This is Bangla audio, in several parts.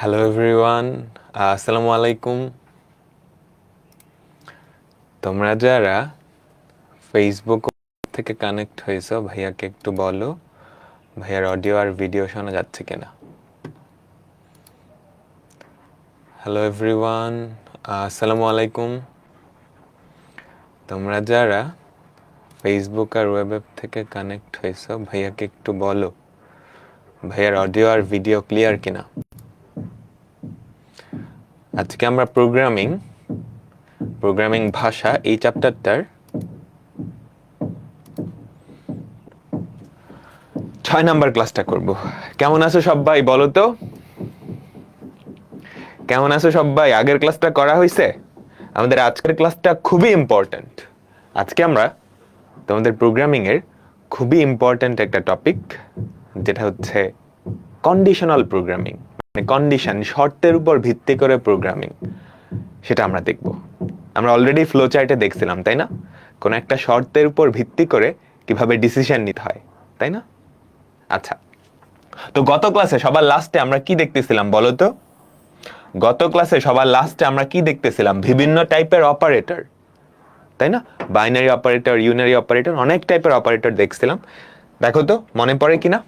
হ্যালো এভরিওয়ান, আসসালামু আলাইকুম। তোমরা যারা ফেসবুক থেকে কানেক্ট হয়েছো, ভাইয়াকে একটু বলো ভাইয়ার অডিও আর ভিডিও শোনা যাচ্ছে কিনা। হ্যালো এভরিওয়ান, আসসালামু আলাইকুম। তোমরা যারা ফেসবুক আর ওয়েব থেকে কানেক্ট হয়েছো, ভাইয়াকে একটু বলো ভাইয়ার অডিও আর ভিডিও ক্লিয়ার কিনা। আজকে আমরা প্রোগ্রামিং ভাষা এই চ্যাপ্টারটার 6 নাম্বার ক্লাসটা করব। কেমন আছো সবাই বলো তো, কেমন আছো সবাই? আগের ক্লাসটা করা হয়েছে? আমাদের আজকের ক্লাসটা খুবই ইম্পর্ট্যান্ট। আজকে আমরা তোমাদের প্রোগ্রামিং এর খুবই ইম্পর্ট্যান্ট একটা টপিক, যেটা হচ্ছে কন্ডিশনাল প্রোগ্রামিং, মানে কন্ডিশন, শর্তের উপর ভিত্তি করে প্রোগ্রামিং, সেটা আমরা দেখব। আমরা অলরেডি ফ্লো চার্টে দেখছিলাম, তাই না? কোন একটা শর্তের উপর ভিত্তি করে কিভাবে ডিসিশন নিতে হয়, তাই না? আচ্ছা, তো গত ক্লাসে সবার লাস্টে আমরা কি দেখতেছিলাম বলো তো? গত ক্লাসে সবার লাস্টে আমরা কি দেখতেছিলাম? বিভিন্ন টাইপের অপারেটর, তাই না? বাইনারি অপারেটর, ইউনারি অপারেটর, অনেক টাইপের অপারেটর দেখছিলাম। দেখো তো মনে পড়ে কিনা?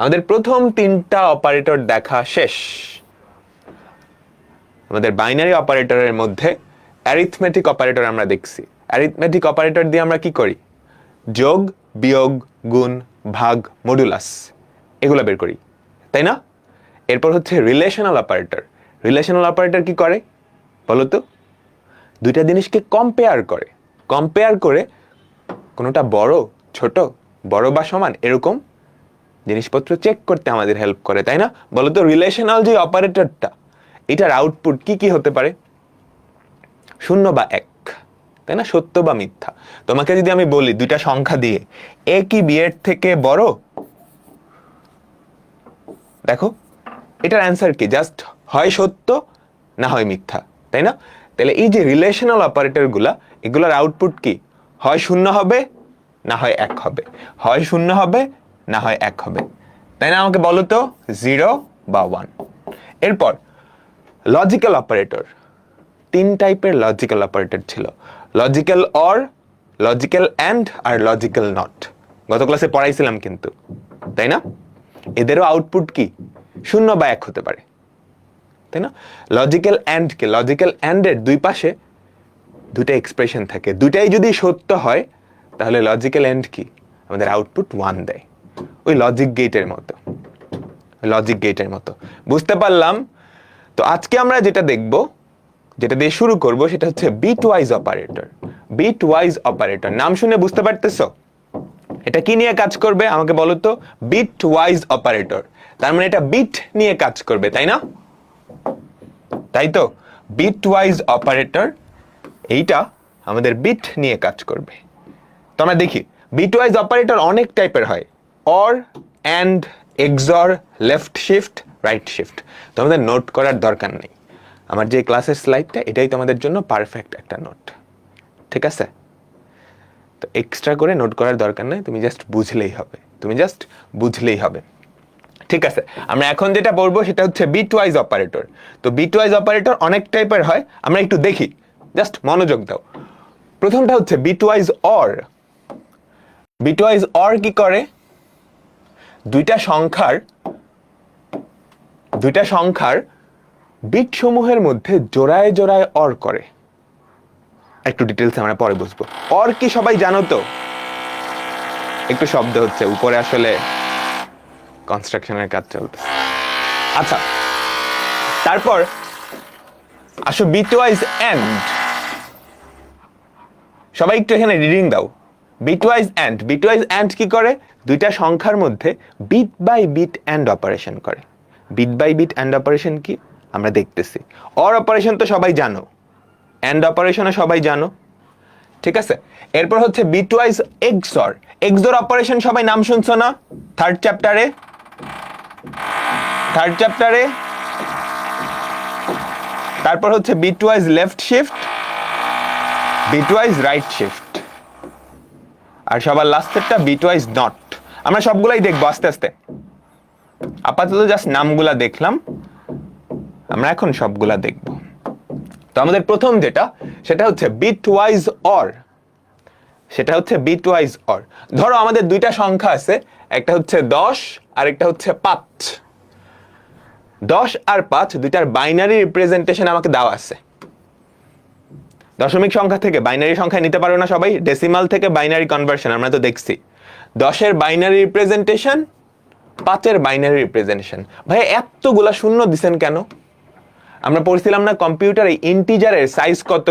আমাদের প্রথম 3টা অপারেটর দেখা শেষ। আমাদের বাইনারি অপারেটরের মধ্যে অ্যারিথমেটিক অপারেটর আমরা দেখছি। অ্যারিথমেটিক অপারেটর দিয়ে আমরা কি করি? যোগ, বিয়োগ, গুণ, ভাগ, মডুলাস, এগুলো বের করি, তাই না? এরপর হচ্ছে রিলেশনাল অপারেটর। রিলেশনাল অপারেটর কি করে বলো তো? দুইটা জিনিসকে কম্পেয়ার করে কোনোটা বড়, ছোট, বড় বা সমান, এরকম জিনিসপত্র চেক করতে আমাদের হেল্প করে, তাই না? বলতো রিলেশনাল যে অপারেটরটা, এটার আউটপুট কি কি হতে পারে? 0 বা 1, তাই না? সত্য বা মিথ্যা। তোমাকে যদি আমি বলি দুইটা সংখ্যা দিয়ে এ কি বি এর থেকে বড়, দেখো এটার অ্যান্সার কি? জাস্ট হয় সত্য না হয় মিথ্যা, তাই না? তাহলে এই যে রিলেশনাল অপারেটর গুলা, এগুলোর আউটপুট কি? হয় 0 হবে না হয় 1 হবে, হয় 0 হবে না হয় 1 হবে, তাই না? আমাকে বলো তো 0 বা 1। এরপর লজিক্যাল অপারেটর। 3 টাইপের লজিক্যাল অপারেটর ছিল: লজিক্যাল অর, লজিক্যাল অ্যান্ড আর লজিক্যাল নট। গত ক্লাসে পড়াইছিলাম কিন্তু, তাই না? এদেরও আউটপুট কি? 0 বা 1 হতে পারে, তাই না? Logical and K, logical and এর দুই পাশে দুটো এক্সপ্রেশন থাকে, দুটাই যদি সত্য হয় তাহলে লজিক্যাল এন্ড কি? আমাদের আউটপুট 1 দেয়। ওই লজিক গেটের মতো, বুঝতে পারলাম? তো আজকে আমরা যেটা দেখব, যেটা দিয়ে শুরু করব, সেটা হচ্ছে bitwise operator. Bitwise operator নাম শুনে বুঝতে পারতেছো এটা কি নিয়ে কাজ করবে? আমাকে বলো তো। বিট ওয়াইজ অপারেটর, তার মানে এটা বিট নিয়ে কাজ করবে, তাই না? তাই তো, বিট ওয়াইজ অপারেটর এইটা আমাদের বিট নিয়ে কাজ করবে। তো আমরা দেখি বিট ওয়াইজ অপারেটর অনেক টাইপের হয়: or, and, XOR, left shift, right shift. তোমাদের নোট করার দরকার নেই, আমার যে ক্লাসের স্লাইডটা এটাই তোমাদের জন্য পারফেক্ট একটা নোট, ঠিক আছে? তো এক্সট্রা করে নোট করার দরকার নেই, তুমি জাস্ট বুঝলেই হবে, ঠিক আছে? আমরা এখন যেটা বলবো সেটা হচ্ছে বিট ওয়াইজ অপারেটর। তো বিট ওয়াইজ অপারেটর অনেক টাইপের হয়, আমরা একটু দেখি, জাস্ট মনোযোগ দাও। প্রথমটা হচ্ছে bitwise or. Bitwise or কি করে? দুইটা সংখ্যার বিট সমূহের মধ্যে জোড়ায় জোড়ায় অর করে। একটু ডিটেলস আমরা পরে বুঝবো। অর কি সবাই জানো তো? একটু শব্দ হচ্ছে, উপরে আসলে কনস্ট্রাকশনের কাজ চলতেছে। আচ্ছা, তারপর আসো বিট ওয়াইজ এন্ড। সবাই একটু এখানে রিডিং দাও। বিট ওয়াইজ এন্ড কি করে? দুইটা সংখ্যার মধ্যে bit by bit and operation করে। Bit by bit and operation কি আমরা দেখতেছি। অর অপারেশন তো সবাই জানো, এন্ড অপারেশনও সবাই জানো, ঠিক আছে? এরপর হচ্ছে bitwise XOR. XOR operation সবাই নাম শুনছো না? থার্ড চ্যাপ্টারে তারপর হচ্ছে bitwise left shift, bitwise right shift, আর সবার লাস্টেরটা বিট ওয়াইজ নট। আমরা সবগুলাই দেখবো আস্তে আস্তে, আপাতত জাস্ট নামগুলা দেখলাম, আমরা এখন সবগুলা দেখব। তো আমাদের প্রথম যেটা সেটা হচ্ছে বিট ওয়াইজ অর। সেটা হচ্ছে বিট ওয়াইজ অর। ধরো আমাদের দুইটা সংখ্যা আছে, একটা হচ্ছে 10 আর একটা হচ্ছে 5। 10 আর 5 দুইটার বাইনারি রিপ্রেজেন্টেশন আমাকে দেওয়া আছে। দশমিক সংখ্যা থেকে বাইনারি সংখ্যা নিতে পারো না সবাই? ডেসিমাল থেকে বাইনারি কনভার্সন আমরা তো দেখছি। 10-এর বাইনারি রিপ্রেজেন্টেশন, 5-এর বাইনারি রিপ্রেজেন্টেশন। ভাই এতগুলা শূন্য দিছেন কেন? আমরা পড়ছিলাম না কম্পিউটারে ইন্টিজারের সাইজ কত?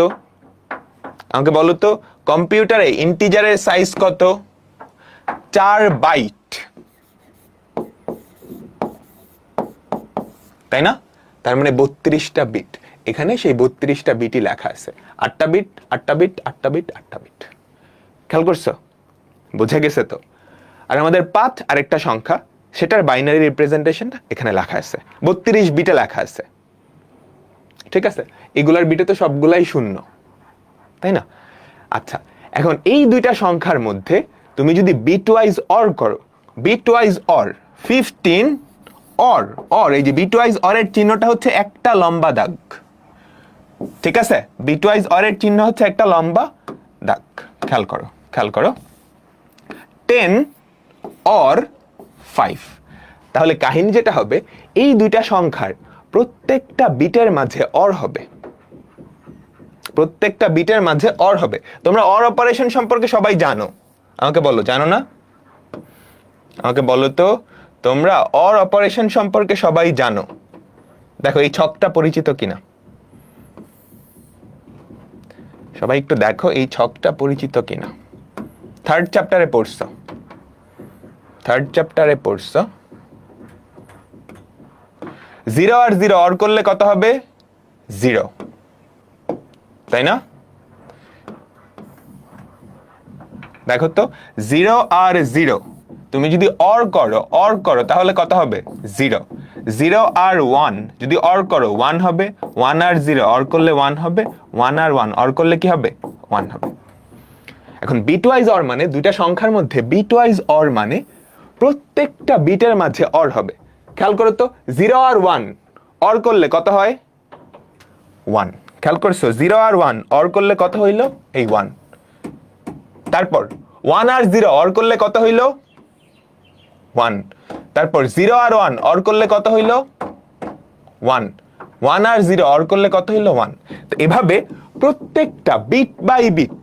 আমাকে বলো তো, কম্পিউটারে ইন্টিজারের সাইজ কত? 4 বাইট, তাই না? তার মানে 32টা বিট। এখানে সেই 32টা বিটই লেখা আছে। 8টা বিট, 8টা বিট, 8টা বিট, 8টা বিট। খেয়াল করছো? বোঝা গেছে তো? আর আমাদের 5 আরেকটা সংখ্যা, সেটার বাইনারি রিপ্রেজেন্টেশনটা এখানে লেখা আছে, 32 বিটে লেখা আছে। ঠিক আছে, এগুলার বিটে তো সবগুলাই শূন্য, তাই না? আচ্ছা, এখন এই দুইটা সংখ্যার মধ্যে তুমি যদি বিট ওয়াইজ অর করো, বিট ওয়াইজ অর 15 অর, এই যে বিট ওয়াইজ অর এর চিহ্নটা হচ্ছে একটা লম্বা দাগ। ঠিক আছে, বিট ওয়াইজ অর এর চিহ্ন হচ্ছে একটা লম্বা দাগ। খেয়াল করো, খেয়াল করো, 10 অর 5। তাহলে কাহিনী যেটা হবে, এই দুইটা সংখ্যার প্রত্যেকটা বিটের মাঝে অর হবে, প্রত্যেকটা বিটের মাঝে অর হবে। তোমরা অর অপারেশন সম্পর্কে সবাই জানো? আমাকে বলো, জানো না? আমাকে বলো তো, তোমরা অর অপারেশন সম্পর্কে সবাই জানো? দেখো এই ছকটা পরিচিত কিনা, সবাই একটু দেখো এই ছকটা পরিচিত কিনা। থার্ড চ্যাপ্টারে পড়ছো, থার্ড চ্যাপ্টারে পড়ছো। 0 আর 0 অর করলে কত হবে? 0, তাই না? দেখো তো, 0 আর 0 তুমি যদি অর করো তাহলে কত হবে? 0। 0 আর 1 যদি অর করো 1 হবে। 1 আর 0 অর করলে 1 হবে। 1 আর 1 অর করলে কি হবে? 1 হবে। এখন বিটওয়াইজ অর মানে দুইটা সংখ্যার মধ্যে বিটওয়াইজ অর মানে প্রত্যেকটা বিটের মাঝে অর হবে। খেয়াল করো তো, 0 আর 1 অর করলে কত হয়? 1। খেয়াল করছো, 0 আর 1 অর করলে কত হইল? এই 1। তারপর 1 আর 0 অর করলে কত হইল? 1। তারপর 0 আর 1 অর করলে কত হইল? 1। 1 আর 0 অর করলে কত হইল? 1। তো এভাবে প্রত্যেকটা bit by bit,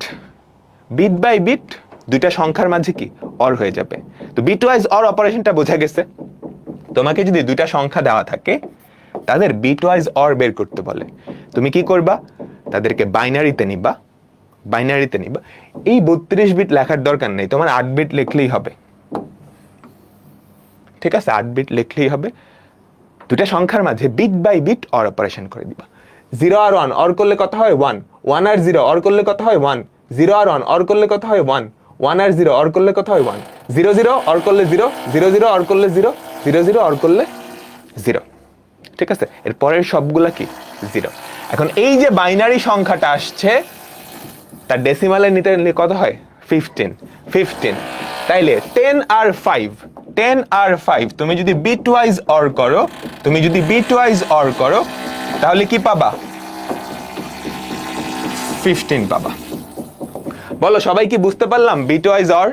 bit by bit দুইটা সংখ্যার মাঝে কি অর হয়ে যাবে। তো বিটওয়াইজ অর অপারেশনটা বোঝা গেছে। তোমাকে যদি দুইটা সংখ্যা দেওয়া থাকে, তাদের বিটওয়াইজ অর বের করতে বলে, তুমি কি করবা? তাদেরকে বাইনারিতে নিবা, বাইনারিতে নিবা। এই 32 বিট লেখার দরকার নেই, তোমার 8 বিট লিখলেই হবে। ঠিক আছে, 8 বিট লিখলেই হবে। দুইটা সংখ্যার মাঝে bit by bit or operation করে দিবা। 0 আর 1 অর করলে কত হয়? 1। 1 আর 0 অর করলে কত হয়? 1। 0 আর 1 অর করলে কত হয়? 1। 1 আর 0 অর করলে কত হয়? 1। 0 0 অর করলে 0। 0 0 অর করলে 0। 0 0 অর করলে 0। ঠিক আছে, এর পরের সবগুলা কি? 0। এখন এই যে বাইনারি সংখ্যাটা আসছে, তার ডেসিমালে নিতে কত হয়? 15। 15। তাইলে 10 আর 5, 10 আর 5 তুমি যদি বিটওয়াইজ অর করো, তুমি যদি বিটওয়াইজ অর করো তাহলে কি পাবা? 15 পাবা। বলো সবাই কি বুঝতে পারলাম বিটওয়াইজ অর?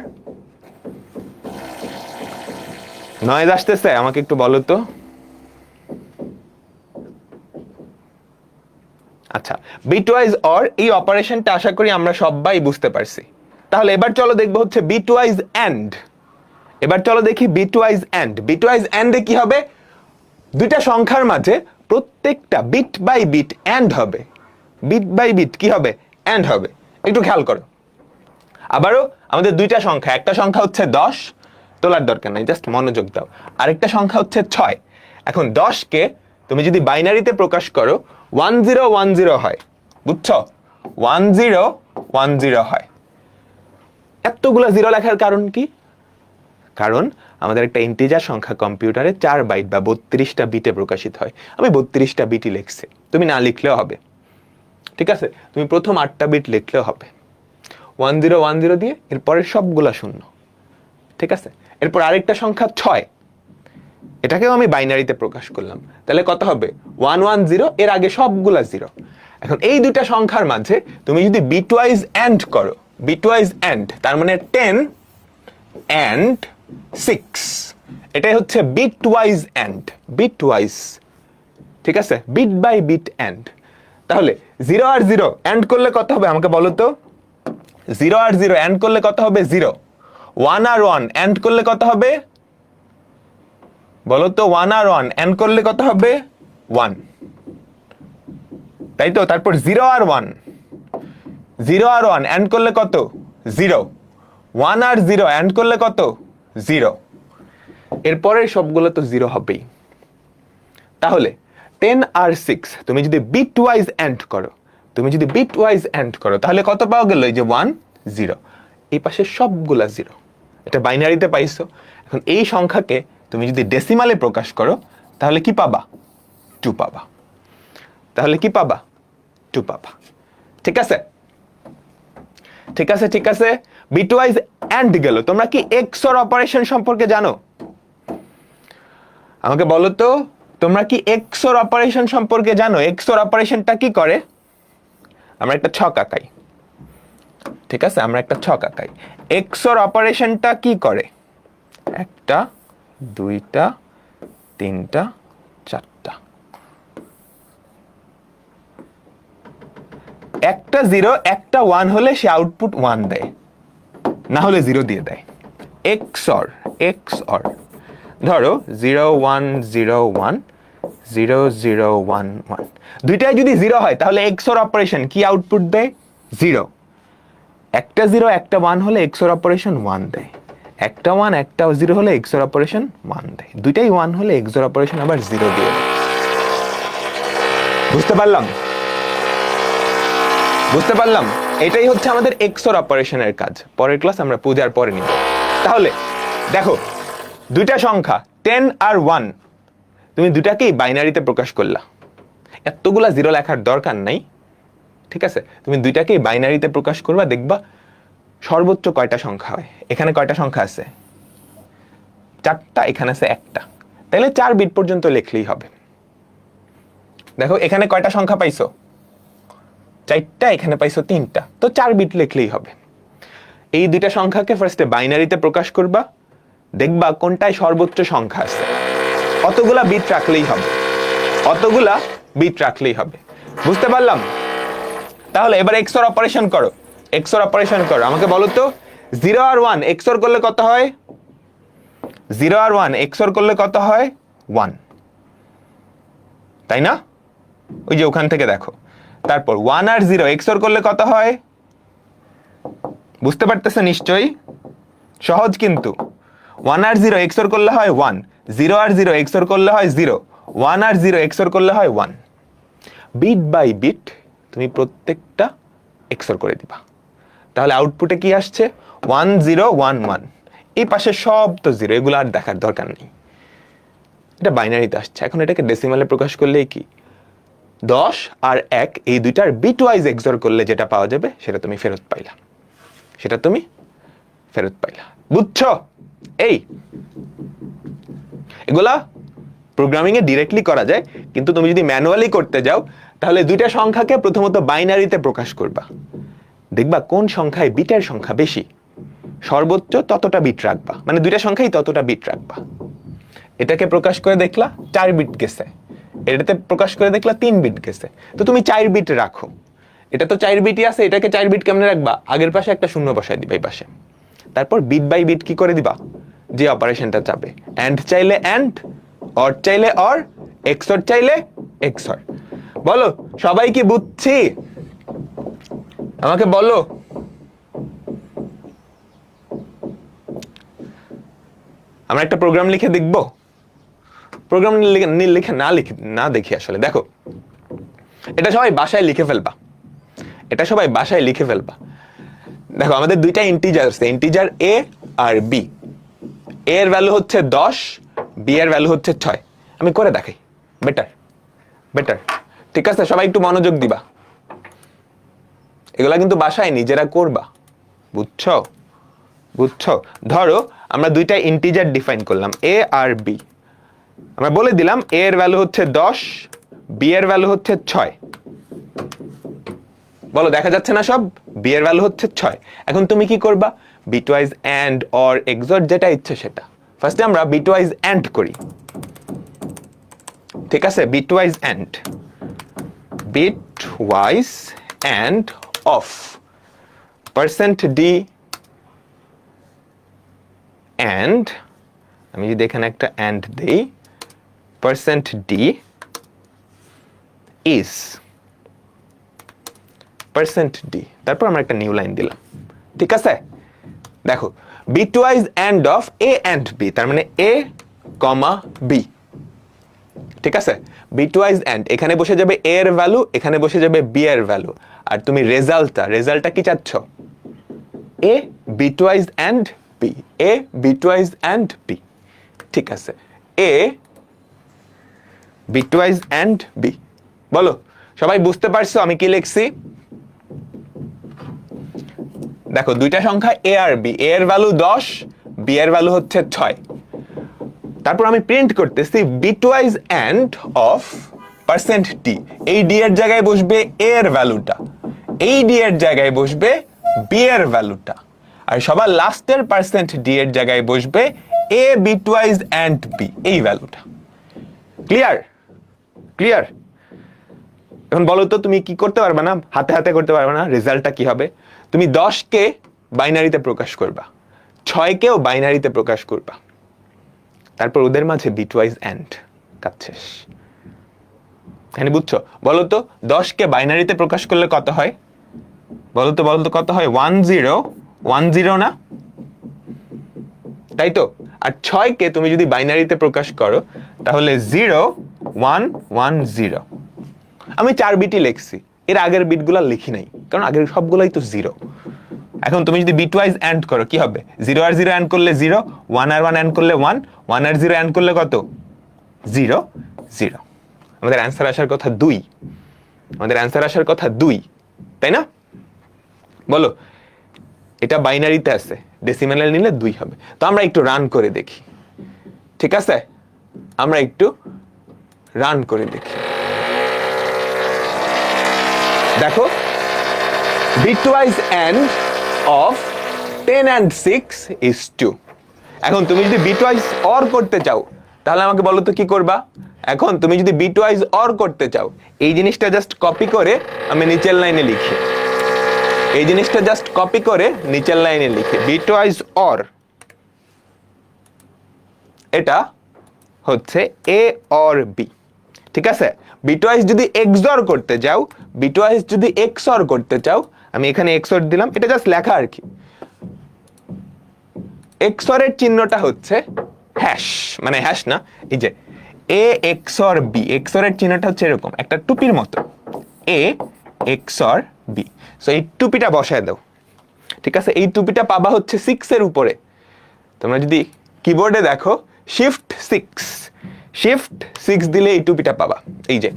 নয়েজ আসতেছে? আমাকে একটু বলো তো। আচ্ছা, বিটওয়াইজ অর এই অপারেশনটা আশা করি আমরা সবাই বুঝতে পারছি। তাহলে এবার চলো দেখবো হচ্ছে বিটওয়াইজ এন্ড। এবার চলো দেখি বিটওয়াইজ এন্ড। বিটওয়াইজ এন্ডে কি হবে? দুইটা সংখ্যার মাঝে প্রত্যেকটা বিট বাই বিট এন্ড হবে। বিট বাই বিট কি হবে? এন্ড হবে। একটু খেয়াল করো। আবারও আমাদের দুইটা সংখ্যা, একটা সংখ্যা হচ্ছে 10, তোলার দরকার নাই, জাস্ট মনোযোগ দাও। আরেকটা সংখ্যা হচ্ছে 6। এখন 10 কে তুমি যদি বাইনারিতে প্রকাশ করো 1010 হয়, বুঝছো? 1010 হয়। এতগুলা জিরো লেখার কারণ কি? কারণ আমাদের একটা ইন্টিজার সংখ্যা কম্পিউটারে 4 বাইট বা 32টা বিটে প্রকাশিত হয়। আমি 32টা বিটই লিখছি, তুমি না লিখলেও হবে। ঠিক আছে, তুমি প্রথম 8টা বিট লিখলেও হবে। 1010 দিয়ে এরপরে সবগুলা শূন্য। ঠিক আছে, এরপর আরেকটা সংখ্যা 6। এটাকেও আমি বাইনারিতে প্রকাশ করলাম, তাহলে কত হবে 1 1 0, এর আগে সবগুলা 0। এখন এই দুইটা সংখ্যার মাঝে তুমি যদি বিটওয়াইজ এন্ড করো, বিটওয়াইজ এন্ড, তার মানে 10 and 6, এটাই হচ্ছে বিটওয়াইজ এন্ড, বিটওয়াইজ, ঠিক আছে, বিট বাই বিট এন্ড। তাহলে 0 আর 0 এন্ড করলে কত হবে আমাকে বলো তো? 0 আর 0 এন্ড করলে কত হবে? 0। 1 আর 1 এন্ড করলে কত হবে বলো তো? 1 আর 1 এন্ড করলে কত হবে? 1, তাই তো? তারপর 0 আর 1, 0 আর 1 এন্ড করলে কত? 0। 1 আর 0 এন্ড করলে কত? 0। এরপরে সবগুলো তো 0 হবেই। তাহলে 10 আর 6 তুমি যদি বিটওয়াইজ এন্ড করো, তুমি যদি বিটওয়াইজ এন্ড করো, তাহলে কত পাওয়া গেল? এই যে 1 0, এই পাশে সবগুলা 0, এটা বাইনারিতে পাইছো। এখন এই সংখ্যাকে তুমি যদি ডেসিমালে প্রকাশ করো, তাহলে কি পাবা? 2 পাবা। তাহলে কি পাবা? 2 পাবা। ঠিক আছে, ঠিক আছে, ঠিক আছে। বিটওয়াইজ এন্ড গেল। তোমরা কি এক্সঅর অপারেশন সম্পর্কে জানো? আমাকে বলো তো, তোমরা কি এক্সঅর অপারেশন সম্পর্কে জানো? এক্সঅর অপারেশনটা কি করে? আমরা একটা ছক আঁকাই, ঠিক আছে, আমরা একটা ছক আঁকাই। এক্সঅর অপারেশনটা কি করে? 1টা 2টা 3টা 4টা, একটা 0 একটা 1 হলে সে আউটপুট 1 দেয়, না হলে 0 দিয়ে দেয়। এক্সঅর, এক্সঅর ধরো 0 1 0 1 0 0 1 1, দুইটাই যদি 0 হয় তাহলে এক্সঅর অপারেশন কি আউটপুট দেয়? 0। একটা 0 একটা 1 হলে এক্সঅর অপারেশন 1 দেয়, একটা 1 একটা 0 হলে এক্সঅর অপারেশন 1 দেয়, দুইটাই 1 হলে এক্সঅর অপারেশন আবার 0 দিয়ে দেয়। বুঝতে পারলাম? বুঝতে পারলাম? এটাই হচ্ছে আমাদের এক্সঅর অপারেশনের কাজ। পরের ক্লাস আমরা পূজার পরে নিব। তাহলে দেখো, দুইটা সংখ্যা 10 আর 1 তুমি দুটাকেই বাইনারিতে প্রকাশ করলা, এতগুলা 0 লেখার দরকার নাই, ঠিক আছে? তুমি দুইটাকেই বাইনারিতে প্রকাশ করবা, দেখবা সর্বোচ্চ কয়টা সংখ্যা হয়। এখানে কয়টা সংখ্যা আছে? 4টা, এখানে আছে 1টা, তাহলে 4 বিট পর্যন্ত লিখলেই হবে। দেখো এখানে কয়টা সংখ্যা পাইছো? 4টা, এখানে পাইছো 3টা, তো 4 বিট লিখলেই হবে। এই দুইটা সংখ্যাকে ফার্স্টে বাইনারিতে প্রকাশ করবা, দেখবা কোনটায় সর্বোচ্চ সংখ্যা আছে, অতগুলা বিট রাখলেই হবে, অতগুলা বিট রাখলেই হবে। বুঝতে পারলাম? তাহলে এবার এক্সঅর অপারেশন করো, এক্সঅর অপারেশন করো। আমাকে বলো তো 0 আর 1 এক্সঅর করলে কত হয়? 0 আর 1 এক্সঅর করলে কত হয়? 1, তাই না? ওই যে ওখান থেকে দেখো। তারপর 1 আর 0 এক্সঅর করলে কত হয়? বুঝতে পারতেছে নিশ্চয়ই? সহজ কিন্তু। 1 আর 0 এক্সঅর করলে হয় 1, 0 আর 0 এক্সঅর করলে হয় 0, 1 আর 0 এক্সঅর করলে হয় 1। বিট বাই বিট তুমি প্রত্যেকটা এক্সঅর করে দিবা, তাহলে আউটপুটে কি আসছে? 1 0 1 1। এই পাশে সব তো 0, এগুলো আর দেখার দরকার নেই, এটা বাইনারিতে আসছে। এখন এটাকে ডেসিমালে প্রকাশ করলেই কি 10 আর 1 এই দুইটার বিটওয়াইজ এক্সঅর করলে যেটা পাওয়া যাবে সেটা তুমি ফেরত পাইলা, সেটা তুমি ফেরত পাইলা। বুঝছো? এই এগুলা প্রোগ্রামিং এ ডিরেক্টলি করা যায়, কিন্তু তুমি যদি ম্যানুয়ালি করতে যাও তাহলে দুইটা সংখ্যাকে প্রথমত বাইনারিতে প্রকাশ করবা, দেখবা কোন সংখ্যায় বিটের সংখ্যা বেশি, সর্বোচ্চ ততটা বিট রাখবা, মানে দুইটা সংখ্যাই ততটা বিট রাখবা। এটাকে প্রকাশ করে দেখলা 4 বিট গেছে, এটাতে প্রকাশ করে দেখলা 3 বিট গেছে, তো তুমি 4 বিট রাখো। এটা তো 4 বিটই আছে, এটাকে 4 বিট কেমনে রাখবা? আগের পাশে একটা শূন্য বসায় দিবা এই পাশে, তারপর বিট বাই বিট কি করে দিবা? যে অপারেশনটা চাবে, এন্ড চাইলে এন্ড, অর চাইলে অর, এক্সঅর চাইলে এক্সঅর। বলো সবাই কি বুঝছি? আমাকে বলো। আমরা একটা প্রোগ্রাম লিখে দেখব, প্রোগ্রাম লিখে না দেখি আসলে। দেখো এটা সবাই বাসায় লিখে ফেলবা, এটা সবাই বাসায় লিখে ফেলবা। দেখো আমাদের দুইটা ইন্টিজার আছে, ইন্টিজার a আর b। a এর ভ্যালু হচ্ছে 10, b এর ভ্যালু হচ্ছে 6। আমি করে দেখাই, বেটার বেটার, ঠিক আছে? সবাই একটু মনোযোগ দিবা, এগুলা কিন্তু বাসায় নিজেরা করবা, বুঝছো? বুঝছো? ধরো আমরা দুইটা ইন্টিজার ডিফাইন করলাম, a আর b। আমরা বলে দিলাম a এর ভ্যালু হচ্ছে 10, b এর ভ্যালু হচ্ছে 6। বলো দেখা যাচ্ছে না সব? b এর ভ্যালু হচ্ছে 6। এখন তুমি কি করবা? বিটওয়াইজ এন্ড অর এক্সর যেটা ইচ্ছে সেটা। ফার্স্টে আমরা বিটওয়াইজ এন্ড করি, ঠিক আছে? Bitwise and, bitwise and of %d and, আমি যদি এখানে একটা এন্ড দেই, %d is %d, তারপর আমরা একটা নিউ লাইন দিলাম, ঠিক আছে? দেখো bitwise and of a and b, তার মানে a, b, ঠিক আছে? বিটওয়াইজ এন্ড, এখানে বসে যাবে a এর ভ্যালু, এখানে বসে যাবে b এর ভ্যালু, আর তুমি রেজাল্টটা কি চাচ্ছ? a bitwise and b, a bitwise and b, ঠিক আছে? a bitwise and b। বলো সবাই বুঝতে পারছো আমি কি লিখছি? দেখো দুইটা সংখ্যা a আর b, a এর ভ্যালু 10, b এর ভ্যালু হচ্ছে 6। তারপর আমি প্রিন্ট করতেছি বিটওয়াইজ এন্ড অফ %d, এই d এর জায়গায় বসবে a এর ভ্যালুটা, এই d এর জায়গায় বসবে b এর ভ্যালুটা, আর সবার লাস্টের %d এর জায়গায় বসবে a বিটওয়াইজ এন্ড b, এই ভ্যালুটা। ক্লিয়ার? ক্লিয়ার? এখন বলো তো তুমি কি করতে পারবে না? হাতে হাতে করতে পারবে না? রেজাল্টটা কি হবে? তুমি 10 কে বাইনারিতে প্রকাশ করবা, 6 কেও বাইনারিতে প্রকাশ করবা, তারপর ওদের মাঝে বিটওয়াইজ এন্ড, কাজ শেষ। এখানে বুঝছো? বলো তো 10 কে বাইনারিতে প্রকাশ করলে কত হয়? বলো তো কত হয়? 1010 না? তাই তো? আর 6 কে তুমি যদি বাইনারিতে প্রকাশ করো তাহলে 0110। আমি 4 বিটই লিখছি, এর আগের বিটগুলো লিখি নাই, কারণ আগের সবগুলাই তো 0। এখন তুমি যদি বিটওয়াইজ এন্ড করো কি হবে? 0 আর 0 এন্ড করলে 0, 1 আর 1 এন্ড করলে 1, 1 আর 0 এন্ড করলে কত? 0 0। আমাদের অ্যান্সার আসার কথা 2, আমাদের অ্যান্সার আসার কথা 2, তাই না? বলো এটা বাইনারিতে আছে, ডেসিমেলে নিলে 2 হবে। তো আমরা একটু রান করে দেখি, ঠিক আছে? আমরা একটু রান করে দেখি। দেখো bitwise and of 10 and 6 is 2। এখন তুমি যদি বিটওয়াইজ অর করতে চাও তাহলে আমাকে বলো তো কি করবা? এখন তুমি যদি বিটওয়াইজ অর করতে চাও, এই জিনিসটা জাস্ট কপি করে আমি নিচের লাইনে লিখি, এই জিনিসটা জাস্ট কপি করে নিচের লাইনে লিখি, বিটওয়াইজ অর, এটা হচ্ছে a or b, ঠিক আছে? বিটওয়াইজ যদি এক্সঅর করতে চাও, বিটওয়াইজ যদি এক্সঅর করতে চাও, আমি এখানে এক্সঅর দিলাম, এটা জাস্ট লেখা আর কি। এক্সঅর এর চিহ্নটা হচ্ছে হ্যাশ, মানে হ্যাশ না, এই যে a XOR b, এক্সঅর এর চিহ্নটা হচ্ছে এরকম একটা টুপির মতো, a XOR b। সো এই টুপিটা বসায় দাও, ঠিক আছে? এই টুপিটা পাবা হচ্ছে 6 এর উপরে। তোমরা যদি কিবোর্ডে দেখো শিফট 6 দিলে এই টুপিটা পাবা। এই যে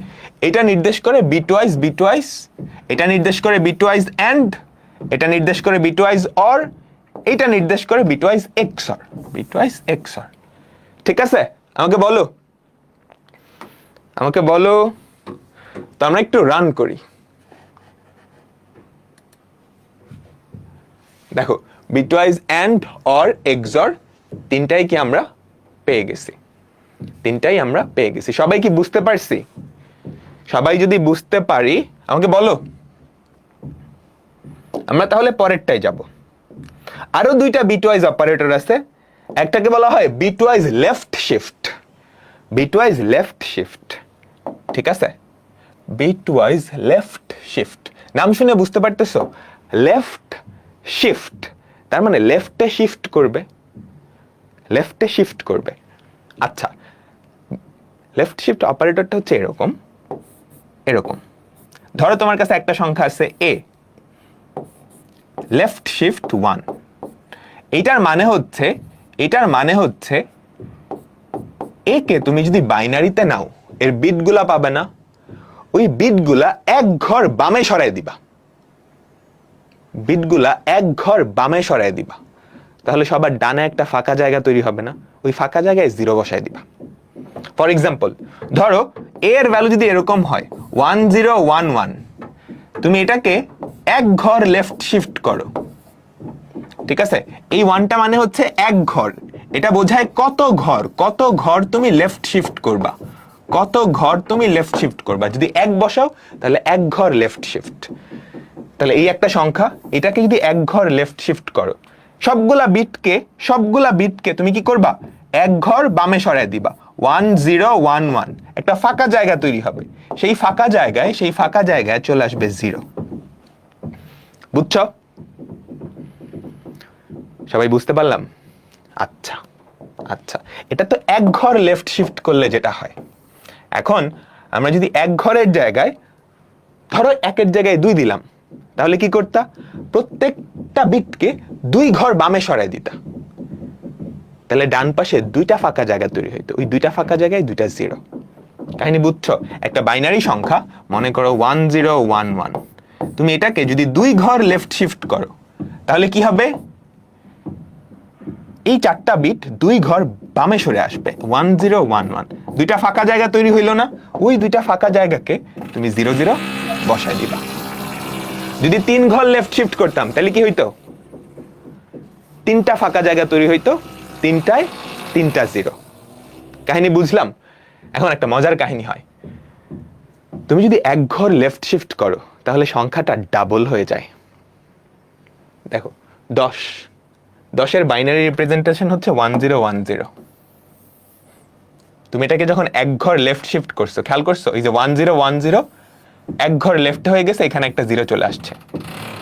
এটা নির্দেশ করে বিটওয়াইজ, এটা নির্দেশ করে বিটওয়াইজ এন্ড, এটা নির্দেশ করে বিটওয়াইজ অর, এটা নির্দেশ করে বিটওয়াইজ এক্সঅর, ঠিক আছে? আমাকে বলো। তো আমরা একটু রান করি। দেখো বিটওয়াইজ এন্ড অর এক্সঅর তিনটাই কি আমরা পেয়ে গেছি, সবাই কি বুঝতে পারছি? সবাই যদি বুঝতে পারি আমাকে বলো। আমরা তাহলে পরেরটাই যাব। আরো দুইটা বিটওয়াইজ অপারেটর আছে, একটাকে বলা হয় বিটওয়াইজ লেফট শিফট, ঠিক আছে? বিটওয়াইজ লেফট শিফট, নাম শুনে বুঝতে পারতেছো? লেফট শিফট তার মানে লেফটে শিফট করবে। আচ্ছা, লেফট শিফট অপারেটরটা হচ্ছে এরকম। ধরো তোমার কাছে একটা সংখ্যা আছে a, লেফট শিফট 1। এটার মানে হচ্ছে a কে তুমি যদি বাইনারিতে নাও, এর বিটগুলা পাবে না, ওই বিটগুলা এক ঘর বামে সরায় দিবা, তাহলে সবার ডানে একটা ফাঁকা জায়গা তৈরি হবে না? ওই ফাঁকা জায়গায় 0 বসায় দিবা। ফর এক্সাম্পল, ধরো a এর ভ্যালু যদি এরকম হয় 1011, তুমি এটাকে এক ঘর লেফট শিফট করো, ঠিক আছে? এই ওয়ানটা মানে হচ্ছে এক ঘর, এটা বোঝায় কত ঘর তুমি লেফট শিফট করবা, কত ঘর তুমি লেফট শিফট করবা। যদি এক বসাও তাহলে এক ঘর লেফট শিফট। তাহলে এই একটা সংখ্যা, এটাকে যদি এক ঘর লেফট শিফট করো, সবগুলা বিটকে তুমি কি করবা? এক ঘর বামে সরায় দিবা। 1011, একটা ফাঁকা জায়গা তৈরি হবে, সেই ফাঁকা জায়গায় চলে আসবে 0। বুঝছো? সবাই বুঝতে পারলাম? আচ্ছা আচ্ছা, এটা তো এক ঘর লেফট শিফট করলে যেটা হয়। এখন আমরা যদি এক ঘরের জায়গায়, ধরো একের জায়গায় 2 দিলাম, তাহলে কি করতা? প্রত্যেকটা বিটকে 2 ঘর বামে সরাই দিতা, তাহলে ডান পাশে 2টা ফাঁকা জায়গা তৈরি হইতো, ওই 2টা ফাঁকা জায়গায় 2টা 0। কাহিনী বুঝছো? একটা বাইনারি সংখ্যা, মনে করো 1011, তুমি এটাকে যদি 2 ঘর লেফট শিফট করো, তাহলে কি হবে? এই 4টা বিট 2 ঘর বামে সরে আসবে। 1011, 2টা ফাঁকা জায়গা তৈরি হইল না? ওই 2টা ফাঁকা জায়গাকে তুমি 00 বসাই দিবা। যদি 3 ঘর লেফট শিফট করতাম, তাহলে কি হইতো? 3টা ফাঁকা জায়গা তৈরি হইতো, 3টায় 3টা 0। কাহিনী বুঝলাম? এখন একটা মজার কাহিনী হয়, তুমি যদি এক ঘর লেফট শিফট করো, তাহলে সংখ্যাটা ডাবল হয়ে যায়। দেখো 10 এর বাইনারি রিপ্রেজেন্টেশন হচ্ছে 1010। তুমি এটাকে যখন এক ঘর লেফট শিফট করছো, খেয়াল করছো? এই যে 1010 এক ঘর লেফট হয়ে গেছে, এখানে একটা 0 চলে আসছে,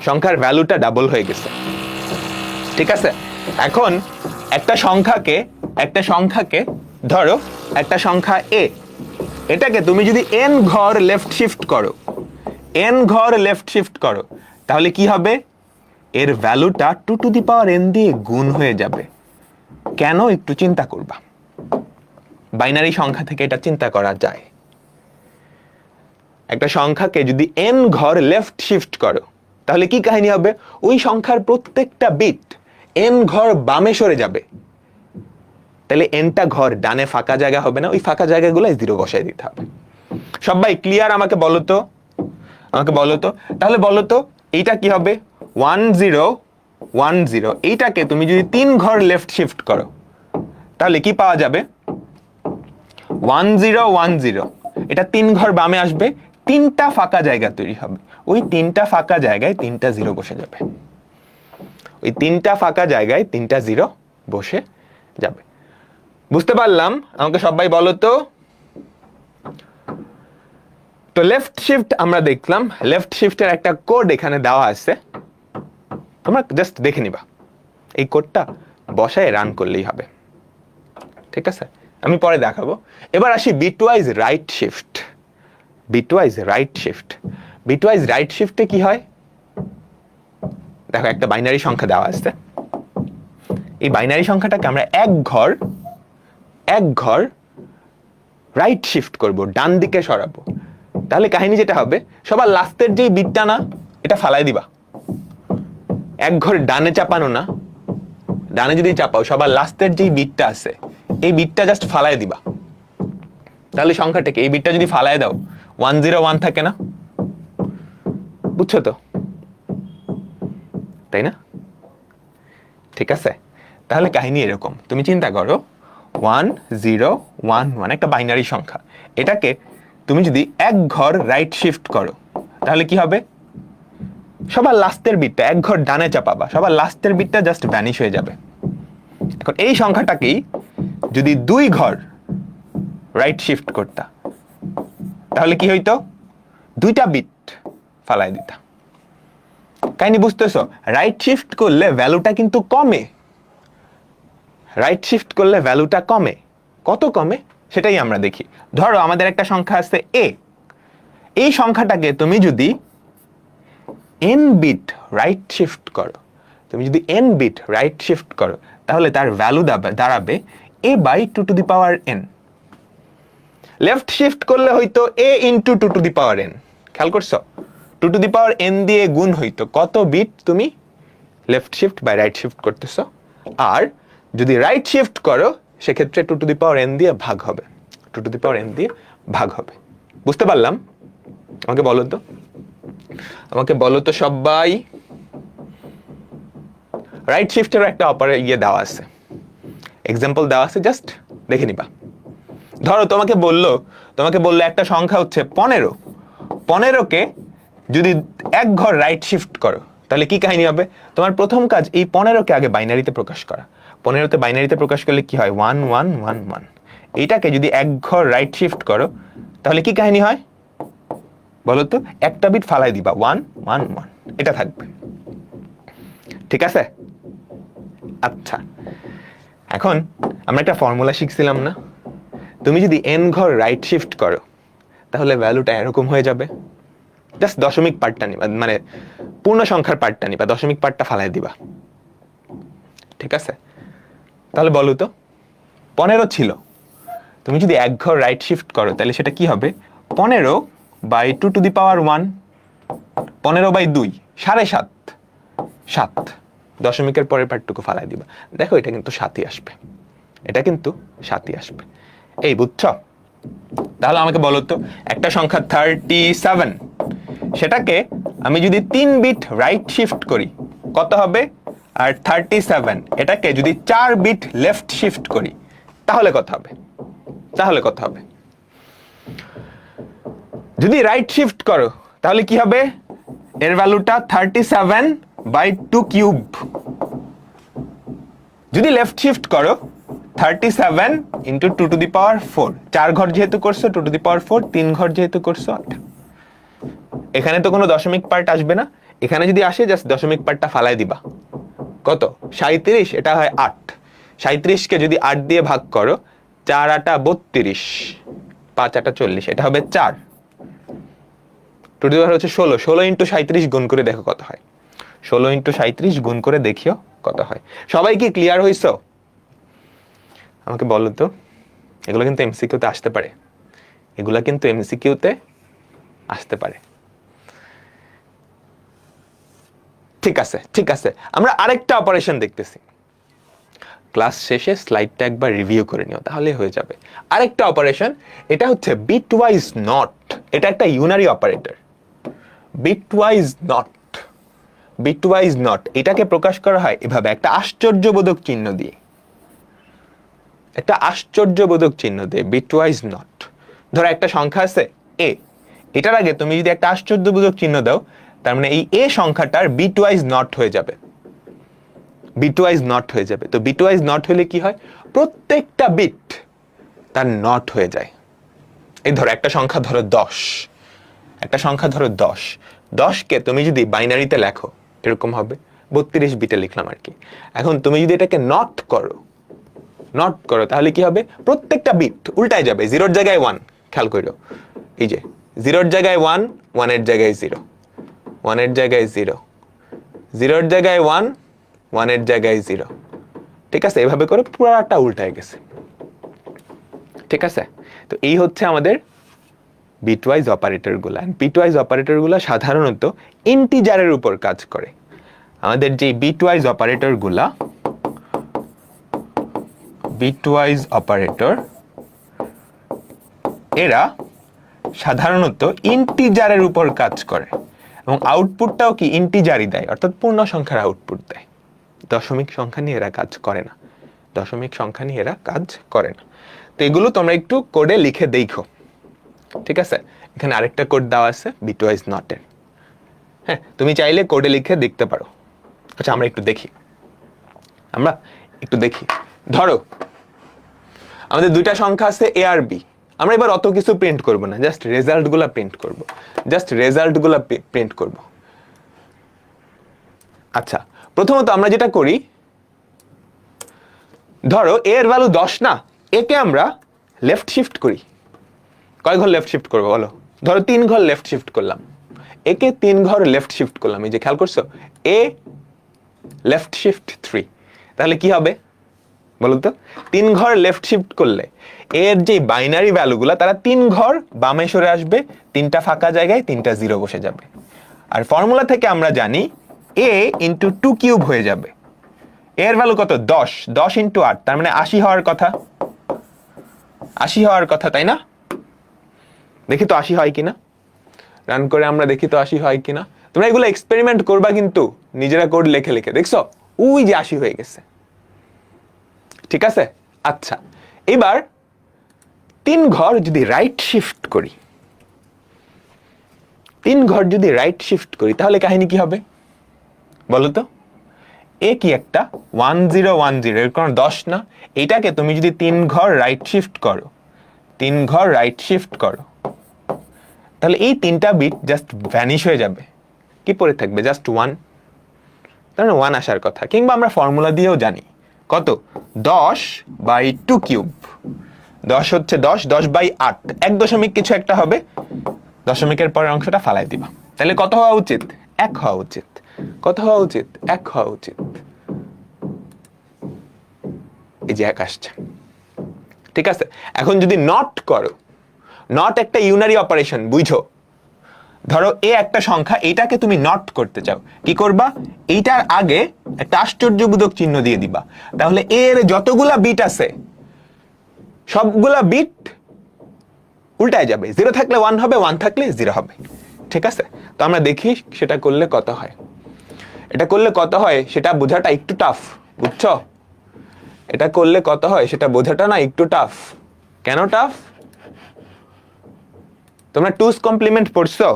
সংখ্যার ভ্যালুটা ডাবল হয়ে গেছে, ঠিক আছে? এখন একটা সংখ্যাকে ধরো একটা সংখ্যা a, এটাকে তুমি যদি n ঘর লেফট শিফট করো, তাহলে কি হবে? এর ভ্যালুটা 2 টু দি পাওয়ার n দিয়ে গুণ হয়ে যাবে। কেন? একটু চিন্তা করবা, বাইনারি সংখ্যা থেকে এটা চিন্তা করা যায়। একটা সংখ্যাকে যদি n ঘর লেফট শিফট করো, তাহলে কি কাহিনী হবে? ওই সংখ্যার প্রত্যেকটা বিট n ঘর বামে সরে যাবে, তাহলে nটা ঘর ডানে ফাঁকা জায়গা হবে না? ওই ফাঁকা জায়গাগুলো 0 বসাই দিতে হবে। সবাই ক্লিয়ার? আমাকে বলো তো, তাহলে বলো তো এইটা কি হবে? 1010, এইটাকে তুমি যদি 3 ঘর লেফট শিফট করো, তাহলে কি পাওয়া যাবে? 1010, এটা 3 ঘর বামে আসবে, 3টা ফাঁকা জায়গা তৈরি হবে, ওই 3টা ফাঁকা জায়গায় 3টা 0 বসে যাবে, ওই 3টা ফাঁকা জায়গায় 3টা 0 বসে যাবে। বুঝতে পারলাম? আমাকে সবাই বলো তো। তো লেফট শিফট আমরা দেখলাম, লেফট শিফটের একটা কোড এখানে দেওয়া আছে, তোমরা জাস্ট দেখে নিবা, এই কোডটা বসায় রান করলেই হবে, ঠিক আছে? আমি পরে দেখাবো। এবার আসি bitwise right shift. Bitwise right শিফটে কি হয়? দেখো একটা বাইনারি সংখ্যা দেওয়া আছে, এই বাইনারি সংখ্যাটাকে আমরা এক ঘর রাইট শিফট করব, ডান দিকে সরাবো। তাহলে কাহিনী যেটা হবে, সবার লাস্টের যেই বিটটা না, এটা ফালাই দিবা, এক ঘর ডানে চাপানো না, ডানে যদি চাপাও সবার লাস্টের যেই বিটটা আছে, এই বিটটা জাস্ট ফালাই দিবা। তাহলে সংখ্যাটাকে, এই বিটটা যদি ফালাই দাও, 101 থাকে না? বুঝছো তো, তাই না? ঠিক আছে, তাহলে কাহিনী এরকম, তুমি চিন্তা করো 1011 একটা বাইনারি সংখ্যা, এটাকে তুমি যদি এক ঘর রাইট শিফট করো, তাহলে কি হবে? সবার লাস্টের বিটটা এক ঘর ডানে চাপাবা, সবার লাস্টের বিটটা জাস্ট ভ্যানিশ হয়ে যাবে। এখন এই সংখ্যাটাকেই যদি 2 ঘর রাইট শিফট করতা, তাহলে কি হইতো? 2টা বিট ফালাই দিতা। কাহিনী বুঝতেছো? রাইট শিফট করলে ভ্যালুটা কিন্তু কমে, রাইট শিফট করলে ভ্যালুটা কমে। কত কমে সেটাই আমরা দেখি। ধরো আমাদের একটা সংখ্যা আছে a, এই সংখ্যাটাকে তুমি যদি n বিট রাইট শিফট করো, তাহলে তার ভ্যালু দাঁড়াবে a/2 to the power n। Left shift করলে হয়তো a into 2 to the power n। খেয়াল করছো? 2 টু দি পাওয়ার n দিয়ে গুণ হইতো কত বিট তুমি left shift by right shift করতেছো। আর যদি রাইট শিফট করো, সেক্ষেত্রে 2 টু দি পাওয়ার n দিয়ে ভাগ হবে। 2 টু দি পাওয়ার n দিয়ে ভাগ হবে। বুঝতে পারলাম? আমাকে বলো তো সবাই, রাইট শিফটের একটা দেওয়া আছে, এক্সাম্পল দেওয়া আছে, জাস্ট দেখে নিবা। ধরো তোমাকে বললো একটা সংখ্যা হচ্ছে 15, 15কে যদি এক ঘর রাইট শিফট করো তাহলে কি কাহিনী হবে? তোমার প্রথম কাজ এই 15কে আগে বাইনারিতে প্রকাশ করা। 15তে বাইনারিতে প্রকাশ করলে কি হয়? 1 1 1 1। এইটাকে যদি এক ঘর রাইট শিফট করো তাহলে কি কাহিনী হয় বলো তো? একটা বিট ফালাই দিবা, 1 1 1, এটা থাকবে। ঠিক আছে? আচ্ছা, এখন আমরা একটা ফর্মুলা শিখছিলাম না? তুমি যদি n ঘর রাইট শিফট করো তাহলে ভ্যালুটা এরকম হয়ে যাবে। জাস্ট দশমিক পার্টটা নিবা, মানে পূর্ণ সংখ্যার পার্টটা নিবা, দশমিক পার্টটা ফালাই দিবা। ঠিক আছে? তাহলে বলো তো 15 ছিল, তুমি যদি এক ঘর রাইট শিফট করো তাহলে সেটা কি হবে? 15/2 টু দি পাওয়ার 1, 15/2 7.5, 7, দশমিকের পরের পার্টটুকু ফালাই দিবা। দেখো এটা কিন্তু 7ই আসবে, এটা কিন্তু 7ই আসবে। এই বুঝছো? তাহলে আমাকে বলো তো একটা সংখ্যা 37, সেটাকে আমি যদি 3 বিট রাইট শিফট করি কত হবে? আর 37 এটাকে যদি 4 বিট লেফট শিফট করি তাহলে কত হবে? যদি রাইট শিফট করো তাহলে কি হবে? এর ভ্যালুটা 37/2 কিউব। যদি লেফট শিফট করো 37 ইন্টু 2 টু দি পাওয়ার 4, 4 ঘর যেহেতু করছো 2 টু দি পাওয়ার 4, 3 ঘর যেহেতু করছো 8। এখানে তো কোনো দশমিক পার্ট আসবে না, এখানে যদি আসে জাস্ট দশমিক পার্টটা ফালাই দিবা। কত? 37, এটা হয় 8। 37কে যদি 8 দিয়ে ভাগ করো, 4 8 32, 5 8 40, এটা হবে 4। 2 টু দি পাওয়ার হচ্ছে 16, 16 ইন্টু 37 গুণ করে দেখো কত হয়। 16 ইন্টু 37 গুণ করে দেখিও কত হয়। সবাই কি ক্লিয়ার হইছো? আমাকে বলো তো, এগুলো কিন্তু এমসিকিউতে আসতে পারে, ঠিক আছে, আমরা আরেকটা অপারেশন দেখতেছি। ক্লাস শেষে স্লাইডটা একবার রিভিউ করে নিও, তাহলে হয়ে যাবে। আরেকটা অপারেশন, এটা হচ্ছে বিটওয়াইজ নট। এটা একটা ইউনারি অপারেটর, বিটওয়াইজ নট। এটাকে প্রকাশ করা হয় এভাবে, একটা আশ্চর্যবোধক চিহ্ন দিয়ে, বিটওয়াইজ নট। ধরো একটা সংখ্যা আছে a, এটার আগে তুমি যদি একটা আশ্চর্যবোধক চিহ্ন দাও, তার মানে এই a সংখ্যাটার বিটওয়াইজ নট হয়ে যাবে। তো বিটওয়াইজ নট হলে কি হয়? প্রত্যেকটা বিট তার নট হয়ে যায়। এই ধরো একটা সংখ্যা ধরো 10, 10কে তুমি যদি বাইনারিতে লেখো এরকম হবে, 32 বিটে লিখলাম আর কি। এখন তুমি যদি এটাকে নট করো তাহলে কি হবে? প্রত্যেকটা বিট উল্টায় যাবে, 0-র জায়গায় 1, খেয়াল করো। এই যে 0-র জায়গায় 1, 1-এর জায়গায় 0, 1-এর জায়গায় 0, 0-র জায়গায় 1, 1-এর জায়গায় 0। ঠিক আছে? এভাবে করে পুরোটা উল্টায় গেছে। ঠিক আছে? তো এই হচ্ছে আমাদের বিটওয়াইজ অপারেটরগুলো। বিটওয়াইজ অপারেটরগুলো সাধারণত ইন্টিজারের উপর কাজ করে। আমাদের যে বিটওয়াইজ অপারেটর এরা সাধারণত ইন্টিজারের উপর কাজ করে এবং আউটপুটটাও কি ইন্টিজারই দেয়, অর্থাৎ পূর্ণ সংখ্যার আউটপুট দেয়। দশমিক সংখ্যা নিয়ে এরা কাজ করে না। তো এগুলো তোমরা একটু কোডে লিখে দেখো। ঠিক আছে? এখানে আরেকটা কোড দেওয়া আছে বিটওয়াইজ নটের। হ্যাঁ, তুমি চাইলে কোডে লিখে দেখতে পারো। আচ্ছা, আমরা একটু দেখি। ধরো আমাদের দুইটা সংখ্যা আছে a আর b। আমরা এবার অত কিছু প্রিন্ট করব না, জাস্ট রেজাল্টগুলো প্রিন্ট করব। আচ্ছা, প্রথমত আমরা যেটা করি, ধরো a এর ভ্যালু 10 না, a কে আমরা লেফট শিফট করি। কয় ঘর লেফট শিফট করবো বলো? ধরো 3 ঘর লেফট শিফট করলাম, a কে 3 ঘর লেফট শিফট করলাম। এই যে খেয়াল করছো, a লেফট শিফট 3, তাহলে কি হবে বলো তো? 3 ঘর লেফট শিফট করলে এর যে বাইনারি ভ্যালুগুলো তারা 3 ঘর বামে সরে আসবে, 3টা ফাঁকা জায়গায় 3টা 0 বসে যাবে। আর ফর্মুলা থেকে আমরা জানি a ইন্টু 2 কিউব হয়ে যাবে। এর ভ্যালু কত? 10 ইন্টু 8, তার মানে 80 হওয়ার কথা। 80 হওয়ার কথা, তাই না? দেখি তো 80 হয় কিনা, রান করে আমরা দেখি তো 80 হয় কিনা। তোমরা এগুলো এক্সপেরিমেন্ট করবা কিন্তু নিজেরা কোড লিখে লিখে, দেখছো ওই যে 80 হয়ে গেছে। ঠিক আছে, আচ্ছা এবার 3 ঘর যদি রাইট শিফট করি, 3 ঘর যদি রাইট শিফট করি তাহলে কাহিনী কি হবে বলো তো? এ কি একটা 1010, এর কোনো 10 না। এটাকে তুমি যদি 3 ঘর রাইট শিফট করো, 3 ঘর রাইট শিফট করো, তাহলে এই 3টা বিট জাস্ট ভ্যানিশ হয়ে যাবে। কি পড়ে থাকবে? জাস্ট 1। তাহলে 1 আসার কথা। কিংবা আমরা ফর্মুলা দিয়েও জানি কত, 10/2 কিউব। 10 হচ্ছে 10, 10/8, 1 দশমিক কিছু একটা হবে, দশমিকের পরের অংশটা ফালাই দিবা। তাহলে কত হওয়া উচিত? 1 হওয়া উচিত। কত হওয়া উচিত? 1 হওয়া উচিত। এই যে 1 আসছে। ঠিক আছে, এখন যদি নট করো, নট একটা ইউনারি অপারেশন, বুঝো? ধরো এ একটা সংখ্যা, এটাকে তুমি নট করতে চাও, কি করবা? এইটার আগে একটা আশ্চর্যবোধক চিহ্ন দিয়ে দিবা। তাহলে এর যতগুলা বিট আছে সবগুলা বিট উল্টায় যাবে। 0 থাকলে 1 হবে, 1 থাকলে 0 হবে। ঠিক আছে, তো আমরা দেখি সেটা করলে কত হয়। এটা করলে কত হয় সেটা বোঝাটা একটু টাফ, বুঝছো? এটা করলে কত হয় সেটা বোঝাটা না একটু টাফ। কেন টাফ? তোমরা 2's কমপ্লিমেন্ট পড়ছো?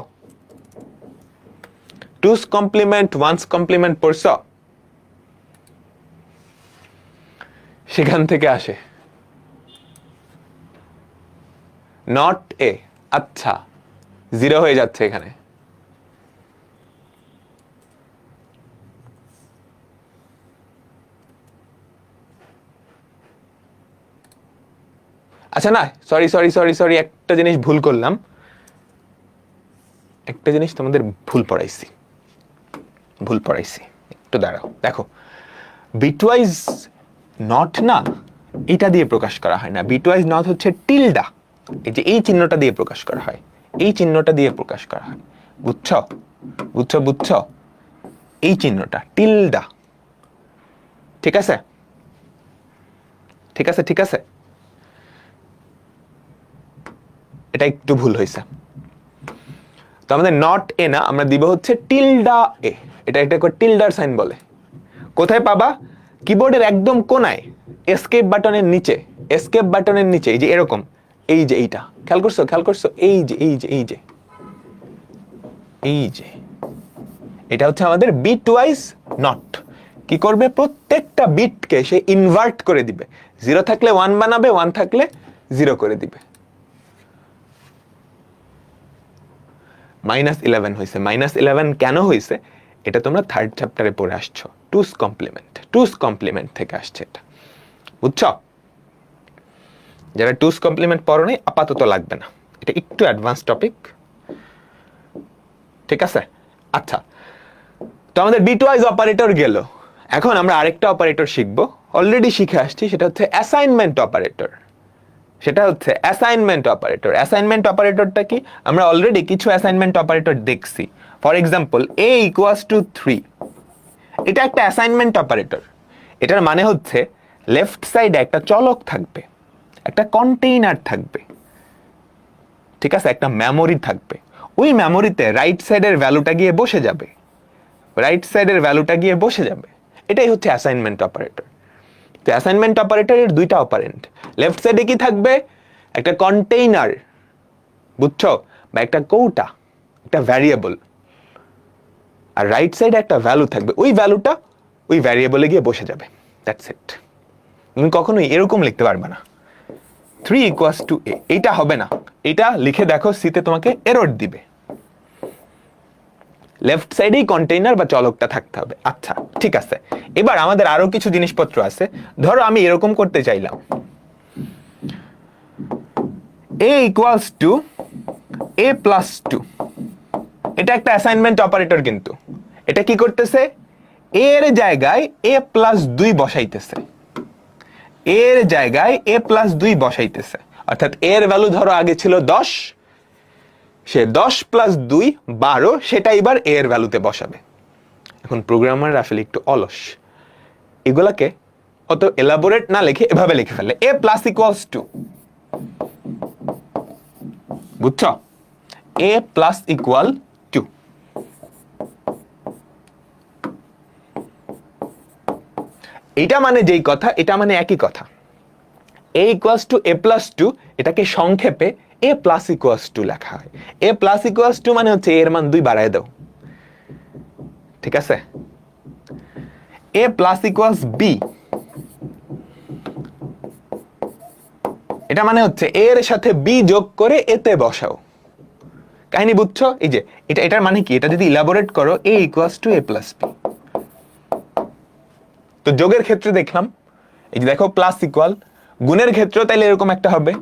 2's কমপ্লিমেন্ট, 1's কমপ্লিমেন্ট পড়ছো? সেখান থেকে আসে নট এ। আচ্ছা 0 হয়ে যাচ্ছে এখানে। আচ্ছা না, সরি সরি সরি সরি, একটা জিনিস ভুল করলাম। একটা জিনিস তোমাদের ভুল পড়াইছি, একটু দাঁড়াও। দেখো বিটওয়াইজ নট না, এটা দিয়ে প্রকাশ করা হয় না। বিটওয়াইজ নট হচ্ছে টিলডা, এই যে এই চিহ্নটা দিয়ে প্রকাশ করা হয়, এই চিহ্নটা দিয়ে প্রকাশ করা হয়। বুঝছো? বুঝছো? বুঝছো? এই চিহ্নটা টিলডা। ঠিক আছে, ঠিক আছে, ঠিক আছে। এটা একটু ভুল হয়েছে। তো আমাদের নট এ না, আমরা দিব হচ্ছে টিলডা এ। এটা একটা টিলডার সাইন বলে। কোথায় পাবা? কিবোর্ডের একদম কোনায়, এসকেপ বাটনের নিচে, এসকেপ বাটনের নিচে, এই যে এরকম, এই যে এইটা খেয়াল করছো? খেয়াল করছো? এই যে এই যে এই যে এই যে এটা হচ্ছে আমাদের বিট ওয়াইজ নট। কি করবে? প্রত্যেকটা বিটকে সে ইনভার্ট করে দিবে। 0 থাকলে 1 বানাবে, 1 থাকলে 0 করে দিবে। -11 হয়েছে। -11 কেন হয়েছে এটা তোমরা 3rd চ্যাপ্টারে পড়ে আসছো। 2's কমপ্লিমেন্ট, 2's কমপ্লিমেন্ট থেকে আসছে এটা, বুঝছো? যারা 2's কমপ্লিমেন্ট পড়ো নাই আপাতত লাগবে না, এটা একটু অ্যাডভান্স টপিক। ঠিক আছে, আচ্ছা তো আমাদের বিটওয়াইজ অপারেটর গেল। এখন আমরা আরেকটা অপারেটর শিখবো, অলরেডি শিখে আসছি, সেটা হচ্ছে অ্যাসাইনমেন্ট অপারেটর। সেটা হচ্ছে অ্যাসাইনমেন্ট অপারেটর। অ্যাসাইনমেন্ট অপারেটরটা কি? আমরা অলরেডি কিছু অ্যাসাইনমেন্ট অপারেটর দেখছি। ফর এক্সাম্পল a = 3, এটা একটা অ্যাসাইনমেন্ট অপারেটর। এটার মানে হচ্ছে লেফট সাইডে একটা চলক থাকবে, একটা কন্টেইনার থাকবে, ঠিক আছে, একটা মেমোরি থাকবে। ওই মেমোরিতে রাইট সাইডের ভ্যালুটা গিয়ে বসে যাবে, রাইট সাইডের ভ্যালুটা গিয়ে বসে যাবে। এটাই হচ্ছে অ্যাসাইনমেন্ট অপারেটর। তো অ্যাসাইনমেন্ট অপারেটরের 2টা অপারেন্ট। লেফট সাইডে কি থাকবে? একটা কন্টেইনার, বুঝছো, বা একটা কৌটা, একটা ভ্যারিয়েবল। আর রাইট সাইডে একটা ভ্যালু থাকবে, ওই ভ্যালুটা ওই ভ্যারিয়েবলে গিয়ে বসে যাবে। That's it. তুমি কখনোই এরকম লিখতে পারবে না 3 = a, এটা হবে না। এটা লিখে দেখো, সিতে তোমাকে এরর দিবে। লেফট সাইডেই কন্টেইনার বা চলকটা থাকতে হবে। আচ্ছা ঠিক আছে, এবার আমাদের আরো কিছু জিনিসপত্র আছে। ধরো আমি এরকম করতে চাইলাম, a = a+2, এটা একটা অ্যাসাইনমেন্ট অপারেটর। কিন্তু এটা কি করতেছে? এর জায়গায় a+2 বসাইতেছে, এর জায়গায় a+2 বসাইতেছে। অর্থাৎ এর ভ্যালু ধরো আগে ছিল 10, সে 10 + 2 12, সেটা এবার এর ভ্যালুতে বসাবে। এখন প্রোগ্রামার আসলে একটু অলস, এগুলাকে অত এলাবোরেট না লিখে এভাবে লিখে ফেলে a+ = বুঝছো? a প্লাস ইকুয়াল টু, এটা মানে যেই কথা, এটা মানে একই কথা। a equals to a plus two, এটাকে সংক্ষেপে a প্লাস ইকুয়ালস টু লেখা হয়। a প্লাস ইকুয়ালস টু মানে হচ্ছে এর মান 2 বাড়ায় দাও, ঠিক আছে? a প্লাস ইকুয়ালস b, এটা মানে হচ্ছে a এর সাথে b যোগ করে a তে বসাও। কাহিনী বুঝছো? এই যে এটার মানে কি, এটা যদি ইলাবোরেট করো a equals to a plus b। তো যোগের ক্ষেত্রে দেখলাম, এই যে দেখো প্লাস ইকুয়াল, গুণের ক্ষেত্রেও তাইলে এরকম একটা হবে,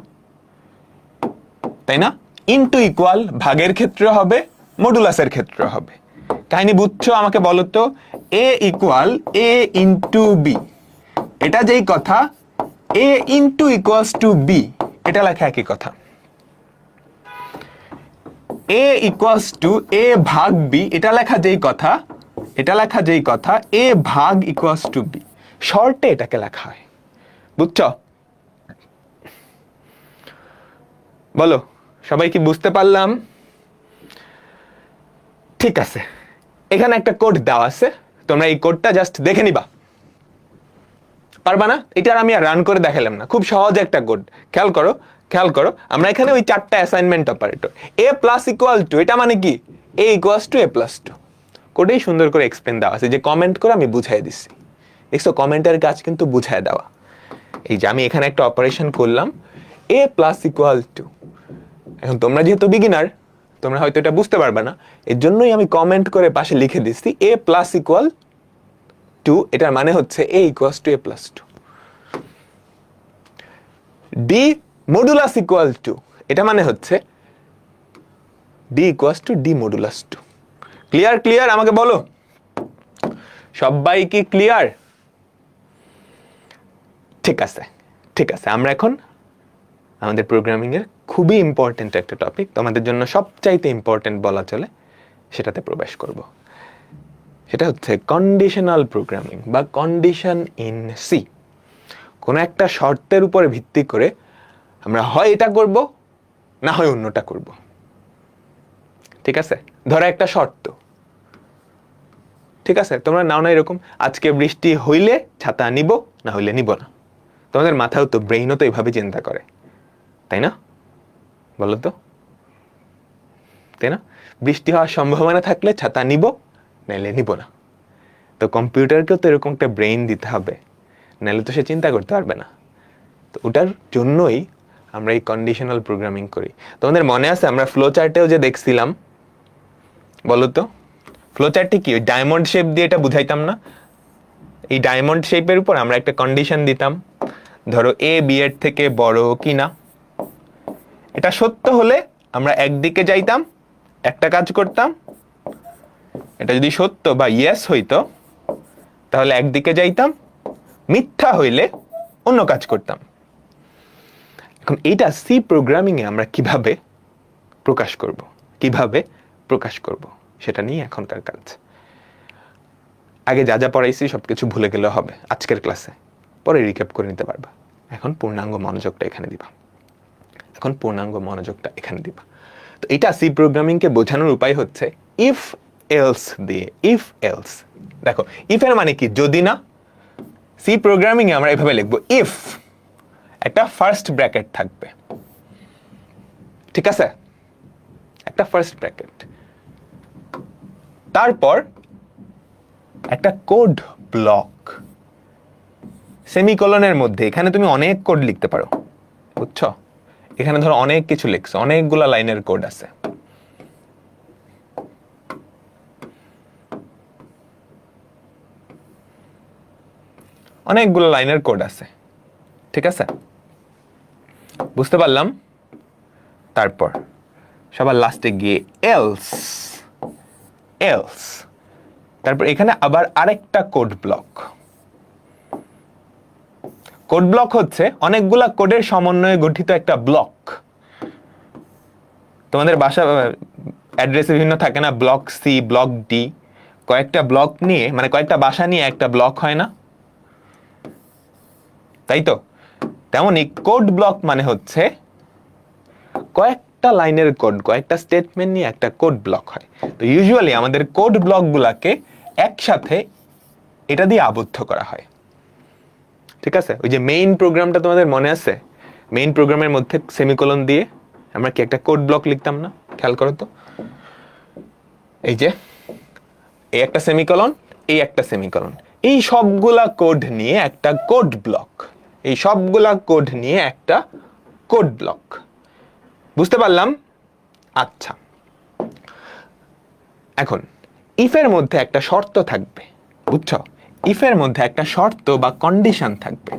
তাই না? ইনটু ইকুয়াল, ভাগের ক্ষেত্রে হবে, মডুলাসের ক্ষেত্রে হবে। কাহিনী বুঝছো? আমাকে বলো তো, a equal a into b, এটা যেই কথা, a into equals to b, এটা লেখা একই কথা। a ইকুয়ালস টু a ভাগ b, এটা লেখা যেই কথা, এটা লেখা যেই কথা, a ভাগ ইকুয়ালস টু b, শর্টে এটাকে লেখা হয়। বুঝছো? বলো সবাই কি বুঝতে পারলাম? ঠিক আছে, এখানে একটা কোড দেওয়া আছে, তোমরা এই কোডটা জাস্ট দেখে নিবা। পারবা না? এটা আমি আর রান করে দেখালাম না, খুব সহজ একটা কোড। খেয়াল করো, খেয়াল করো, আমরা এখানে ওই 4টা assignment operator, a plus equal two, এটা মানে কি a equals to a plus two. কোডেই সুন্দর করে এক্সপ্লেন দেওয়া আছে, যে কমেন্ট করে আমি বুঝাই দিচ্ছি। দেখছো, কমেন্টের কাজ কিন্তু বুঝায় দেওয়া। এই যে আমি এখানে একটা অপারেশন করলাম, a প্লাস ইকুয়াল টু। এখন তোমরা যেহেতু বিগিনার, তোমরা হয়তো এটা বুঝতে পারবে না, এর জন্যই আমি কমেন্ট করে পাশে লিখে দিচ্ছি a প্লাস ইকুয়াল টু, এটার মানে হচ্ছে a equals to a plus two. d modulus equal two, এটা মানে হচ্ছে d equals to d modulus two. Clear? Clear? আমাকে বলো সবাই কি ক্লিয়ার? ঠিক আছে, ঠিক আছে, আমরা এখন আমাদের প্রোগ্রামিং এর খুবই ইম্পর্টেন্ট একটা টপিক, তোমাদের জন্য সবচাইতে ইম্পর্টেন্ট বলা চলে, সেটাতে প্রবেশ করব। সেটা হচ্ছে কন্ডিশনাল প্রোগ্রামিং বা কন্ডিশন ইন সি। কোনো একটা শর্তের উপরে ভিত্তি করে আমরা হয় এটা করব, না হয় অন্যটা করব। ঠিক আছে? ধরো একটা শর্ত, ঠিক আছে, তোমরা নাও না এরকম, আজকে বৃষ্টি হইলে ছাতা নিব, না হইলে নিব না। তোমাদের মাথাও তো, ব্রেইনও তো এইভাবে চিন্তা করে, তাই না? বলো তো, তাই না? বৃষ্টি হওয়ার সম্ভাবনা থাকলে ছাতা নিব, নাইলে নিব না। তো কম্পিউটারকেও তো এরকম একটা ব্রেইন দিতে হবে, নাহলে তো সে চিন্তা করতে পারবে না। তো ওটার জন্যই আমরা এই কন্ডিশনাল প্রোগ্রামিং করি। তোমাদের মনে আছে আমরা ফ্লো চার্টেও যে দেখছিলাম, বলো তো ফ্লো চার্টে কি ওই ডায়মন্ড শেপ দিয়ে এটা বুঝাইতাম না? এই ডায়মন্ড শেপের উপর আমরা একটা কন্ডিশন দিতাম, ধরো a b এর থেকে বড় কিনা। এটা সত্য হলে আমরা একদিকে যাইতাম, একটা কাজ করতাম। এটা যদি সত্য বা ইয়েস হইতো তাহলে একদিকে যাইতাম, মিথ্যা হইলে অন্য কাজ করতাম। এখন এইটা সি প্রোগ্রামিং এ আমরা কিভাবে প্রকাশ করব, কিভাবে প্রকাশ করব সেটা নিয়ে এখনকার কাজ। আগে যা যা পড়াইছি সবকিছু ভুলে গেলে হবে আজকের ক্লাসে, পরে রিক্যাপ করে নিতে পারবা। এখন পূর্ণাঙ্গ মনোযোগটা এখানে দিবা, এখন পূর্ণাঙ্গ মনোযোগটা এখানে দিবা। তো এটা সি প্রোগ্রামিং কে বোঝানোর উপায় হচ্ছে ইফ এলস দিয়ে। ইফ এলস, দেখো ইফ এর মানে কি, যদি না। সি প্রোগ্রামিং এ আমরা এভাবে লিখবো, ইফ একটা ফার্স্ট ব্র্যাকেট থাকবে, ঠিক আছে, একটা ফার্স্ট ব্র্যাকেট, তারপর একটা কোড ব্লক সেমিকোলনের মধ্যে। এখানে তুমি অনেক কোড লিখতে পারো, বুঝছো? এখানে ধরো অনেক কিছু লিখছো, অনেকগুলা লাইনের কোড আছে। অনেকগুলো লাইনের কোড আছে, ঠিক আছে, বুঝতে পারলাম? তারপর সবার লাস্টে গিয়ে এলস, এলস, তারপর এখানে আবার আরেকটা কোড ব্লক। কোড ব্লক হচ্ছে অনেকগুলা কোডের সমন্বয়ে গঠিত একটা ব্লক। তোমাদের বাসা অ্যাড্রেসে বিভিন্ন থাকে না, ব্লক সি, ব্লক ডি, কয়েকটা ব্লক নিয়ে, মানে কয়েকটা বাসা নিয়ে একটা ব্লক হয় না, তাই তো? তেমনই কোড ব্লক মানে হচ্ছে কয়েকটা লাইনের কোড, কয়েকটা স্টেটমেন্ট নিয়ে একটা কোড ব্লক হয়। তো ইউজুয়ালি আমাদের কোড ব্লকগুলোকে একসাথে এটা দিয়ে আবদ্ধ করা হয়। ঠিক আছে, ওই যে মেইন প্রোগ্রামটা তোমাদের মনে আছে, মেইন প্রোগ্রামের মধ্যে সেমিকোলন দিয়ে আমরা কি একটা কোড ব্লক লিখতাম না? খেয়াল করো তো, এই যে এই একটা সেমিকোলন, এই একটা সেমিকোলন, এই সবগুলা কোড নিয়ে একটা কোড ব্লক, এই সবগুলা কোড নিয়ে একটা কোড ব্লক। বুঝতে পারলাম? আচ্ছা, এখন ইফের মধ্যে একটা শর্ত থাকবে, বুঝছো? ইফের মধ্যে একটা শর্ত বা কন্ডিশন থাকবে।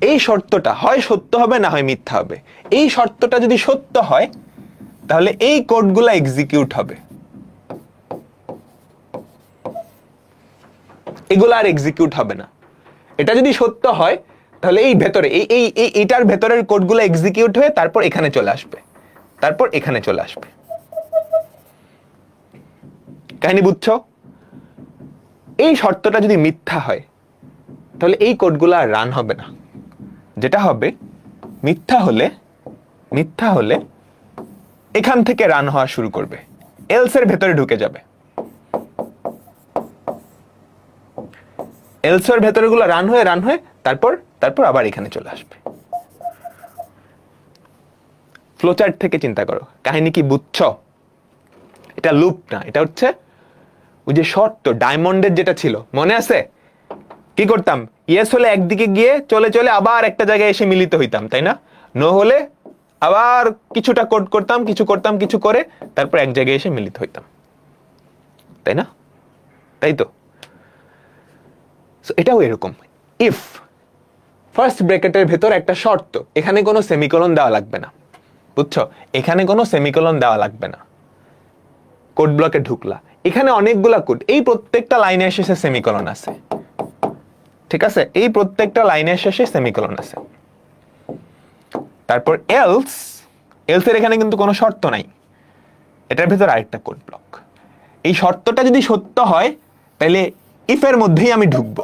এই শর্তটা হয় সত্য হবে, না হয় মিথ্যা হবে। এই শর্তটা যদি সত্য হয় তাহলে এই কোডগুলো এক্সিকিউট হবে, এগুলো আর এক্সিকিউট হবে না। এটা যদি সত্য হয় তাহলে এই ভেতরে এইটার ভেতরের কোডগুলো এক্সিকিউট হয়ে তারপর এখানে চলে আসবে, তারপর এখানে চলে আসবে। কাহিনী বুঝছো? এই শর্তটা যদি মিথ্যা হয় তাহলে এই কোডগুলো আর রান হবে না। যেটা হবে, মিথ্যা হলে এখান থেকে রান হওয়া শুরু করবে, এলস এর ভেতরে ঢুকে যাবে। এলস এর ভেতরে গুলো রান হয়ে তারপর আবার এখানে চলে আসবে। ফ্লোচার্ট থেকে চিন্তা করো, কাহিনী কি বুঝছো? এটা লুপ না, এটা হচ্ছে ওই যে শর্ত ডায়মন্ডের যেটা ছিল, মনে আছে? কি করতাম? ইয়েস হলে একদিকে গিয়ে চলে চলে আবার একটা জায়গায় এসে মিলিত হইতাম, তাই না? নো হলে আবার কিছুটা কোড করতাম, কিছু করে তারপর এক জায়গায় এসে মিলিত হইতাম, তাই না? তাই তো। এটাও এরকম, ইফ ফার্স্ট ব্র্যাকেটের ভেতর একটা শর্ত, এখানে কোনো সেমিকোলন দেওয়া লাগবে না, বুঝছো? এখানে কোনো সেমিকোলন দেওয়া লাগবে না। কোড ব্লকে ঢুকলা, এখানে অনেকগুলা কোড, এই প্রত্যেকটা লাইনের শেষে সেমিকোলন আছে, ঠিক আছে? এই প্রত্যেকটা লাইনের শেষে সেমিকোলন আছে। তারপর এলস এর এখানে কিন্তু কোনো শর্ত নাই, এটার ভেতর আরেকটা কোড ব্লক। এই শর্তটা যদি সত্য হয় তাহলে ইফের মধ্যেই আমি ঢুকবো,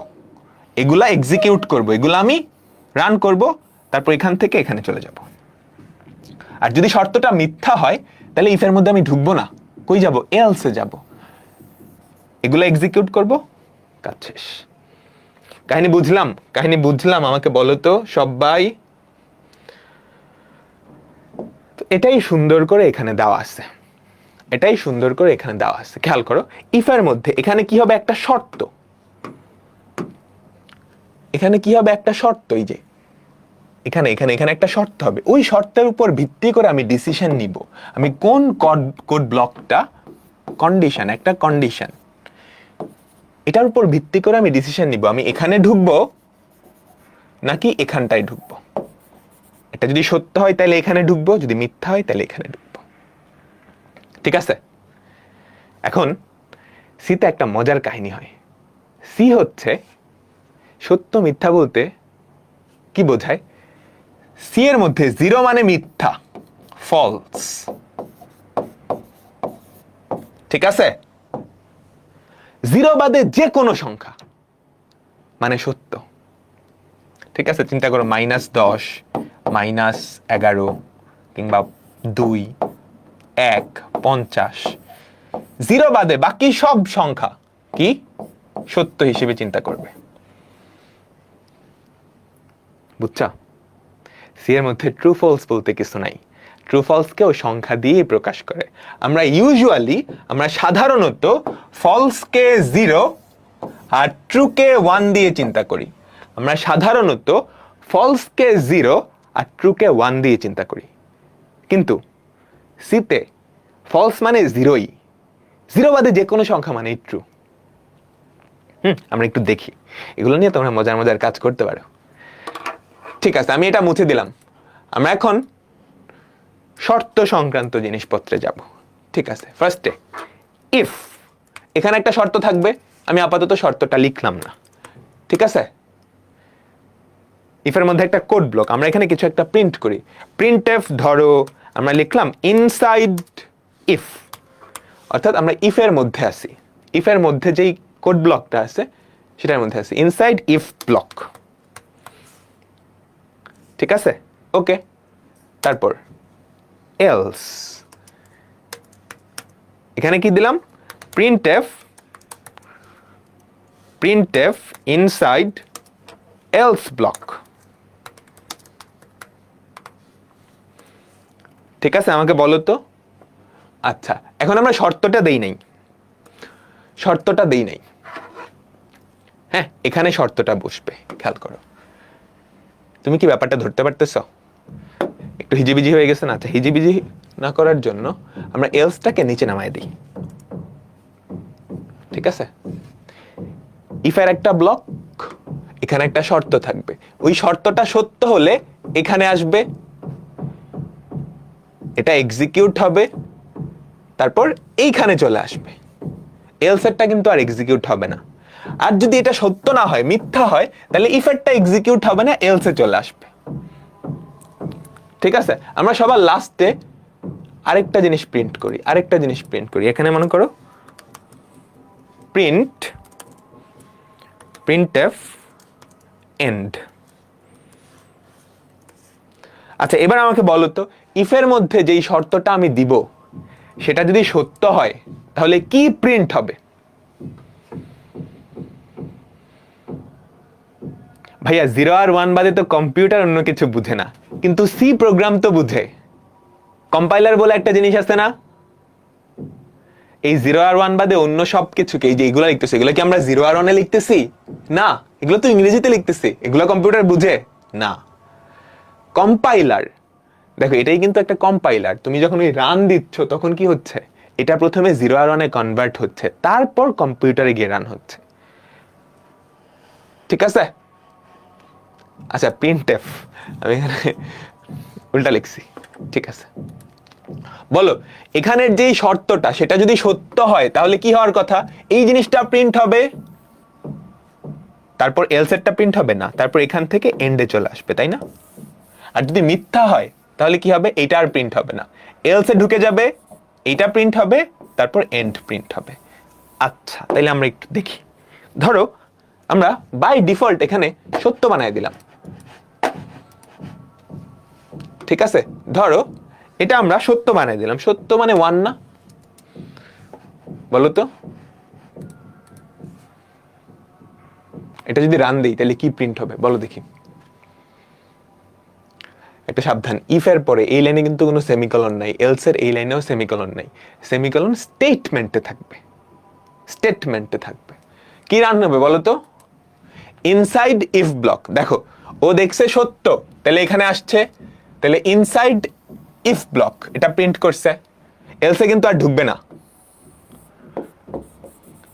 এগুলা এক্সিকিউট করব, এগুলা আমি রান করব, তারপর এখান থেকে এখানে চলে যাব। আর যদি শর্তটা মিথ্যা হয় তাহলে ইফের মধ্যে আমি ঢুকবো না, কই যাব? এলসে যাব, এগুলো এক্সিকিউট করব, কাজ শেষ। কাহিনী বুঝলাম? আমাকে বলো তো সবাই। এটাই সুন্দর করে এখানে দেওয়া আছে, খেয়াল করো, ইফের মধ্যে এখানে কি হবে? একটা শর্ত, এই যে এখানে একটা শর্ত হবে। ওই শর্তের উপর ভিত্তি করে আমি ডিসিশন নিব, আমি কোন কোড ব্লকটা কন্ডিশন, একটা কন্ডিশন, এটার উপর ভিত্তি করে আমি ডিসিশন নিব, আমি এখানে ঢুকবো নাকি এখানটায় ঢুকবো। এটা যদি সত্য হয় তাহলে এখানে ঢুকবো, যদি মিথ্যা হয় তাহলে এখানে ঢুকবো, ঠিক আছে? এখন সিতে একটা মজার কাহিনী হয়। সি হচ্ছে সত্য মিথ্যা বলতে কি বোঝায়? সি এর মধ্যে 0 মানে মিথ্যা, ফলস, ঠিক আছে? 0 বাদে যে কোনো সংখ্যা মানে সত্য, ঠিক আছে? চিন্তা করো, -10, -11 কিংবা 2, 1, 50, 0 বাদে বাকি সব সংখ্যা কি সত্য হিসেবে চিন্তা করবে, বুঝছা? সি এর মধ্যে ট্রু ফলস বলতে কিছু নাই, ট্রু ফলস কেও সংখ্যা দিয়ে প্রকাশ করে। আমরা সাধারণত ফলস কে 0 আর ট্রু কে 1 দিয়ে চিন্তা করি। কিন্তু সিতে ফলস মানে 0ই, 0 বাদে যে কোনো সংখ্যা মানে ট্রু। আমরা একটু দেখি, এগুলো নিয়ে তোমরা মজার কাজ করতে পারো। ঠিক আছে, আমি এটা মুছে দিলাম। আমরা এখন শর্ত সংক্রান্ত জিনিসপত্রে যাব, ঠিক আছে? ফার্স্টে ইফ, এখানে একটা শর্ত থাকবে, আমি আপাতত শর্তটা লিখলাম না, ঠিক আছে? ইফের মধ্যে একটা কোড ব্লক, আমরা এখানে কিছু একটা প্রিন্ট করি। প্রিন্টএফ ধরো আমরা লিখলাম ইনসাইড ইফ, অর্থাৎ আমরা ইফের মধ্যে আছি, ইফের মধ্যে যেই কোড ব্লকটা আছে সেটার মধ্যে আছি, ইনসাইড ইফ ব্লক। ঠিক আছে, ওকে। তারপর এলস, এখানে কি দিলাম, প্রিন্টএফ ইনসাইড এলস ব্লক। ঠিক আছে, আমাকে বলো তো। আচ্ছা, এখন আমরা শর্তটা দেই নাই, হ্যাঁ, এখানে শর্তটা বসবে, খেয়াল করো। তুমি কি ব্যাপারটা ধরতে পারতেছ? একটু হিজিবিজি হয়ে গেছে না? আচ্ছা, হিজিবিজি না করার জন্য আমরা এলসটাকে নিচে নামায় দিই। ঠিক আছে, ইফের একটা ব্লক, এখানে একটা শর্ত থাকবে, ওই শর্তটা সত্য হলে এখানে আসবে, এটা এক্সিকিউট হবে, তারপর এইখানে চলে আসবে। এলসেরটা কিন্তু আর এক্সিকিউট হবে না। আর যদি এটা সত্য না হয়, মিথ্যা হয়, তাহলে ইফেরটা এক্সিকিউট হবে না, এলসে চলে আসবে। ঠিক আছে, আমরা সবার লাস্টে আরেকটা জিনিস প্রিন্ট করি, এখানে মনে করো প্রিন্টএফ এন্ড। আচ্ছা, এবার আমাকে বলো তো, ইফের মধ্যে যেই শর্তটা আমি দিব সেটা যদি সত্য হয় তাহলে কি প্রিন্ট হবে? ভাইয়া 0 আর 1 বাদে তো কম্পিউটার অন্য কিছু বুঝে না, কিন্তু সি প্রোগ্রাম তো বুঝে। কম্পাইলার বলে একটা জিনিস আছে না, এই 0 আর 1 বাদে অন্য সব কিছুকে, এই যে এগুলো লিখতেছি, এগুলো কি আমরা 0 আর 1 এ লিখতেছি? না, এগুলো তো ইংরেজিতে লিখতেছি, এগুলো কম্পিউটার বুঝে না। কম্পাইলার, দেখো এটাই কিন্তু একটা কম্পাইলার। তুমি যখন ওই রান দিচ্ছ তখন কি হচ্ছে, এটা প্রথমে 0 আর 1 এ কনভার্ট হচ্ছে, তারপর কম্পিউটারে গিয়ে রান হচ্ছে। ঠিক আছে, আচ্ছা, প্রিন্টএফ, আমি এখানে উল্টা লিখছি। ঠিক আছে, বলো এখানের যেই শর্তটা সেটা যদি সত্য হয় তাহলে কি হওয়ার কথা? এই জিনিসটা প্রিন্ট হবে, তারপর এলসেটটা প্রিন্ট হবে না, তারপর এখান থেকে এন্ডে চলে আসবে, তাই না? আর যদি মিথ্যা হয় তাহলে কি হবে? এইটা আর প্রিন্ট হবে না, এলসে ঢুকে যাবে, এইটা প্রিন্ট হবে, তারপর এন্ড প্রিন্ট হবে। আচ্ছা, তাইলে আমরা একটু দেখি। ধরো আমরা বাই ডিফল্ট এখানে সত্য বানায় দিলাম। ঠিক আছে, ধরো এটা আমরা সত্য বানায় দিলাম। সত্য মানে 1 না? বলো তো, এটা যদি রান দিই তাহলে কি প্রিন্ট হবে বলো দেখি। একটা সাবধান, ইফ এর পরে এই লাইনে কিন্তু কোনো সেমিকলন নাই, এলস এর এই লাইনেও সেমিকলন নাই। সেমিকলন স্টেটমেন্টে থাকবে। কি রান হবে বলো তো? Inside if block. দেখো, ও দেখছে সত্য, তাহলে এখানে আসছে, তাহলে ইনসাইড ইফ ব্লক এটা প্রিন্ট করছে, এলসে কিন্তু আর ঢুকবে না,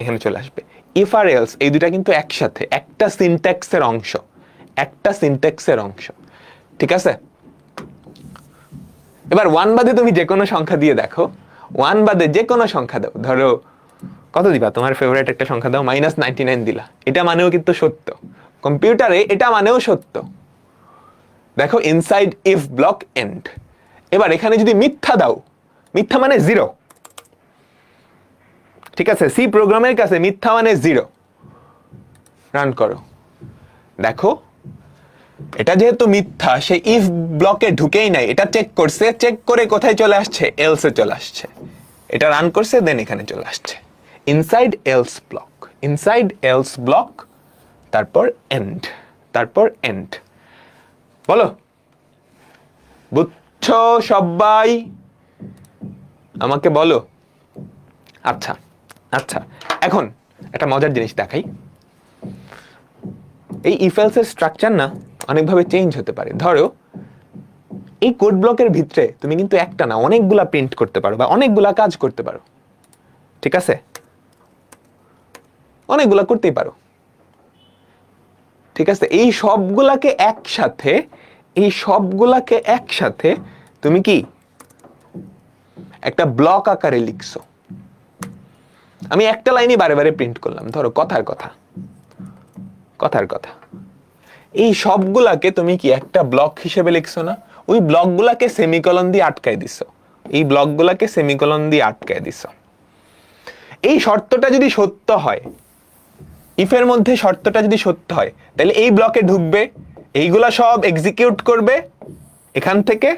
এখানে চলে আসবে। ইফ আর এলস এই দুটা কিন্তু একসাথে একটা সিনট্যাক্সের অংশ। ঠিক আছে, এবার 1 বাদে তুমি যে কোনো সংখ্যা দিয়ে দেখো, 1 বাদে যে কোনো সংখ্যা দাও, ধরো কত দিবা, তোমার ফেভারিট একটা সংখ্যা দাও, -99 দিলা, এটা মানেও কিন্তু সত্য, কম্পিউটারে এটা মানেও সত্য। দেখো, ইনসাইড ইফ ব্লক এন্ড। এবার এখানে যদি মিথ্যা দাও, মিথ্যা মানে 0। ঠিক আছে, সি প্রোগ্রামের কাছে মিথ্যা মানে 0। রান করো, দেখো এটা যেহেতু মিথ্যা, সে ইফ ব্লকে ঢুকেই নাই, এটা চেক করছে, চেক করে কোথায় চলে আসছে? এলসে চলে আসছে। এটা রান করছে, দেন এখানে চলে আসছে ইনসাইড এলস ব্লক, তারপর এন্ড। বলো, বুঝছো সবাই? আমাকে বলো। আচ্ছা, এখন একটা মজার জিনিস দেখাই। এই ইফ এলস এর স্ট্রাকচার না অনেকভাবে চেঞ্জ হতে পারে। ধরো এই কোড ব্লকের ভিতরে তুমি কিন্তু একটা না অনেকগুলা প্রিন্ট করতে পারো বা অনেকগুলা কাজ করতে পারো। ঠিক আছে, অনেকগুলা করতেই পারো। ঠিক আছে, এই সবগুলাকে একসাথে তুমি কি একটা ব্লক আকারে লিখছো। আমি একটা লাইনই বারে বারে প্রিন্ট করলাম, ধরো কথার কথা। এই সবগুলাকে তুমি কি একটা ব্লক হিসেবে লিখছো না? ওই ব্লকগুলাকে সেমিকলন দিয়ে আটকায় দিছো। এই শর্তটা যদি সত্য হয়, ইফের মধ্যে শর্তটা যদি সত্য হয়, তাহলে এই ব্লকে ঢুকবে, এইগুলা সব এক্সিকিউট করবে, এখান থেকে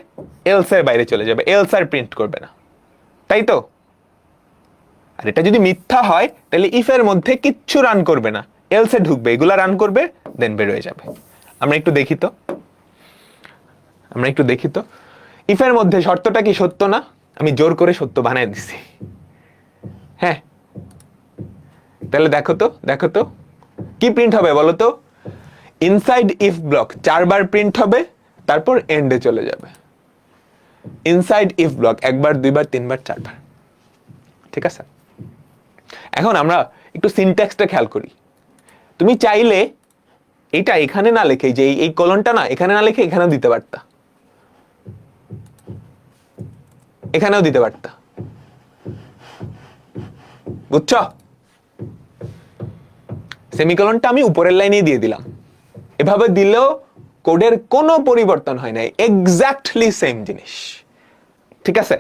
এলস এর বাইরে চলে যাবে, এলস আর প্রিন্ট করবে না, তাই তো? আর এটা যদি মিথ্যা হয় তাহলে ইফ এর মধ্যে কিচ্ছু রান করবে না, এলস এ ঢুকবে, এগুলা রান করবে, দেন বের হয়ে যাবে। আমরা একটু দেখি তো ইফ এর মধ্যে শর্তটা কি সত্য না? আমি জোর করে সত্য বানায় দিছি। হ্যাঁ, তাহলে দেখো তো কি প্রিন্ট হবে বলো তো? Inside if block 4 bar print হবে, তারপর এন্ডে চলে যাবে। ইনসাইড ইফ ব্লক 1 বার 2 বার 3 বার 4 বার, ঠিক আছে? এখন আমরা একটু সিনট্যাক্সটা খেয়াল করি। তুমি চাইলে এটা এখানে না লিখে, যে এই কলনটা না এখানে না লিখে এখানেও দিতে পারতা, এখানেও দিতে পারতা, বুঝছো? সেমিকোলনটা আমি উপরের লাইনেই দিয়ে দিলাম, এভাবে দিলেও কোডের কোনো পরিবর্তন হয় নাই, এক্স্যাক্টলি সেম জিনিস, ঠিক আছে?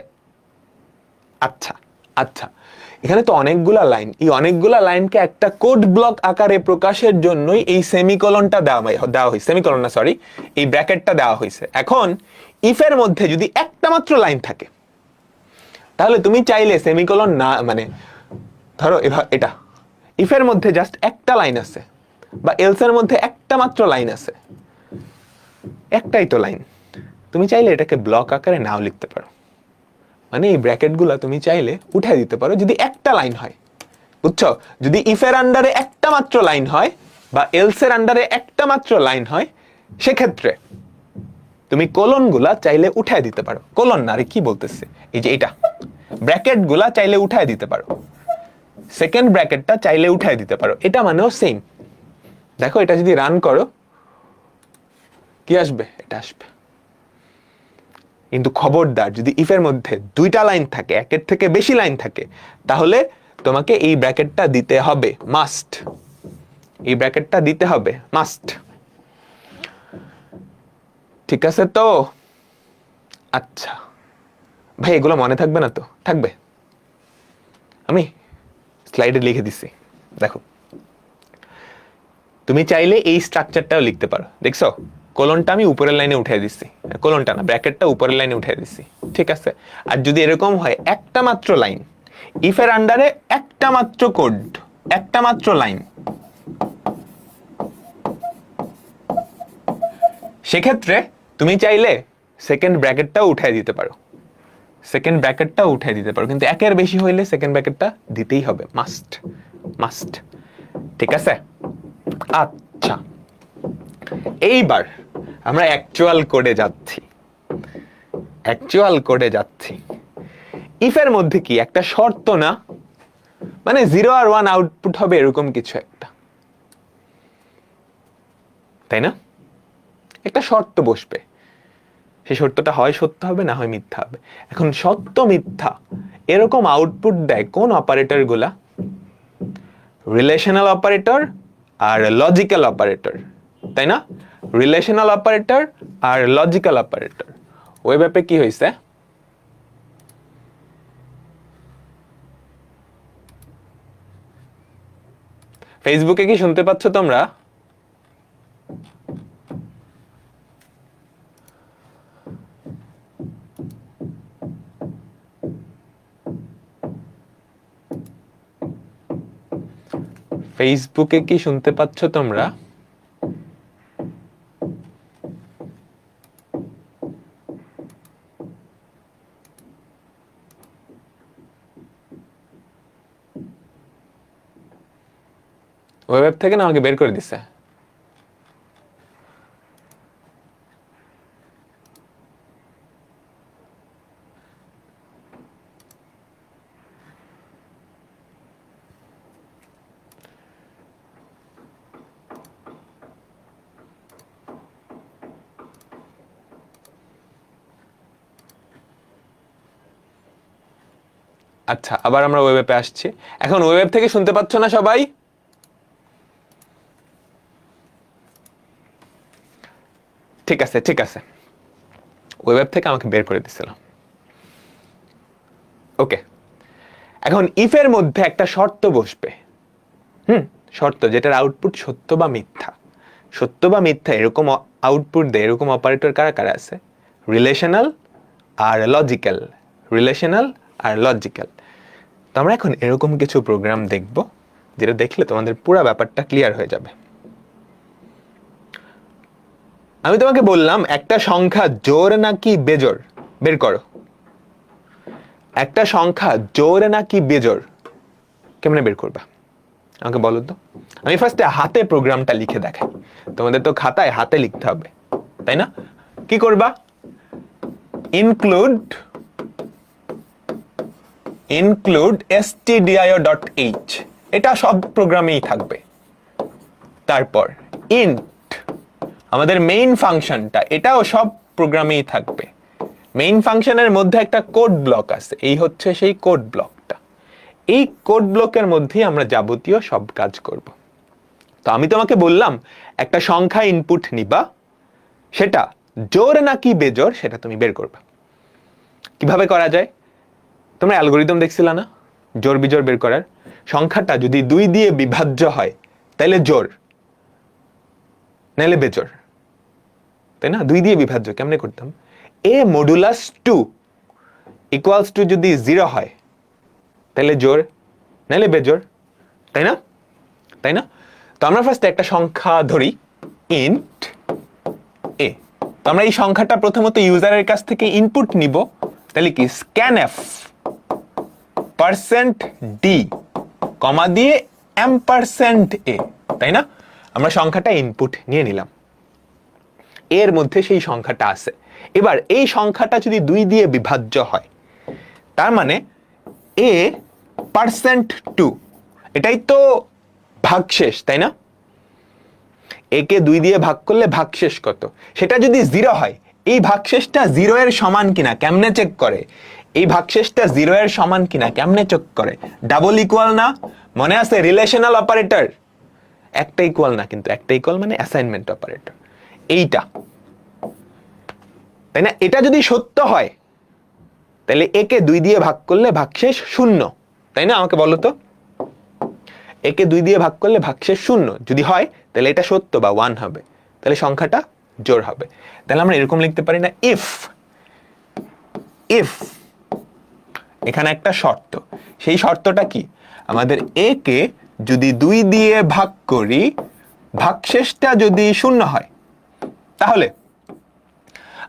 আচ্ছা আচ্ছা, এখানে তো অনেকগুলা লাইন, এই অনেকগুলা লাইনকে একটা কোড ব্লক আকারে প্রকাশের জন্যই এই সেমিকোলনটা দেওয়া হয়েছে, সেমিকোলন না সরি, এই ব্র্যাকেটটা দেওয়া হয়েছে। এখন ইফের মধ্যে যদি একটা মাত্র লাইন থাকে, তাহলে তুমি চাইলে সেমিকোলন না, মানে ধরো এটা ইফের মধ্যে জাস্ট একটা লাইন আছে, বা এলস এর মধ্যে একটা মাত্র লাইন আছে, একটাই তো লাইন, তুমি চাইলে এটাকে ব্লক আকারে নাও লিখতে পারো, মানে এই ব্র্যাকেটগুলো তুমি চাইলে উঠে দিতে পারো যদি একটা লাইন হয়, বুঝছো? যদি ইফের আন্ডারে একটা মাত্র লাইন হয় বা এলস এর আন্ডারে একটা মাত্র লাইন হয়, সেক্ষেত্রে তুমি কোলন গুলা চাইলে উঠায় দিতে পারো, কোলন না, আরে কি বলতেছে, এই যে এটা ব্র্যাকেট গুলা চাইলে উঠায় দিতে পারো, সেকেন্ড ব্র্যাকেটটা চাইলে উঠায় দিতে পারো, এটা মানেও সেম। দেখো এটা যদি রান করো কি আসবে? এটা আসবে। কিন্তু খবরদার, যদি ইফের মধ্যে দুইটা লাইন থাকে, একের থেকে বেশি লাইন থাকে, তাহলে তোমাকে এই ব্র্যাকেটটা দিতে হবে, মাস্ট, এই ব্র্যাকেটটা দিতে হবে, মাস্ট, ঠিক আছে তো? আচ্ছা ভাই, এগুলো মনে থাকবে না তো? থাকবে, আমি স্লাইডে লিখে দিছি, দেখো। তুমি চাইলে এই স্ট্রাকচারটাও লিখতে পারো, দেখছো? কোলনটা আমি উপরের লাইনে উঠিয়ে দিচ্ছি, কোলনটা না, ব্র্যাকেটটা উপরের লাইনে উঠিয়ে দিচ্ছি, ঠিক আছে? আর যদি এরকম হয় একটা মাত্র লাইন, ইফের আন্ডারে একটা মাত্র কোড, একটা মাত্র লাইন, সেক্ষেত্রে তুমি চাইলে সেকেন্ড ব্র্যাকেটটাও উঠিয়ে দিতে পারো, সেকেন্ড ব্র্যাকেটটাও উঠিয়ে দিতে পারো, কিন্তু একের বেশি হইলে সেকেন্ড ব্র্যাকেটটা দিতেই হবে, মাস্ট, মাস্ট, ঠিক আছে? আচ্ছা, এইবার আমরা অ্যাকচুয়াল কোডে যাচ্ছি, অ্যাকচুয়াল কোডে যাচ্ছি। ইফের মধ্যে কি একটা শর্ত না, মানে 0 আর 1 আউটপুট হবে এরকম কিছু একটা, তাই না? একটা শর্ত বসবে, সেই শর্তটা হয় সত্য হবে, না হয় মিথ্যা হবে। এখন সত্য মিথ্যা এরকম আউটপুট দেয় কোন অপারেটর গুলা? রিলেশনাল অপারেটর আর লজিক্যাল অপারেটর, তাই না? রিলেশনাল অপারেটর আর লজিক্যাল অপারেটর। ওয়েব অ্যাপে কি হয়েছে? ফেসবুকে কি শুনতে পাচ্ছ তোমরা? ফেসবুকে কি শুনতে পাচ্ছ তোমরা? ওয়েব থেকে না আমাকে বের করে দিছে। আচ্ছা, আবার আমরা ওয়েব অ্যাপে আসছি। এখন ওয়েব অ্যাপ থেকে শুনতে পাচ্ছ না সবাই? ঠিক আছে, ঠিক আছে, ওয়েব অ্যাপ থেকে আমাকে বের করে দিছিল। ওকে, এখন ইফের মধ্যে একটা শর্ত বসবে, শর্ত যেটার আউটপুট সত্য বা মিথ্যা, সত্য বা মিথ্যা এরকম আউটপুট দেয়, এরকম অপারেটর কারা কারা আছে? রিলেশনাল আর লজিক্যাল, রিলেশনাল আর লজিক্যাল। তো আমরা এখন এরকম কিছু প্রোগ্রাম দেখব, যেটা দেখলে তোমাদের পুরো ব্যাপারটা ক্লিয়ার হয়ে যাবে। আমি তোমাকে বললাম একটা সংখ্যা জোড় নাকি বেজোড় বের করো। একটা সংখ্যা জোড় নাকি বেজোড় কেমনে বের করবা আমাকে বলো তো। আমি ফার্স্টে হাতে প্রোগ্রামটা লিখে দেখাই, তোমাদের তো খাতায় হাতে লিখতে হবে, তাই না? কি করবা? include stdio.h, এটা সব প্রোগ্রামেই থাকবে। তারপর int, আমাদের মেইন ফাংশনটা, এটাও সব প্রোগ্রামেই থাকবে। মেইন ফাংশনের মধ্যে একটা কোড ব্লক আছে, এই হচ্ছে সেই কোড ব্লকটা। এই কোড ব্লকের মধ্যেই আমরা যাবতীয় সব কাজ করব। তো আমি তোমাকে বললাম একটা সংখ্যা ইনপুট নিবা, সেটা জোড় নাকি বেজোড় সেটা তুমি বের করবা। কিভাবে করা যায়? তোমরা অ্যালগরিদম দেখছিলা না জোড় বিজোড় বের করার? সংখ্যাটা যদি 2 দিয়ে বিভাজ্য হয় তাহলে জোড়, নাহলে বেজোড়, তাই না? 2 দিয়ে বিভাজ্য কেমনে করতাম? a মডুলাস 2 ইকুয়ালস টু যদি 0 হয় তাহলে জোড়, নাহলে বেজোড়, তাই না? তাই না? তো আমরা ফার্স্ট একটা সংখ্যা ধরি int a। তো আমরা এই সংখ্যাটা প্রথমত ইউজারের কাছ থেকে ইনপুট নিব, তাহলে কি scanf %d কমা দিয়ে %a, তাই না? আমরা সংখ্যাটা ইনপুট নিয়ে নিলাম, এর মধ্যে সেই সংখ্যাটা আছে। এবার এই সংখ্যাটা যদি 2 দিয়ে বিভাজ্য হয়, তার মানে a %2, এটাই তো ভাগশেষ, তাই না? a কে 2 দিয়ে ভাগ করলে ভাগশেষ কত? সেটা যদি 0 হয়, এই ভাগশেষটা 0 এর সমান কিনা কেমনে চেক করে? এই ভাগশেষটা 0 এর সমান কিনা কেমনে চেক করে? ডাবল ইকুয়াল না? মনে আছে রিলেশনাল অপারেটর? একটা ইকুয়াল না, কিন্তু একটা ইকুয়াল মানে অ্যাসাইনমেন্ট অপারেটর, এইটা, তাই না? এটা যদি সত্য হয় তাহলে a কে 2 দিয়ে ভাগ করলে ভাগশেষ 0, তাই না? আমাকে বলো তো, a কে 2 দিয়ে ভাগ করলে ভাগশেষ 0 যদি হয় তাহলে এটা সত্য বা 1 হবে, তাহলে সংখ্যাটা জোড় হবে। তাহলে আমরা এরকম লিখতে পারি না, ইফ এখানে একটা শর্ত, সেই শর্তটা কি? আমাদের a কে যদি 2 দিয়ে ভাগ করি, ভাগশেষটা যদি 0 হয়, তাহলে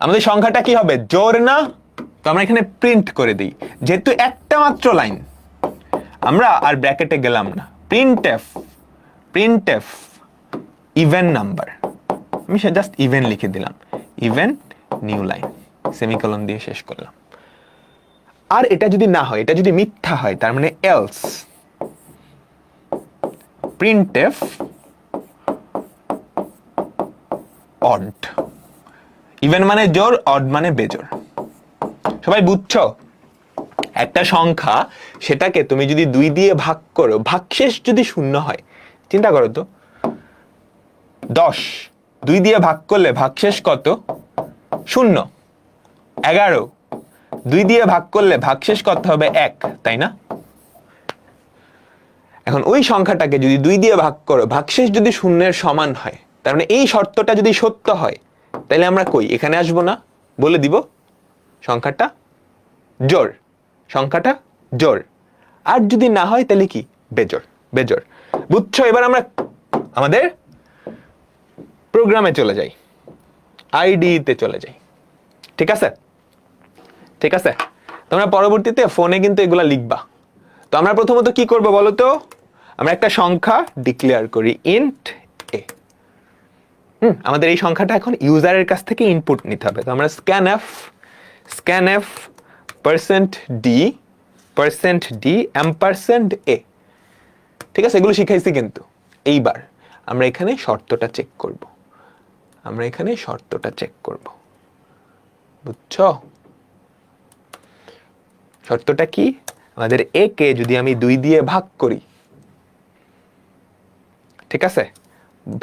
আমাদের সংখ্যাটা কি হবে? জোড় না? তো আমরা এখানে প্রিন্ট করে দিই, যেহেতু একটা মাত্র লাইন, আমরা আর ব্র্যাকেটে গেলাম না, প্রিন্টএফ ইভেন নাম্বার, আমি জাস্ট ইভেন লিখে দিলাম, ইভেন নিউ লাইন, সেমিকোলন দিয়ে শেষ করলাম। আর এটা যদি না হয়, এটা যদি মিথ্যা হয়, তার মানে এলস প্রিন্টএফ অড, ইভেন মানে জোড়, অড মানে বেজোড়। সবাই বুঝছো? একটা সংখ্যা, সেটাকে তুমি যদি 2 দিয়ে ভাগ করো, ভাগশেষ যদি 0 হয়, চিন্তা করো তো, 10 2 দিয়ে ভাগ করলে ভাগশেষ কত? 0। 11 2 দিয়ে ভাগ করলে ভাগশেষ কত হবে? 1, তাই না? এখন ওই সংখ্যাটাকে যদি 2 দিয়ে ভাগ করো, ভাগশেষ যদি 0 এর সমান হয়, তার মানে এই শর্তটা যদি সত্য হয়, তাহলে আমরা কই এখানে আসবো না, বলে দিব সংখ্যাটা জোড়, সংখ্যাটা জোড়। আর যদি না হয় তাহলে কি? বেজোড়, বেজোড়। বুঝছো? এবার আমরা আমাদের প্রোগ্রামে চলে যাই, আইডিতে চলে যাই, ঠিক আছে? ঠিক আছে, তোমরা পরবর্তীতে ফোনে কিন্তু এগুলা লিখবা। তো আমরা প্রথমত কি করব বলো তো? আমরা একটা সংখ্যা ডিক্লেয়ার করি int a। আমাদের এই সংখ্যাটা এখন ইউজারের কাছ থেকে ইনপুট নিতে হবে। তো আমরা scanf %d %a, ঠিক আছে? এগুলো শিখাইছি কিন্তু। এইবার আমরা এখানে শর্তটা চেক করব, বুঝছো? শর্তটা কি? আমাদের a কে যদি আমি 2 দিয়ে ভাগ করি, ঠিক আছে,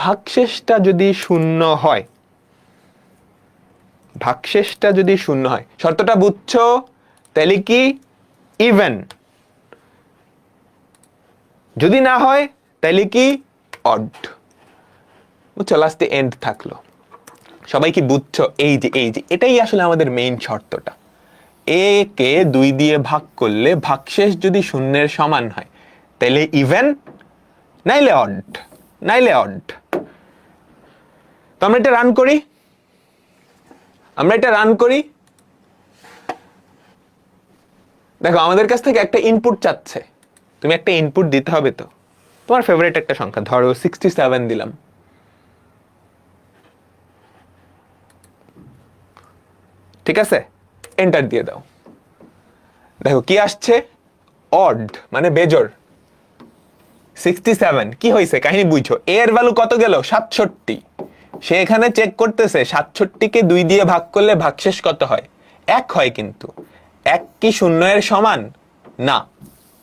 ভাগশেষটা যদি 0 হয়, শর্তটা বুঝছো? তাহলে কি? ইভেন। যদি না হয় তাহলে কি? অড। বুঝছো, লাস্টে এন্ড থাকলো। সবাই কি বুঝছো? এই যে এটাই আসলে আমাদের মেইন শর্তটা। এ কে 2 দিয়ে ভাগ করলে ভাগশেষ যদি শূন্যের সমান হয় তাহলে ইভেন, নাইলে অড। তো আমরা এটা রান করি। দেখো, আমাদের কাছ থেকে একটা ইনপুট চাচ্ছে, তুমি একটা ইনপুট দিতে হবে। তো তোমার ফেভারিট একটা সংখ্যা, ধরো 67 দিলাম। ঠিক আছে, এন্টার দিয়ে দাও। দেখো কি আসছে, অড মানে বেজোড়। 67 কি হয়েছে, কাহিনী বুঝছো। এর ভ্যালু কত গেল? 67। সে এখানে চেক করতেছে 67 কে 2 দিয়ে ভাগ করলে ভাগশেষ কত হয়? 1 হয়। কিন্তু 1 কি 0 এর সমান? না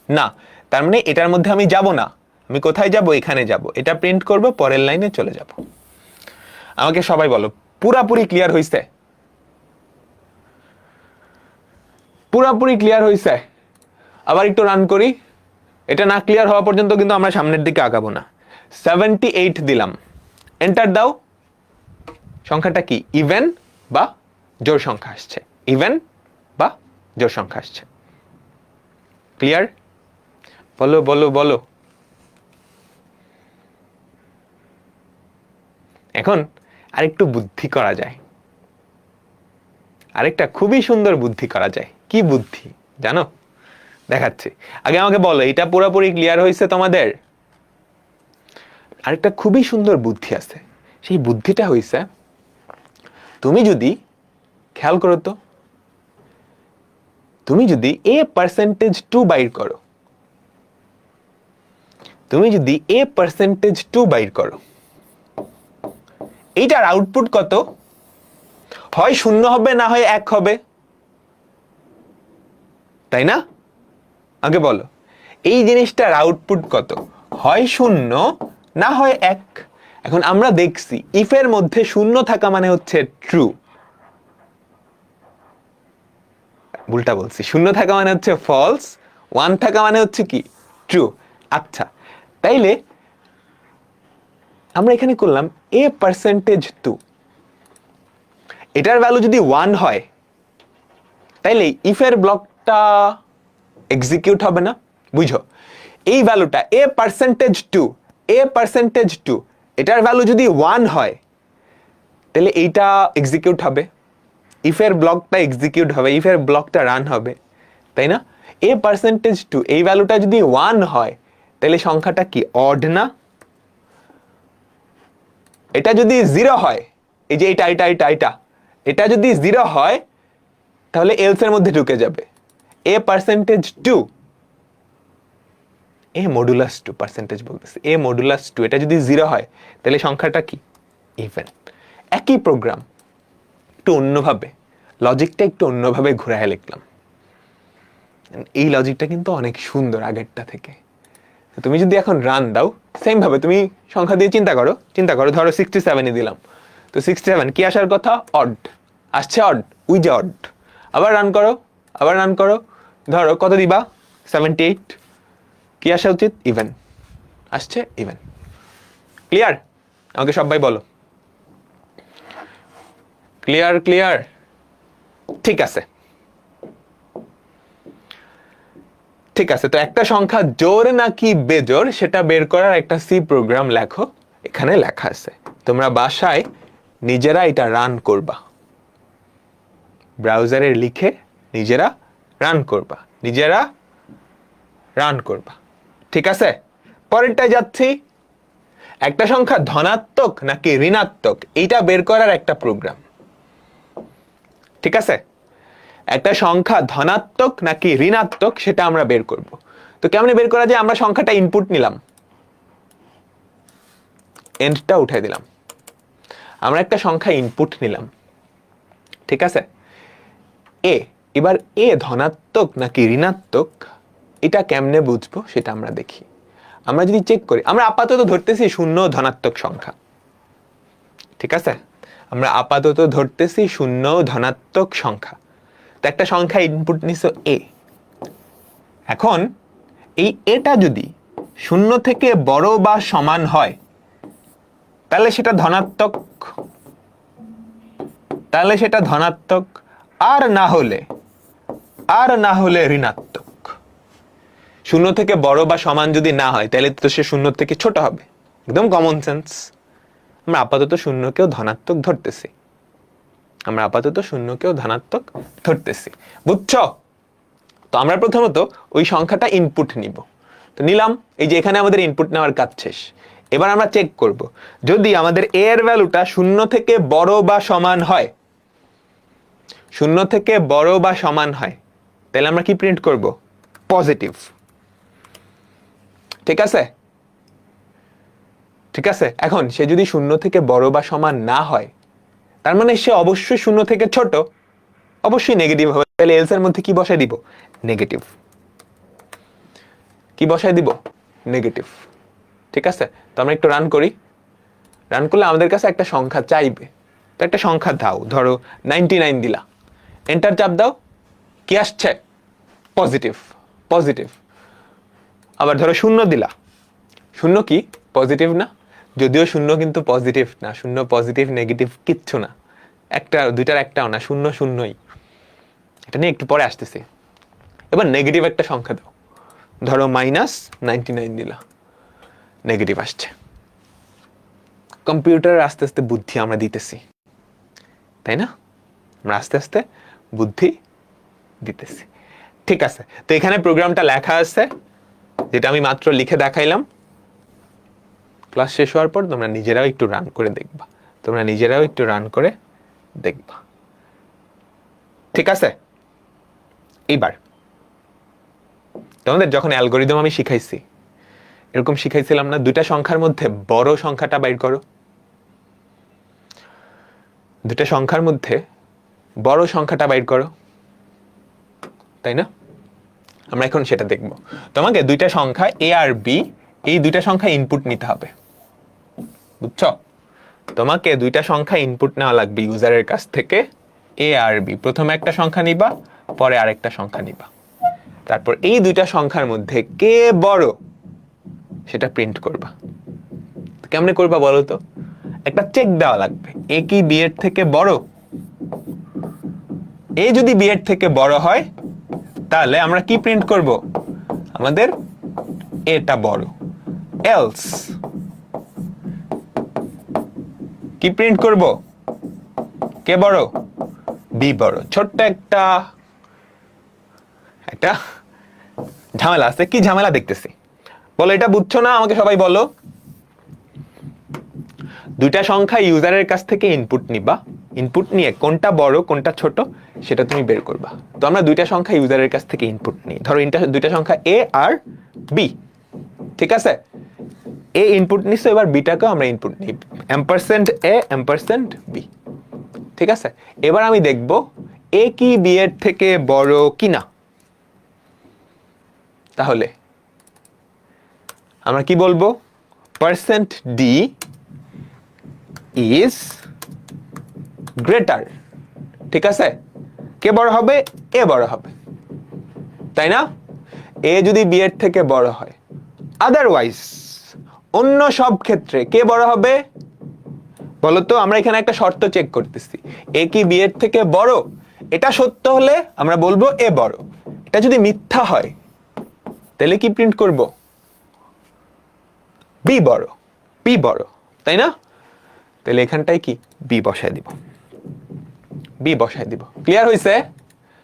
না, তার মানে এটার মধ্যে আমি যাব না। আমি কোথায় যাব? এখানে যাব। এটা প্রিন্ট করব, পরের লাইনে চলে যাব। আমাকে সবাই বলো, পুরাপুরি ক্লিয়ার হইছে? পুরাপুরি ক্লিয়ার হইছে? আবার একটু রান করি। এটা না ক্লিয়ার হওয়া পর্যন্ত কিন্তু আমরা সামনের দিকে আগাবো না। 78 দিলাম, এন্টার দাও। সংখ্যাটা কি? ইভেন বা জোড় সংখ্যা আসছে। ইভেন বা জোড় সংখ্যা আসছে। ক্লিয়ার? বলো বলো বলো। এখন আরেকটু বুদ্ধি করা যায়, আরেকটা খুবই সুন্দর বুদ্ধি করা যায়। কি বুদ্ধি জানো? দেখাচ্ছি। আগে আমাকে বলো, এটা পুরোপুরি ক্লিয়ার হয়েছে তোমাদের? আরেকটা খুবই সুন্দর বুদ্ধি আছে। সেই বুদ্ধিটা হইছে, তুমি যদি খেয়াল করো তো, তুমি যদি a%2 বাইর করো, এইটার আউটপুট কত? হয় 0 হবে, না হয় 1 হবে, তাই না? আগে বলো, এই জিনিসটার আউটপুট কত? হয় 0 না হয় 1। এখন আমরা দেখছি ইফের মধ্যে 0 থাকা মানে হচ্ছে ট্রু। উল্টা বলছি, 0 থাকা মানে হচ্ছে ফলস, 1 থাকা মানে হচ্ছে কি? ট্রু। আচ্ছা, তাইলে আমরা এখানে করলাম a%2। এটার ভ্যালু যদি 1 হয় তাইলে ইফের ব্লকটা এক্সিকিউট হবে না। বুঝো, এই ভ্যালুটা a%2 এটার ভ্যালু যদি 1 হয় তাহলে এইটা এক্সিকিউট হবে, ইফের ব্লকটা এক্সিকিউট হবে, ইফের ব্লকটা রান হবে, তাই না? a%2 এই ভ্যালুটা যদি 1 হয় তাহলে সংখ্যাটা কি? অড না? এটা যদি 0 হয়, এই যে এটা যদি 0 হয় তাহলে এলস এর মধ্যে ঢুকে যাবে। a%2 পার্সেন্টেজ বলতেছে, a×2 এটা যদি 0 হয় তাহলে সংখ্যাটা কি? ইভেন। একই প্রোগ্রাম, একটু অন্যভাবে, লজিকটা একটু অন্যভাবে ঘুরায় লিখলাম। এই লজিকটা কিন্তু অনেক সুন্দর আগেরটা থেকে। তুমি যদি এখন রান দাও, সেম ভাবে তুমি সংখ্যা দিয়ে চিন্তা করো, ধরো 67 দিলাম। তো 67 কি আসার কথা? অড আসছে, অড, উই যে অড। আবার রান করো, ধরো কত দিবা? 78। কি আসা উচিত? ইভেন আসছে, ইভেন। ক্লিয়ার? আমাকে সবাই বলো, ক্লিয়ার? ঠিক আছে। তো একটা সংখ্যা জোড় নাকি বেজোড় সেটা বের করার একটা সি প্রোগ্রাম লেখো। এখানে লেখা আছে, তোমরা বাসায় নিজেরা এটা রান করবা, ব্রাউজারে লিখে নিজেরা রান করবা। ঠিক আছে, পরেরটায় যাচ্ছি। একটা সংখ্যা ধনাত্মক নাকি ঋণাত্মক এইটা বের করার একটা প্রোগ্রাম। ঠিক আছে, একটা সংখ্যা ধনাত্মক নাকি ঋণাত্মক সেটা আমরা বের করব। তো কেমনে বের করা যায়? আমরা সংখ্যাটা ইনপুট নিলাম, এন্ডটা উঠাই দিলাম। আমরা একটা সংখ্যা ইনপুট নিলাম, ঠিক আছে? এবার এ ধনাত্মক নাকি ঋণাত্মক এটা কেমনে বুঝবো সেটা আমরা দেখি। আমরা যদি চেক করি, আমরা আপাতত ধরতেছি 0 ধনাত্মক সংখ্যা। ঠিক আছে, আমরা আপাতত ধরতেছি 0 ধনাত্মক সংখ্যা। তো একটা সংখ্যা ইনপুট নিছো এ। এখন এই এটা যদি 0 থেকে বড় বা সমান হয় তাহলে সেটা ধনাত্মক, আর না হলে ঋণাত্মক। শূন্য থেকে বড় বা সমান যদি না হয় তাহলে তো সে শূন্য থেকে ছোট হবে, একদম কমন সেন্স। আমরা আপাতত শূন্যকেও ধনাত্মক ধরতেছি, বুঝছো? তো আমরা প্রথমত ওই সংখ্যাটা ইনপুট নিব, তো নিলাম। এই যে এখানে আমাদের ইনপুট নেওয়ার কাজ শেষ। এবার আমরা চেক করব, যদি আমাদের a এর ভ্যালুটা শূন্য থেকে বড় বা সমান হয়, তাহলে আমরা কি প্রিন্ট করব? পজিটিভ। ঠিক আছে। এখন সে যদি শূন্য থেকে বড় বা সমান না হয়, তার মানে সে অবশ্যই শূন্য থেকে ছোট, অবশ্যই নেগেটিভ হবে। তাহলে এলস এর মধ্যে কি বসাই দিব? নেগেটিভ। ঠিক আছে, তো আমরা একটু রান করি। রান করলে আমাদের কাছে একটা সংখ্যা চাইবে, তো একটা সংখ্যা দাও, ধরো 99 দিলা, এন্টার চাপ দাও, কি আসছে? পজিটিভ। আবার ধরো 0 দিলা, 0 কি পজিটিভ না? যদিও 0 কিন্তু পজিটিভ না, 0 পজিটিভ নেগেটিভ কিচ্ছু না, একটা দুইটার একটাও না, 0 0ই। এটা নিয়ে একটু পরে আসতেছি। এবার নেগেটিভ একটা সংখ্যা দাও, ধরো -99 দিলা, নেগেটিভ আসছে। কম্পিউটারের আস্তে আস্তে বুদ্ধি আমরা দিতেছি, তাই না? আমরা আস্তে আস্তে বুদ্ধি দিতেছি। ঠিক আছে, তো এখানে প্রোগ্রামটা লেখা আছে, যেটা আমি মাত্র লিখে দেখাইলাম। ক্লাস শেষ হওয়ার পর তোমরা নিজেরাও একটু রান করে দেখবা। ঠিক আছে, এইবার তোমাদের যখন অ্যালগরিদম আমি শিখাইছি, এরকম শিখাইছিলাম না, দুইটা সংখ্যার মধ্যে বড় সংখ্যাটা বাইর করো। তাই না? আমরা এখন সেটা দেখব। তোমাকে দুইটা সংখ্যা a আর b, এই দুইটা সংখ্যা ইনপুট নিতে হবে, বুঝছো? তোমাকে দুইটা সংখ্যা ইনপুট নেওয়া লাগবে ইউজারের কাছ থেকে, a আর b। প্রথমে একটা সংখ্যা নিবা, পরে আরেকটা সংখ্যা নিবা, তারপর এই দুইটা সংখ্যার মধ্যে কে বড় সেটা প্রিন্ট করবা। কেমনে করবা বলো তো? একটা চেক দেওয়া লাগবে, a কি b এর থেকে বড়? a যদি b এর থেকে বড় হয়, তাহলে আমরা কি প্রিন্ট করব? আমাদের এটা বড়। এলস কি প্রিন্ট করব? কে বড়? বি বড়। ছোট্ট একটা ঝামেলা আছে, কি ঝামেলা দেখতেছি বলো? এটা বুঝছো না? আমাকে সবাই বলো। দুইটা সংখ্যা ইউজারের কাছ থেকে ইনপুট নিবা, ইনপুট নিয়ে কোনটা বড় কোনটা ছোট সেটা তুমি বের করবা। তো আমরা দুইটা সংখ্যা ইউজারের কাছ থেকে ইনপুট নিই, ধরো দুইটা সংখ্যা a আর b। ঠিক আছে, a ইনপুট নিছো, এবার বিটাকেও আমরা ইনপুট নিই, $a $b। ঠিক আছে, এবার আমি দেখব a কি b এর থেকে বড় কিনা। তাহলে আমরা কি বলবো? %d is greater। ঠিক আছে, কে বড় হবে? a বড় হবে, তাই না? a যদি b এর থেকে বড় হয়, আদারওয়াইজ অন্য সব ক্ষেত্রে কে বড় হবে বলতো? আমরা এখানে একটা শর্ত চেক করতেছি, a কি b এর থেকে বড়। এটা সত্য হলে আমরা বলবো a বড়, এটা যদি মিথ্যা হয় তাহলে কি প্রিন্ট করব? b বড়, তাই না? তাহলে এখানটায় কি b বসায় দিব। ক্লিয়ার হইছে?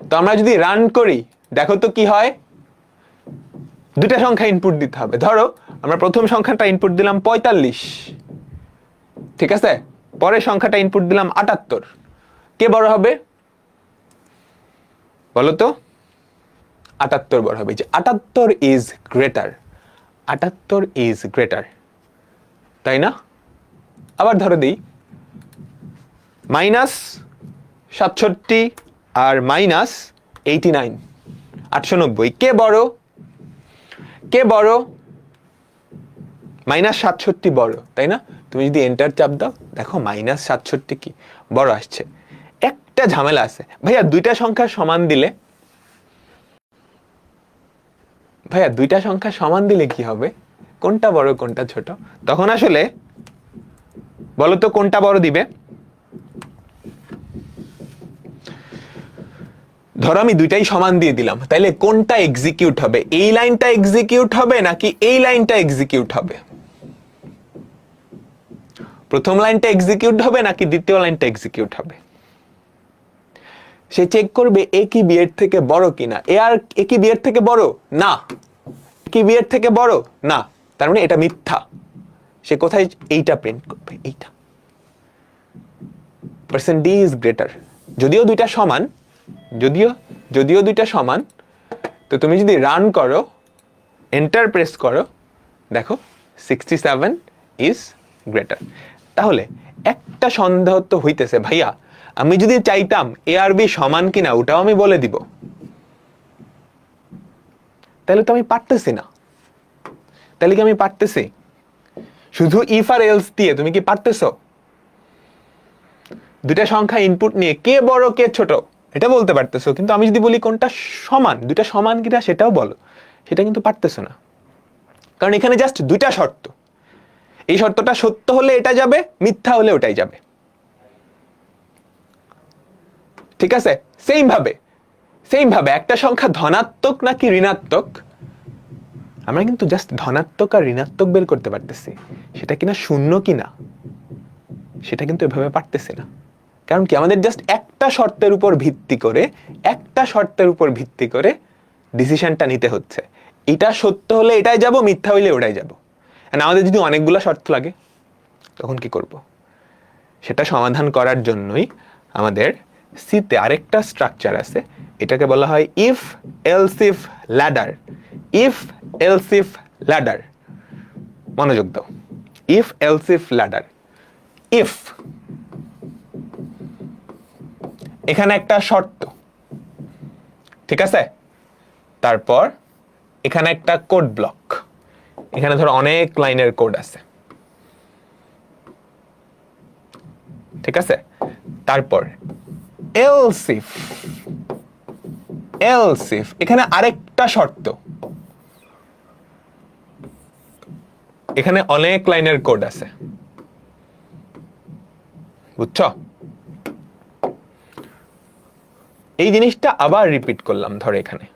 তো আমরা যদি রান করি, দেখো তো কি হয়। দুইটা সংখ্যা ইনপুট দিতে হবে। ধরো আমরা প্রথম সংখ্যাটা ইনপুট দিলাম 45, ঠিক আছে, পরের সংখ্যাটা ইনপুট দিলাম 78। কে বড় হবে বলো তো? 78 বড় হবে। যে 78 ইজ গ্রেটার, তাই না? আবার ধরো দিই -67 আর -89, 890। কে বড়? -67 বড়, তাই না? তুমি যদি এন্টার চাপ দাও, দেখো -67 কি বড় আসছে। একটা ঝামেলা আছে ভাইয়া, দুইটা সংখ্যা সমান দিলে কি হবে? কোনটা বড় কোনটা ছোট? তখন আসলে বলো তো কোনটা বড় দিবে? ধরো আমি দুইটাই সমান দিয়ে দিলাম, তাইলে কোনটা এক্সিকিউট হবে? এই লাইনটা এক্সিকিউট হবে নাকি এই লাইনটা এক্সিকিউট হবে? প্রথম লাইনটা এক্সিকিউট হবে নাকি দ্বিতীয় লাইনটা এক্সিকিউট হবে? সে চেক করবে এ কি বি এর থেকে বড় কিনা। এ কি বি এর থেকে বড় না, কি বি এর থেকে বড় না, তার মানে এটা মিথ্যা। সে কোথায় এইটা প্রিন্ট করবে, এইটা পার্সেন্ট ডি ইজ গ্রেটার। যদিও দুইটা সমান, যদিও দুইটা সমান, তো তুমি যদি রান করো, এন্টার প্রেস করো, দেখো 67 ইজ গ্রেটার। তাহলে একটা সন্দেহ তো হইতেছে, ভাইয়া আমি যদি চাইতাম এ আর বি সমান কিনা ওটাও আমি বলে দিব, তাহলে তো আমি পারতেছি না। তাহলে কি আমি পারতেছি? শুধু ইফ আর এলস দিয়ে তুমি কি পারতেছো? দুইটা সংখ্যা ইনপুট নিয়ে কে বড় কে ছোট এটা বলতে পারতেছো, কিন্তু আমি যদি বলি কোনটা সমান, দুইটা সমান কিনা সেটাও বলো, সেটা কিন্তু পারতেছো না। কারণ এখানে জাস্ট দুইটা শর্ত, এই শর্তটা সত্য হলে এটা যাবে, মিথ্যা হলে ওটাই যাবে। ঠিক আছে? সেম ভাবে একটা সংখ্যা ধনাত্মক নাকি ঋণাত্মক, আমরা কিন্তু জাস্ট ধনাত্মক আর ঋণাত্মক বের করতে পারতেছি, সেটা কিনা শূন্য কিনা সেটা কিন্তু এভাবে পারতেছি না। কারণ কি, আমাদের জাস্ট একটা শর্তের উপর ভিত্তি করে ডিসিশনটা নিতে হচ্ছে। এটা সত্য হলে এটাই যাব, মিথ্যা হইলে ওটাই যাব। আর আমাদের যদি অনেকগুলো শর্ত লাগে তখন কি করব? সেটা সমাধান করার জন্যই আমাদের সিতে আরেকটা স্ট্রাকচার আছে, এটাকে বলা হয় if else if ladder. If else if ladder, মনোযোগ দাও। If else if ladder. If, এখানে একটা শর্ত, ঠিক আছে? তারপর এখানে একটা কোড ব্লক, এখানে ধরো অনেক লাইনের কোড আছে, ঠিক আছে? তারপর এলস ইফ, এখানে আরেকটা শর্ত, এখানে অনেক লাইনের কোড আছে, বুঝছো? এই জিনিসটা আবার রিপিট করলাম, ধরো এখানে,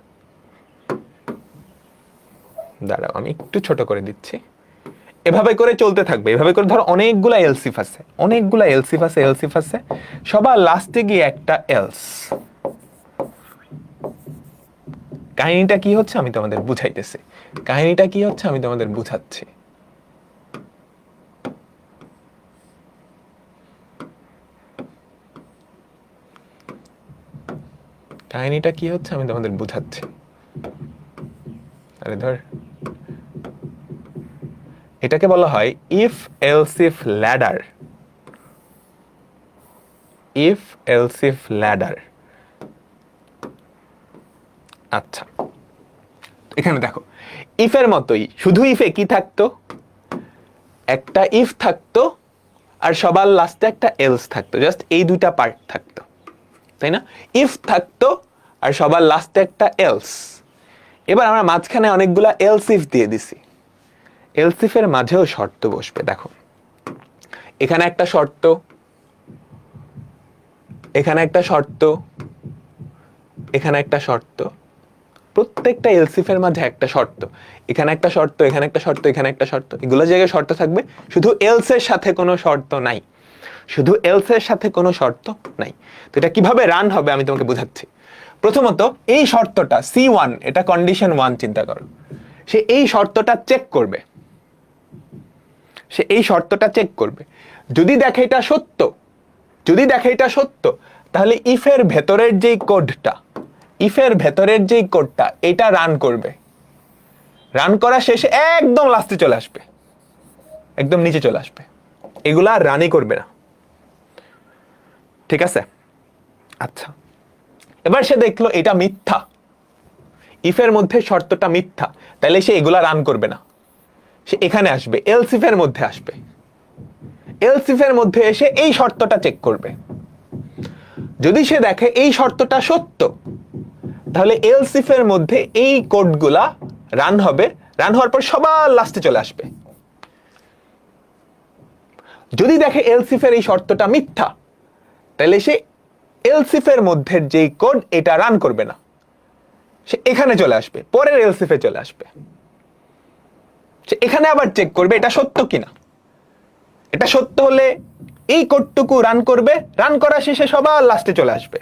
দাঁড়াও আমি একটু ছোট করে দিচ্ছি। এভাবে করে চলতে থাকবে, এভাবে করে ধরো অনেকগুলা এলসিফ আছে, সবার লাস্টে গিয়ে একটা এলস। কাহিনীটা কি হচ্ছে আমি তোমাদের বুঝাচ্ছি। কাহিনীটা কি হচ্ছে আমি তোমাদের বুঝাচ্ছি। আরে ধর, এটাকে বলা হয় if else if ladder. If else if ladder. আচ্ছা, এখানে দেখো ইফের মতোই, শুধু ইফে কি থাকতো, একটা ইফ থাকতো আর সবার লাস্টে একটা এলস থাকতো, জাস্ট এই দুইটা পার্ট থাকতো, তাই না? ইফ থাকতো আর সবার লাস্টে একটা এলস। এবার আমরা মাঝখানে অনেকগুলা এলস ইফ দিয়ে দিছি, এলস ইফের মাঝেও শর্ত বসবে। দেখো এখানে একটা শর্ত, এখানে একটা শর্ত, এখানে একটা শর্ত, প্রত্যেকটা এলসিফের মাঝে একটা শর্ত, এখানে একটা শর্ত, এখানে একটা শর্ত, এখানে একটা শর্ত, এগুলো জায়গায় শর্ত থাকবে, শুধু এলসের সাথে কোনো শর্ত নাই, শুধু এলসের সাথে কোনো শর্ত নাই। তো এটা কিভাবে রান হবে আমি তোমাকে বুঝাচ্ছি। প্রথমত এই শর্তটা C1, এটা কন্ডিশন 1 চিন্তা করো, সে এই শর্তটা চেক করবে, যদি দেখে এটা সত্য, তাহলে ইফের ভেতরের যেই কোডটা এটা রান করবে। রান করা শেষে একদম লাস্টে চলে আসবে, একদম নিচে চলে আসবে, এগুলা আর রানই করবে না, ঠিক আছে? আচ্ছা, এবার সে দেখলো এটা মিথ্যা, ইফের মধ্যে শর্তটা মিথ্যা, তাহলে সে এগুলা রান করবে না, সে এখানে আসবে, এলস ইফের মধ্যে আসবে, এলস ইফের মধ্যে এসে এই শর্তটা চেক করবে। যদি সে দেখে এই শর্তটা সত্য, তাহলে এলস ইফের মধ্যে এই কোডগুলা রান হবে, রান হওয়ার পর সবার লাস্টে চলে আসবে। যদি দেখে এলসিফের এই শর্তটা মিথ্যা, তাহলে সে এলসিফের মধ্যে যেই কোড এটা রান করবে না, সে এখানে চলে আসবে, পরের এলসিফে চলে আসবে, সে এখানে আবার চেক করবে এটা সত্য কিনা। এটা সত্য হলে এই কোডটুকু রান করবে, রান করা শেষে সবার লাস্টে চলে আসবে।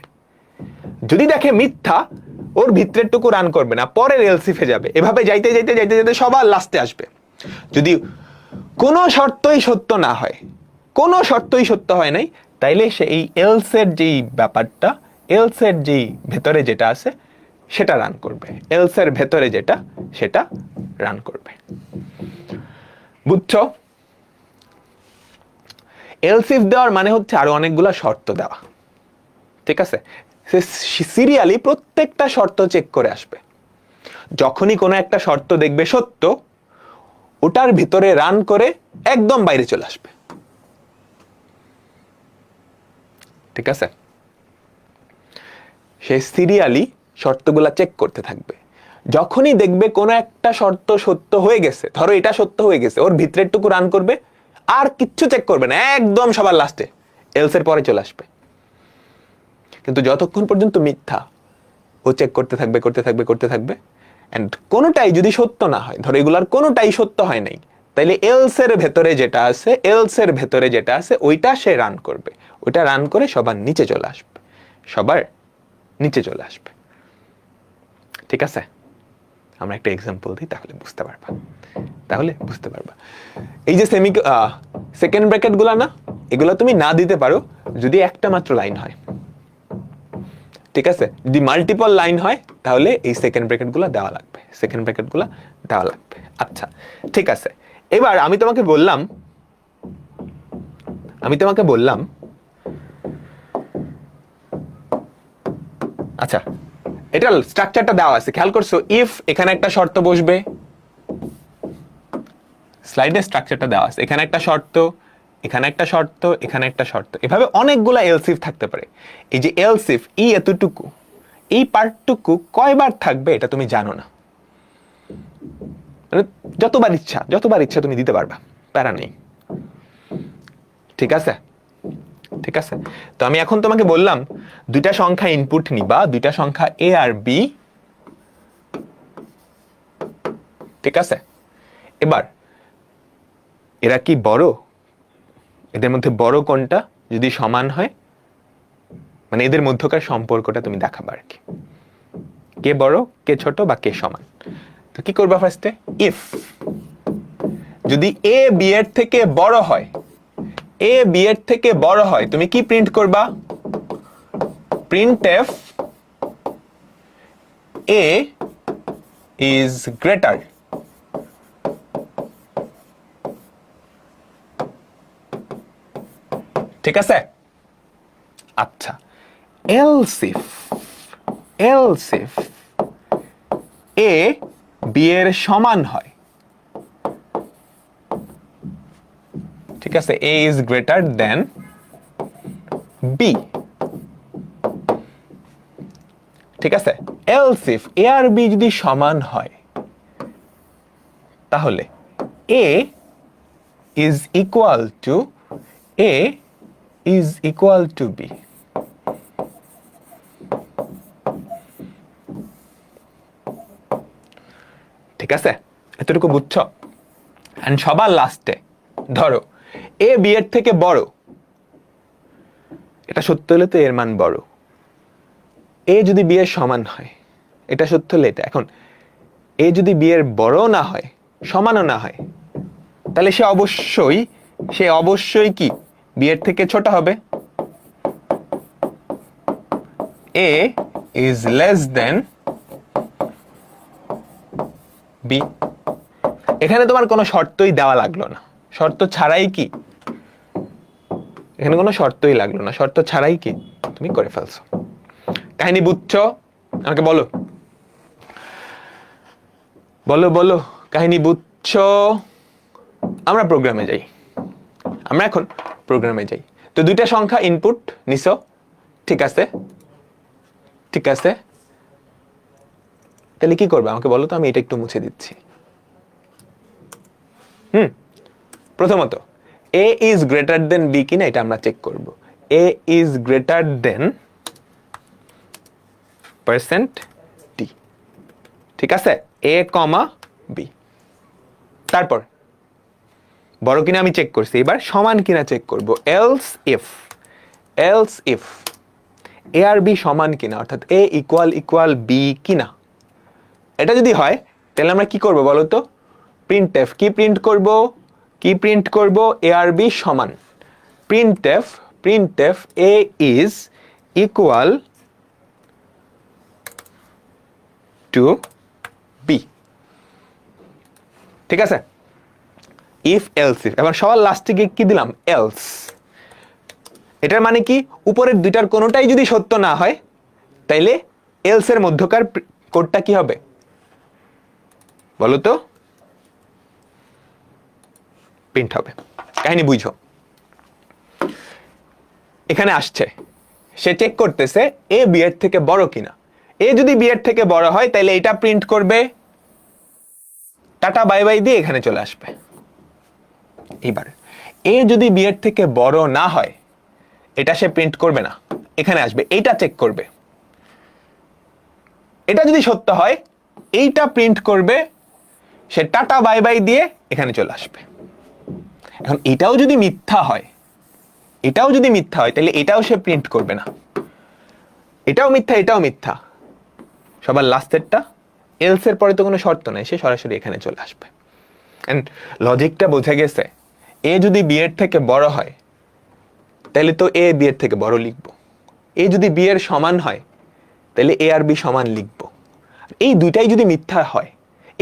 যদি দেখে মিথ্যা, ওর ভিতরের টুকু রান করবে না, পরের এলসিফে যাবে, এভাবে যাইতে যাইতে যাইতে যাইতে সবার লাস্টে আসবে। যদি কোনো শর্তই সত্য না হয়, কোনো শর্তই সত্য হয় নাই, তাইলে সে এই এলসের যেই ব্যাপারটা, এলসের যেই ভেতরে যেটা আছে সেটা রান করবে, এলসের ভেতরে যেটা সেটা রান করবে। বুঝছো? এলসিফ দেওয়ার মানে হচ্ছে আরো অনেকগুলা শর্ত দেওয়া, ঠিক আছে? সে সিরিয়ালি প্রত্যেকটা শর্ত চেক করে আসবে। যখনই কোনো একটা শর্ত দেখবে সত্য, ওটার ভিতরে রান করে একদম বাইরে চলে আসবে, ঠিক আছে? সে সিরিয়ালি শর্তগুলা চেক করতে থাকবে। যখনই দেখবে কোনো একটা শর্ত সত্য হয়ে গেছে, ধরো এটা সত্য হয়ে গেছে, ওর ভিতরের টুকু রান করবে, আর কিচ্ছু চেক করবে না, একদম সবার লাস্টে এলসের পরে চলে আসবে। কিন্তু যতক্ষণ পর্যন্ত মিথ্যা, ও চেক করতে থাকবে করতে থাকবে করতে থাকবে, এন্ড কোনোটাই যদি সত্য না হয়, ধরো এগুলার কোনোটাই সত্য হয় নাই, তাইলে এলসের ভেতরে যেটা আছে, এলসের ভেতরে যেটা আছে ওইটা সে রান করবে, ওইটা রান করে সবার নিচে চলে আসবে, সবার নিচে চলে আসবে, ঠিক আছে? আমরা একটা এক্সাম্পল দিই, তাহলে বুঝতে পারবা, তাহলে বুঝতে পারবা। এই যে সেকেন্ড ব্র্যাকেট গুলা না, এগুলা তুমি না দিতে পারো যদি একটা মাত্র লাইন হয়, ঠিক আছে? যদি মাল্টিপল লাইন হয় তাহলে এই সেকেন্ড ব্র্যাকেট গুলা দেওয়া লাগবে, সেকেন্ড ব্র্যাকেট গুলা দেওয়া লাগবে। আচ্ছা, ঠিক আছে। এবার আমি তোমাকে বললাম, আচ্ছা এটা স্ট্রাকচারটা দেওয়া আছে, খেয়াল করছো? ইফ এখানে একটা শর্ত বসবে, স্লাইডে স্ট্রাকচারটা দেওয়া আছে, এখানে একটা শর্ত, এখানে একটা শর্ত, এখানে একটা শর্ত, এভাবে অনেকগুলা এলসিফ থাকতে পারে। এই যে এলসিফ এতটুকু, এই পার্টটুকু কয়বার থাকবে এটা তুমি জানো না, মানে যতবার ইচ্ছা তুমি দিতে পারবা, প্যারা নেই, ঠিক আছে? ঠিক আছে, তো আমি এখন তোমাকে বললাম দুইটা সংখ্যা ইনপুট নিবা, দুইটা সংখ্যা এ আর বি, ঠিক আছে? এবার এরা কি বড়, এদের মধ্যে বড় কোনটা, যদি সমান হয়, মানে এদের মধ্যকার সম্পর্কটা তুমি দেখাবা আর কি, কে বড় কে ছোট বা কে সমান। তো কি করবা ফার্স্টে? ইফ যদি এ বি এর থেকে বড় হয়, এ বি এর থেকে বড় হয়, তুমি কি প্রিন্ট করবা? printf a is greater, ঠিক আছে? আচ্ছা, else if a b এর সমান হয়, ঠিক আছে? a is greater than b, ঠিক আছে? else if a আর b যদি সমান হয়, তাহলে a is equal to b, ঠিক আছে? এতটুকু বুঝছো? এন্ড সবার লাস্টে ধরো এ বি এর থেকে বড়, এটা সত্য হলে তো এর মান বড়, এ যদি বি এর সমান হয়, এটা সত্য হলে এটা। এখন এ যদি বি এর বড় না হয়, সমানও না হয়, তাহলে সে অবশ্যই কি বি এর থেকে ছোট হবে, এ ইজ লেস দেন বি। এখানে তোমার কোনো শর্তই দেওয়া লাগলো না, শর্ত ছাড়াই কি, এখানে কোনো শর্তই লাগলো না, শর্ত ছাড়াই কি তুমি করে ফেলছো। কাহিনী বুঝছো? আমাকে বলো বলো বলো, কাহিনী বুঝছো? আমরা প্রোগ্রামে যাই, আমরা এখন প্রোগ্রামে যাই। তো দুইটা সংখ্যা ইনপুট নিছো, ঠিক আছে? ঠিক আছে, তাহলে কি করবে আমাকে বলো তো, আমি এটা একটু মুছে দিচ্ছি। প্রথমত a is greater than b কিনা এটা আমরা চেক করব। A is greater than percent T, ঠিক আছে, এ কমা বি। তারপর বড় কিনা আমি চেক করছি, এবার সমান কিনা চেক করব। এলস ইফ এ আর বি সমান কিনা, অর্থাৎ এ ইকুয়াল বি কিনা, এটা যদি হয় তাহলে আমরা কি করব বলো তো? প্রিন্টএফ কি প্রিন্ট করব? এ আর বি সমান printf a is equal to b, ঠিক আছে। ইফ এলস ইফ, এবার সবার লাস্টে গিয়ে কি দিলাম? এলস। এটার মানে কি? উপরের দুইটার কোনোটাই যদি সত্য না হয় তাইলে এলস এর মধ্যকার কোডটা কি হবে বলো তো? প্রিন্ট হবে। কাহিনী বুঝো। এখানে আসছে, সে চেক করতেছে এ বি এর থেকে বড় কিনা। এ যদি বি এর থেকে বড় হয় তাহলে এটা প্রিন্ট করবে, টাটা বাই বাই দিয়ে এখানে চলে আসবে। এইবার এ যদি বি এর থেকে বড় না হয় এটা সে প্রিন্ট করবে না, এখানে আসবে, এইটা চেক করবে। এটা যদি সত্য হয় এইটা প্রিন্ট করবে, সে টাটা বাই বাই দিয়ে এখানে চলে আসবে। এখন এটাও যদি মিথ্যা হয় তাহলে এটাও সে প্রিন্ট করবে না। এটাও মিথ্যা। সবার লাস্টেরটা এলস এর পরে তো কোনো শর্ত নাই, সে সরাসরি এখানে চলে আসবে। এন্ড লজিকটা বোঝা গেছে। এ যদি বি এর থেকে বড় হয় তাহলে তো এ বি এর থেকে বড় লিখবো। এ যদি বি এর সমান হয় তাহলে এ আর বি সমান লিখবো। এই দুইটাই যদি মিথ্যা হয়,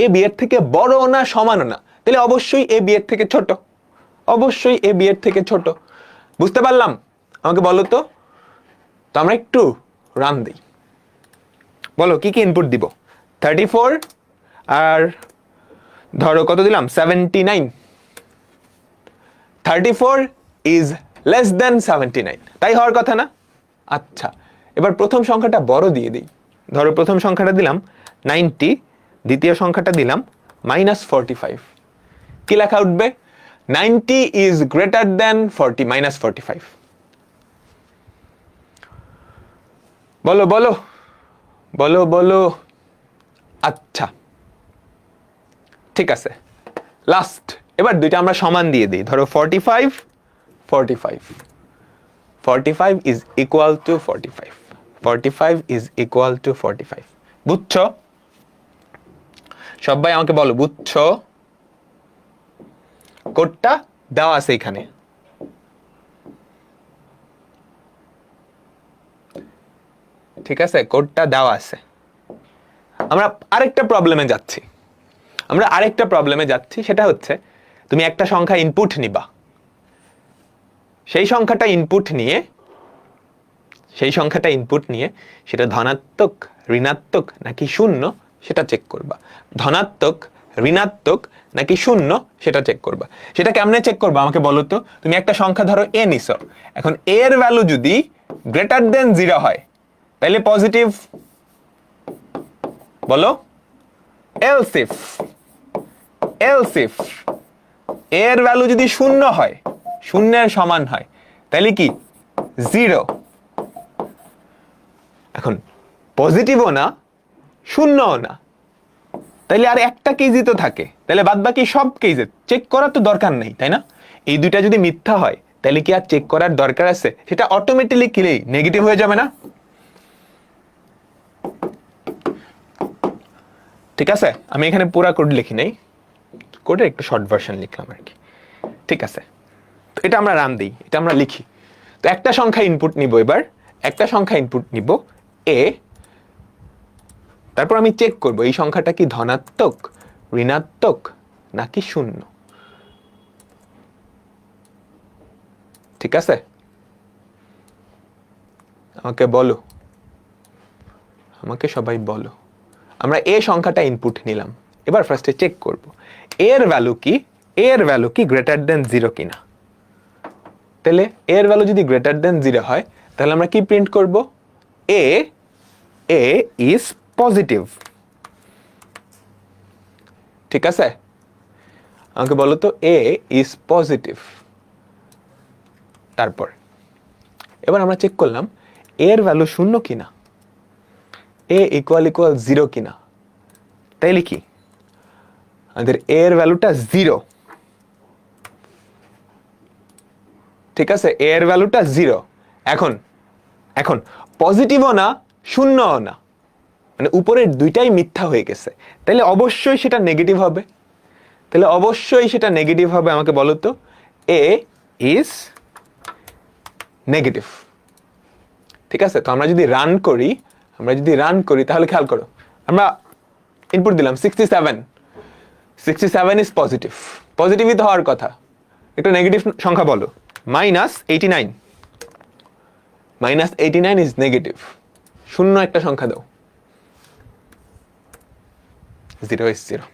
এ বি এর থেকে বড় না সমানও না, তাহলে অবশ্যই এ বি এর থেকে ছোট। বুঝতে পারলাম? আমাকে বলো তো আমরা একটু রান দিই। বলো কি কি ইনপুট দিব? 34 আর ধরো কত দিলাম? 79। 34 ইজ লেস দেন 79, তাই হওয়ার কথা না? আচ্ছা, এবার প্রথম সংখ্যাটা বড় দিয়ে দিই। ধরো প্রথম সংখ্যাটা দিলাম 90, দ্বিতীয় সংখ্যাটা দিলাম -45। কি লেখা উঠবে? 90 ইজ গ্রেটার দেন 40 -45। বলো। আচ্ছা ঠিক আছে, লাস্ট এবার দুইটা আমরা সমান দিয়ে দিই। ধরো 45 ইজ ইকুয়াল টু 45। বুঝছো? সবাই আমাকে বলো, বুঝছো? কোডটা দেওয়া আছে এখানে। ঠিক আছে, কোডটা দেওয়া আছে। আমরা আরেকটা প্রবলেমে যাচ্ছি। সেটা হচ্ছে তুমি একটা সংখ্যা ইনপুট নিবা, সেই সংখ্যাটা ইনপুট নিয়ে সেটা ধনাত্মক, ঋণাত্মক নাকি শূন্য সেটা চেক করবা। ধনাত্মক, ঋণাত্মক নাকি শূন্য সেটা চেক করবা। সেটা কেমনে চেক করবা আমাকে বলো তো? তুমি একটা সংখ্যা ধরো এ নিছো, এখন এ এর ভ্যালু যদি গ্রেটার দেন 0 হয় তাহলে পজিটিভ। বলো। এলস ইফ এর ভ্যালু যদি শূন্য হয়, শূন্যের সমান হয়, তাহলে কি 0। এখন পজিটিভও না শূন্যও না, তাইলে আর একটা কেজি তো থাকে, তাহলে বাদ বাকি সব কেজে চেক করার তো দরকার নেই, তাই না? এই দুইটা যদি মিথ্যা হয় তাহলে কি আর চেক করার দরকার আছে? সেটা অটোমেটিক্যালি নেগেটিভ হয়ে যাবে না? ঠিক আছে, আমি এখানে পুরা কোড লিখি নাই, কোডের একটু শর্ট ভার্সন লিখলাম আর কি। ঠিক আছে, তো এটা আমরা রান দিই, এটা আমরা লিখি। তো একটা সংখ্যা ইনপুট নিব, এবার একটা সংখ্যা ইনপুট নিব এ, তারপর আমি চেক করব এই সংখ্যাটা কি ধনাত্মক, ঋণাত্মক নাকি শূন্য। ঠিক আছে, আমাকে সবাই বলো। আমরা এ সংখ্যাটা ইনপুট নিলাম, এবার ফার্স্টে চেক করব এর ভ্যালু কি গ্রেটার দেন 0 কিনা। তাহলে এর ভ্যালু যদি গ্রেটার দেন 0 হয় তাহলে আমরা কি প্রিন্ট করব? A is positive. ঠিক আছে, আমাকে বলো তো এ ইজ পজিটিভ। তারপর এবার আমরা চেক করলাম এর ভ্যালু 0 কিনা, এ ইকুয়াল 0 কিনা। তাইলে কি আমাদের এর ভ্যালুটা 0, ঠিক আছে, এর ভ্যালুটা 0। এখন এখন পজিটিভও না শূন্যও না, মানে উপরের দুইটাই মিথ্যা হয়ে গেছে, তাহলে অবশ্যই সেটা নেগেটিভ হবে। তাহলে অবশ্যই সেটা নেগেটিভ হবে। আমাকে বলো তো, এ ইজ নেগেটিভ, ঠিক আছে। তো আমরা যদি রান করি তাহলে খেয়াল করো, আমরা ইনপুট দিলাম 67 ইজ পজিটিভ, পজিটিভই তো হওয়ার কথা। একটা নেগেটিভ সংখ্যা বলো, -89 ইজ নেগেটিভ। শূন্য একটা সংখ্যা দাও, 0 ইজ 0,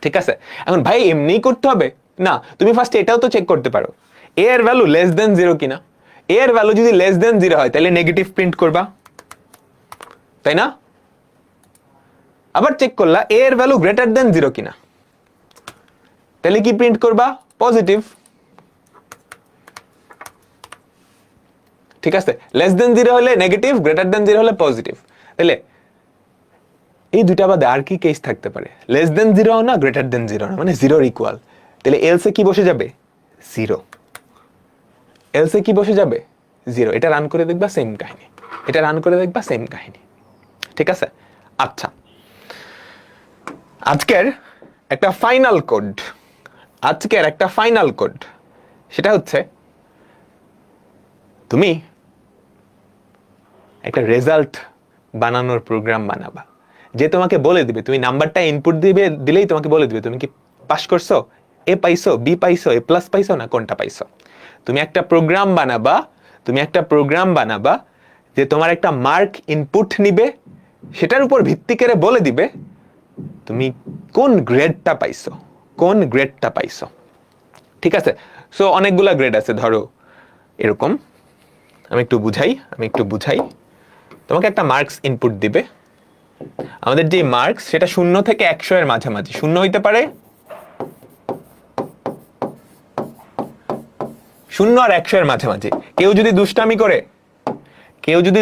ঠিক আছে। এখন ভাই এমনিই করতে হবে না, তুমি ফার্স্ট এটাও তো চেক করতে পারো এ এর ভ্যালু লেস দেন 0 কিনা। এ এর ভ্যালু যদি লেস দেন 0 হয় তাহলে নেগেটিভ প্রিন্ট করবা, তাই না? আবার চেক করলা এ এর ভ্যালু গ্রেটার দেন 0 কিনা, তাহলে কি প্রিন্ট করবা? পজিটিভ, ঠিক আছে। লেস দেন 0 হলে নেগেটিভ, গ্রেটার দেন 0 হলে পজিটিভ। তাহলে এই দুইটা বাদে আর কি কেস থাকতে পারে? লেস দেন 0 না, গ্রেটার দেন 0 না, মানে 0 ইকুয়াল। তাহলে এলসে কি বসে যাবে? 0। এলসে কি বসে যাবে? 0। এটা রান করে দেখবা সেম কাহিনী, এটা রান করে দেখবা সেম কাহিনী, ঠিক আছে। আচ্ছা, আজকের একটা ফাইনাল কোড, সেটা হচ্ছে তুমি একটা রেজাল্ট বানানোর প্রোগ্রাম বানাবা, যে তোমাকে বলে দিবে, তুমি নাম্বারটা ইনপুট দিলেই তোমাকে বলে দিবে তুমি কি পাস করছো, এ পাইছো, বি পাইছো, এ প্লাস পাইছো না কোনটা পাইছো। তুমি একটা প্রোগ্রাম বানাবা যে তোমার একটা মার্ক ইনপুট নিবে, সেটার উপর ভিত্তি করে বলে দিবে তুমি কোন গ্রেডটা পাইছো, ঠিক আছে। সো অনেকগুলা গ্রেড আছে, ধরো এরকম, আমি একটু বুঝাই। তোমাকে একটা মার্কস ইনপুট দিবে, আমাদের যে মার্কস সেটা 0 থেকে 100 এর মাঝামাঝি, 0 হইতে পারে 0 আর 100 এর মাঝামাঝি। কেউ যদি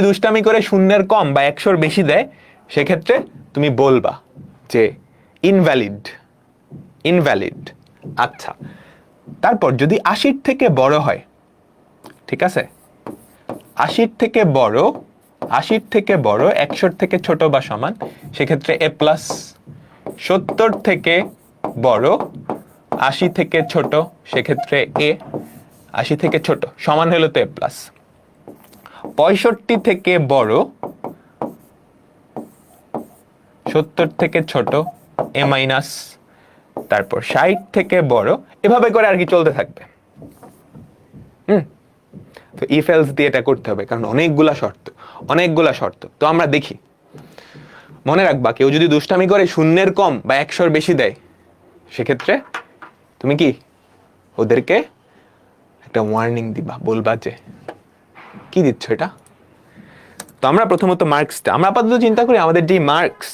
দুষ্টামি করে 0 কম বা 100 বেশি দেয়, সেক্ষেত্রে তুমি বলবা যে ইনভ্যালিড। আচ্ছা, তারপর যদি 80 থেকে বড় হয়, ঠিক আছে, 80 থেকে বড় 100 থেকে ছোট বা সমান, সেক্ষেত্রে এ প্লাস। 70 থেকে বড় 80 থেকে ছোট, সেক্ষেত্রে এ। 80 থেকে ছোট সমান হলো তো এ প্লাস। 65 থেকে বড় 70 থেকে ছোট এ মাইনাস। তারপর 60 থেকে বড়, এভাবে করে আর কি চলতে থাকবে। তো ইফ এলস দিয়ে এটা করতে হবে, কারণ অনেকগুলা শর্ত। তো আমরা দেখি, মনে রাখবা কেউ যদি দুষ্টামি করে 0 কম বা 100 বেশি দেয়, সেক্ষেত্রে তুমি কি ওদেরকে একটা ওয়ার্নিং দিবা, বলবা যে কি দিচ্ছ এটা। তো আমরা প্রথমত মার্কসটা, আমরা আপাতত চিন্তা করি আমাদের যে মার্কস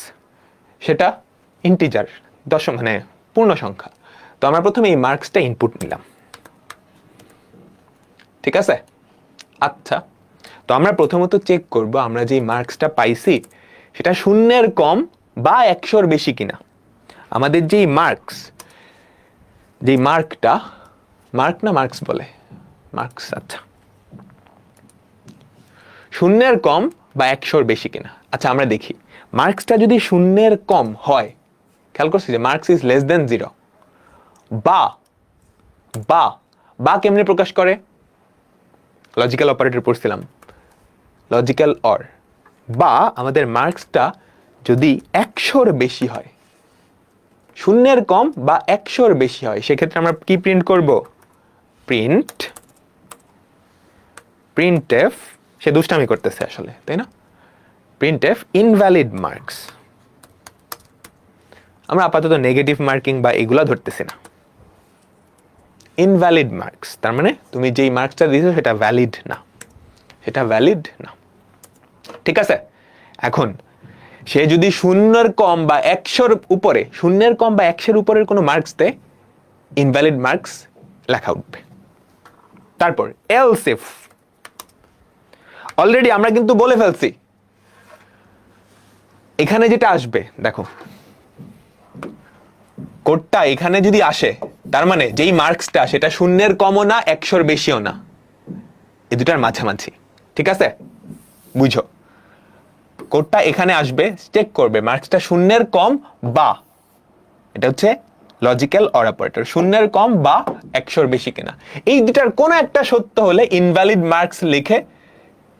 সেটা ইন্টিজার, মানে পূর্ণ সংখ্যা। তো আমরা প্রথমে এই মার্কসটা ইনপুট নিলাম, ঠিক আছে। আচ্ছা, তো আমরা প্রথমত চেক করব আমরা যে মার্কসটা পাইছি সেটা 0 কম বা 100 বেশি কিনা। আমাদের যেই মার্কস, আচ্ছা, 0 কম বা 100 বেশি কিনা। আচ্ছা, আমরা দেখি মার্কসটা যদি 0 কম হয়, খেয়াল করছি যে মার্কস ইজ লেস দেন 0, বা কেমনে প্রকাশ করে? লজিক্যাল অপারেটর পড়ছিলাম, লজিক্যাল অর। বা আমাদের মার্কসটা যদি 100 বেশি হয়, 0 কম বা 100 বেশি হয়, সেক্ষেত্রে আমরা কি প্রিন্ট করব? প্রিন্টএফ, সে দুষ্টামি করতেছে আসলে, তাই না? Printf invalid marks. আমরা আপাতত নেগেটিভ মার্কিং বা এগুলা ধরতেছি না। ইনভ্যালিড মার্কস, তার মানে তুমি যেই মার্কসটা দিয়েছো সেটা ভ্যালিড না, ঠিক আছে। এখন সে যদি 0 কম বা 100 উপরে, 0 কম বা 100 উপরের কোনো মার্কস দেয়, ইনভ্যালিড মার্কস লেখা উঠবে। তারপর এলস ইফ, অলরেডি আমরা কিন্তু বলে ফেলছি এখানে যেটা আসবে, দেখো কোডটা এখানে যদি আসে তার মানে যেই মার্কসটা সেটা শূন্যের কমও না 100-র বেশিও না, এই দুটার মাঝামাঝি। ঠিক আছে, বুঝো, কোডটা এখানে আসবে, চেক করবে মার্কসটা শূন্যের কম বা, এটা হচ্ছে লজিক্যাল অর অপারেটর, শূন্যের কম বা 100-র বেশি কিনা। এই দুটার কোনো একটা সত্য হলে ইনভ্যালিড মার্কস লিখে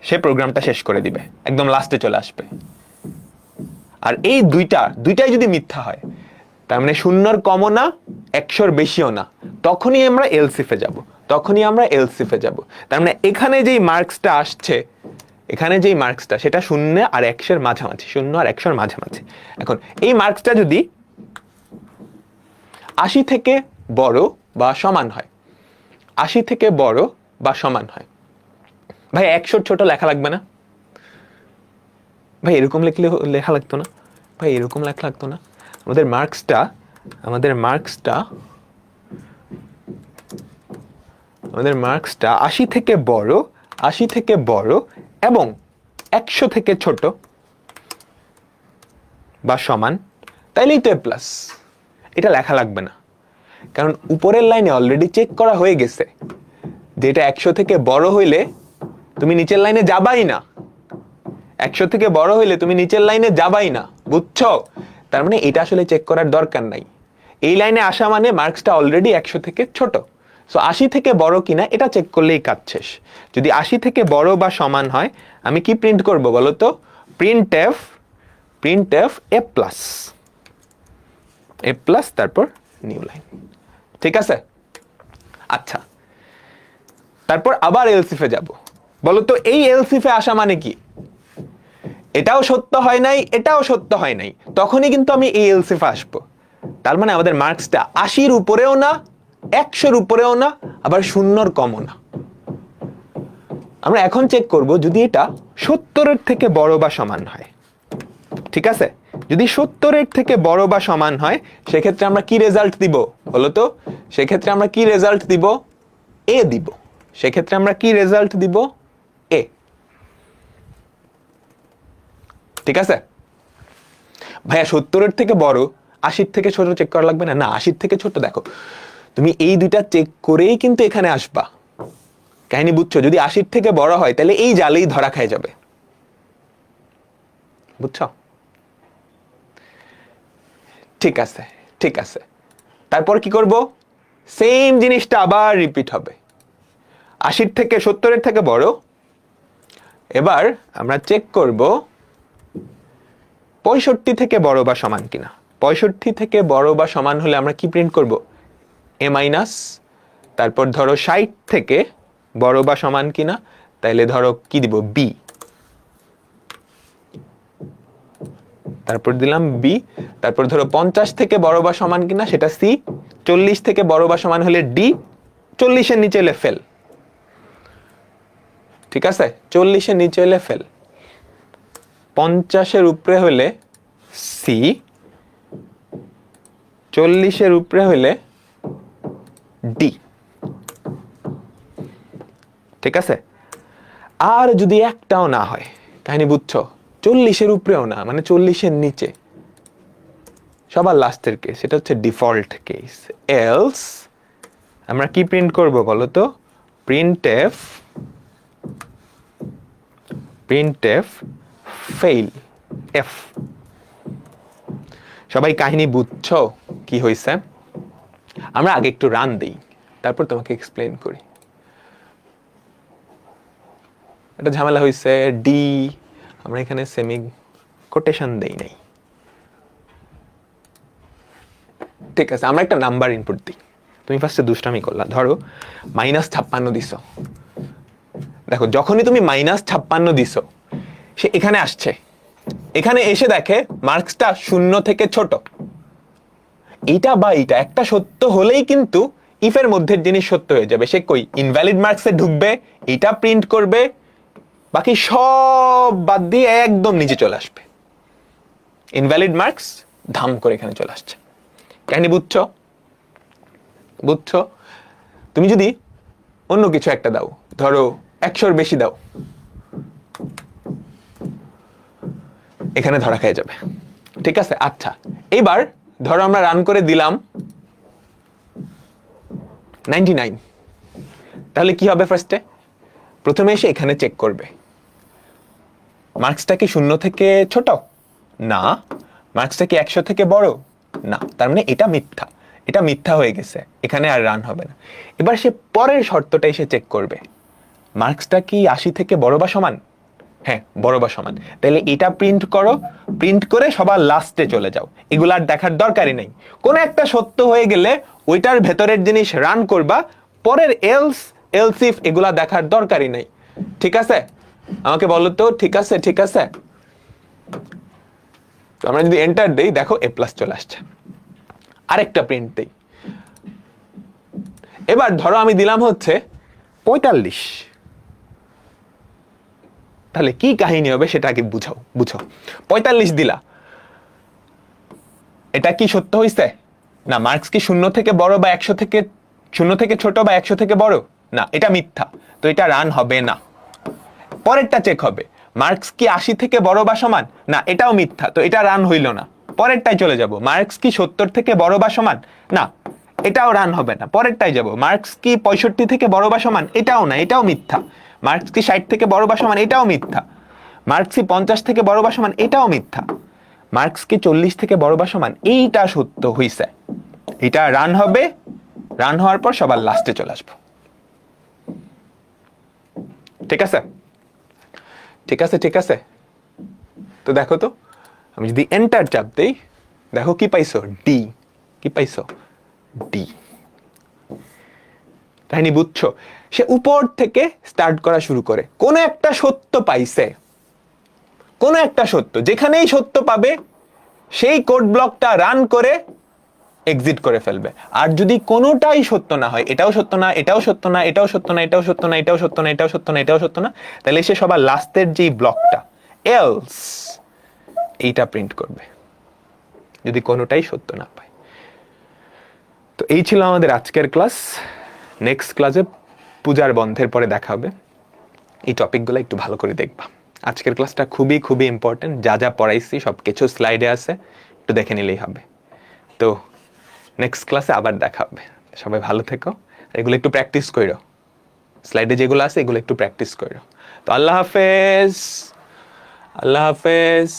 সে প্রোগ্রামটা শেষ করে দিবে, একদম লাস্টে চলে আসবে। আর এই দুইটাই যদি মিথ্যা হয়, তার মানে শূন্যর কমও না 100-র বেশিও না, তখনই আমরা এলসিফে যাব, তার মানে এখানে যেই মার্কসটা আসছে, এখানে যেই মার্কসটা সেটা 0 আর 100-র মাঝামাঝি, 0 আর 100-র মাঝামাঝি। এখন এই মার্কসটা যদি 80 থেকে বড় বা সমান হয়, 80 থেকে বড় বা সমান হয়, ভাই 100-র ছোট লেখা লাগবে না ভাই, এরকম লেখা লাগতো না ভাই, এরকম লেখা লাগতো না। আমাদের মার্কসটা 80 থেকে বড় এবং 100 থেকে ছোট বা সমান, তাইলেই তো A+। এটা লেখা লাগবে না, কারণ উপরের লাইনে অলরেডি চেক করা হয়ে গেছে যে এটা 100 থেকে বড় হইলে তুমি নিচের লাইনে যাবাই না, 100 থেকে বড় হইলে তুমি নিচের লাইনে যাবাই না, বুঝছো? তার মানে এটা আসলে চেক করার দরকার নাই, এই লাইনে আসা মানে মার্কসটা অলরেডি 100 থেকে ছোট। সো 80 থেকে বড় কিনা এটা চেক করলেই কাজ শেষ। যদি 80 থেকে বড় বা সমান হয়, আমি কি প্রিন্ট করব বলো তো? প্রিন্টএফ A+, তারপর নিউ লাইন। ঠিক আছে, আচ্ছা, তারপর আবার এলসিফে যাব। বলো তো এই এলসিফে আসা মানে কি? এটাও সত্য হয় নাই, এটাও সত্য হয় নাই, তখনই কিন্তু আমি এই এলসিফে আসবো। তার মানে আমাদের মার্কসটা 80-র উপরেও না, 100-র উপরেও না, আবার 0-র কমও না। আমরা এখন চেক করব যদি এটা 70-এর থেকে বড় বা সমান হয়। ঠিক আছে, যদি 70-এর থেকে বড় বা সমান হয়, সেক্ষেত্রে আমরা কি রেজাল্ট দিব বলো তো? সেক্ষেত্রে আমরা কি রেজাল্ট দিব? এ দিব। সেক্ষেত্রে আমরা কি রেজাল্ট দিব? এ। ঠিক আছে ভাইয়া, 70-এর থেকে বড়, 80-র থেকে ছোট চেক করা লাগবে না? না, 80-র থেকে ছোট দেখো, তুমি এই দুইটা চেক করেই কিন্তু এখানে আসবা। কাহিনী বুঝছো? যদি 80-র থেকে বড় হয় তাহলে এই জালেই ধরা খায় যাবে, বুঝছো? ঠিক আছে, তারপর কি করব? সেম জিনিসটা আবার রিপিট হবে। 80-র থেকে 70-এর থেকে বড়, এবার আমরা চেক করব 65 থেকে বড় বা সমান কিনা। 65 থেকে বড় বা সমান হলে আমরা কি প্রিন্ট করব? A-, তারপর ধরো 60 থেকে বড় বা সমান কিনা, তাইলে ধরো কি দিব? B, তারপর দিলাম B, তারপর ধরো 50 থেকে বড় বা সমান কিনা, সেটা C, 40 থেকে বড় বা সমান হলে D, 40-এর নিচে হলে ফেল। ঠিক আছে, 40-এর নিচে হলে ফেল, 50-এর উপরে হলে C, 40-এর উপরে হলে D। ঠিক আছে, আর যদি একটাও না হয়, কাহিনী বুঝছো? 40-এর উপরেও না, মানে 40-এর নিচে, সবার লাস্টের কেস, সেটা হচ্ছে ডিফল্ট কেস। এলস আমরা কি প্রিন্ট করব বলো তো? Printf fail F. সবাই কাহিনী বুঝছো কি হয়েছে? আমরা আগে একটু রান দেই, তারপর তোমাকে এক্সপ্লেন করি। এটা ঝামেলা হয়েছে, ডি আমরা এখানে সেমি কোটেশন দেই নাই। ঠিক আছে, আমরা একটা নাম্বার ইনপুট দিই। তুমি ফার্স্টে দুষ্টামি করলা, ধরো -56 দিছো। দেখো, যখনই তুমি -56 দিছো, সে এখানে আসছে, এখানে এসে দেখে মার্কসটা 0 থেকে ছোট। এইটা বা এইটা একটা সত্য হলেই কিন্তু ইফের মধ্যের জিনিস সত্য হয়ে যাবে। সে কই ইনভ্যালিড মার্কসে ঢুকবে, এটা প্রিন্ট করবে, বাকি সব বাদ দিয়ে একদম নিচে চলে আসবে। ইনভ্যালিড মার্কস ধাম করে এখানে চলে আসছে। কাহিনী বুঝছো? তুমি যদি অন্য কিছু একটা দাও, ধরো 100-র বেশি দাও, এখানে ধরা খেয়ে যাবে। ঠিক আছে? আচ্ছা, এবার ধরো আমরা রান করে দিলাম 99, তাহলে কি হবে? ফার্স্টে প্রথমে এসে এখানে চেক করবে, মার্কসটা কি 0 থেকে ছোট? না। মার্কসটা কি 100 থেকে বড়? না। তার মানে এটা মিথ্যা, এটা মিথ্যা হয়ে গেছে, এখানে আর রান হবে না। এবার সে পরের শর্তটা এসে চেক করবে, মার্কসটা কি 80 থেকে বড় বা সমান? হ্যাঁ, বড় বা সমান। তাহলে এটা প্রিন্ট করো, প্রিন্ট করে সবার লাস্টে চলে যাও, এগুলো আর দেখার দরকারই নেই। কোন একটা সত্য হয়ে গেলে ওইটার ভেতরের জিনিস রান করবা, পরের এলস এলস ইফ এগুলা দেখার দরকারই নেই। ঠিক আছে? আমাকে বলো তো, ঠিক আছে? ঠিক আছে? তো আমরা যদি এন্টার দেই, দেখো এ প্লাস চলে আসছে। আরেকটা প্রিন্ট দেই, এবার ধরো আমি দিলাম হচ্ছে 45, তাহলে কি কাহিনী হবে সেটা আগে বুঝো। 45 দিলা, এটা কি সত্য হইছে? না। মার্কস কি 0 থেকে বড় বা 100 থেকে 0 থেকে ছোট বা 100 থেকে বড়? না, এটা মিথ্যা, তো এটা রান হবে না। পরেরটা চেক হবে, মার্কস কি 80 থেকে বড় বা সমান? না, এটাও মিথ্যা, তো এটা রান হইল না। পরেরটাই চলে যাব, মার্কস কি 70 থেকে বড় বা সমান? না, এটাও রান হবে না। পরেরটাই যাব, মার্কস কি 65 থেকে বড় বা সমান? এটাও না, এটাও মিথ্যা। মার্কস কি 60 থেকে বড় বা সমান? এটাও মিথ্যা। মার্কস কি 50 থেকে বড় বা সমান? এটাও মিথ্যা। মার্কস কি 40 থেকে বড় বা সমান? এইটা সত্য হইছে, এটা রান হবে। রান হওয়ার পর সবার লাস্টে চলে আসবো। ঠিক আছে? ঠিক আছে? ঠিক আছে? তো দেখো তো, আমি যদি এন্টার চাপ দেই, দেখো কি পাইছো? ডি। কি পাইছো? ডি। কাহিনী বুঝছো? সে উপর থেকে স্টার্ট করা শুরু করে, কোন একটা সত্য পাইছে, কোন একটা সত্য, যেখানেই সত্য পাবে সেই কোড ব্লকটা রান করে এক্সিট করে ফেলবে। আর যদি কোনোটাই সত্য না হয়, এটাও সত্য না, এটাও সত্য না, এটাও সত্য না, এটাও সত্য না, এটাও সত্য না, এটাও সত্য না, এটাও সত্য না, তাহলে সে সবার লাস্টের যেই ব্লকটা এলস, এইটা প্রিন্ট করবে, যদি কোনোটাই সত্য না পায়। তো এই ছিল আমাদের আজকের ক্লাস। নেক্সট ক্লাসে পূজার বন্ধের পরে দেখা হবে। এই টপিকগুলো একটু ভালো করে দেখবা। আজকের ক্লাসটা খুবই খুবই ইম্পর্টেন্ট, যা যা পড়াইছি সব কিছু স্লাইডে আছে, একটু দেখে নিলেই হবে। তো নেক্সট ক্লাসে আবার দেখা হবে। সবাই ভালো থেকো, এগুলো একটু প্র্যাকটিস করো, স্লাইডে যেগুলো আছে এগুলো একটু প্র্যাকটিস করো। তো আল্লাহ হাফেজ। আল্লাহ হাফেজ।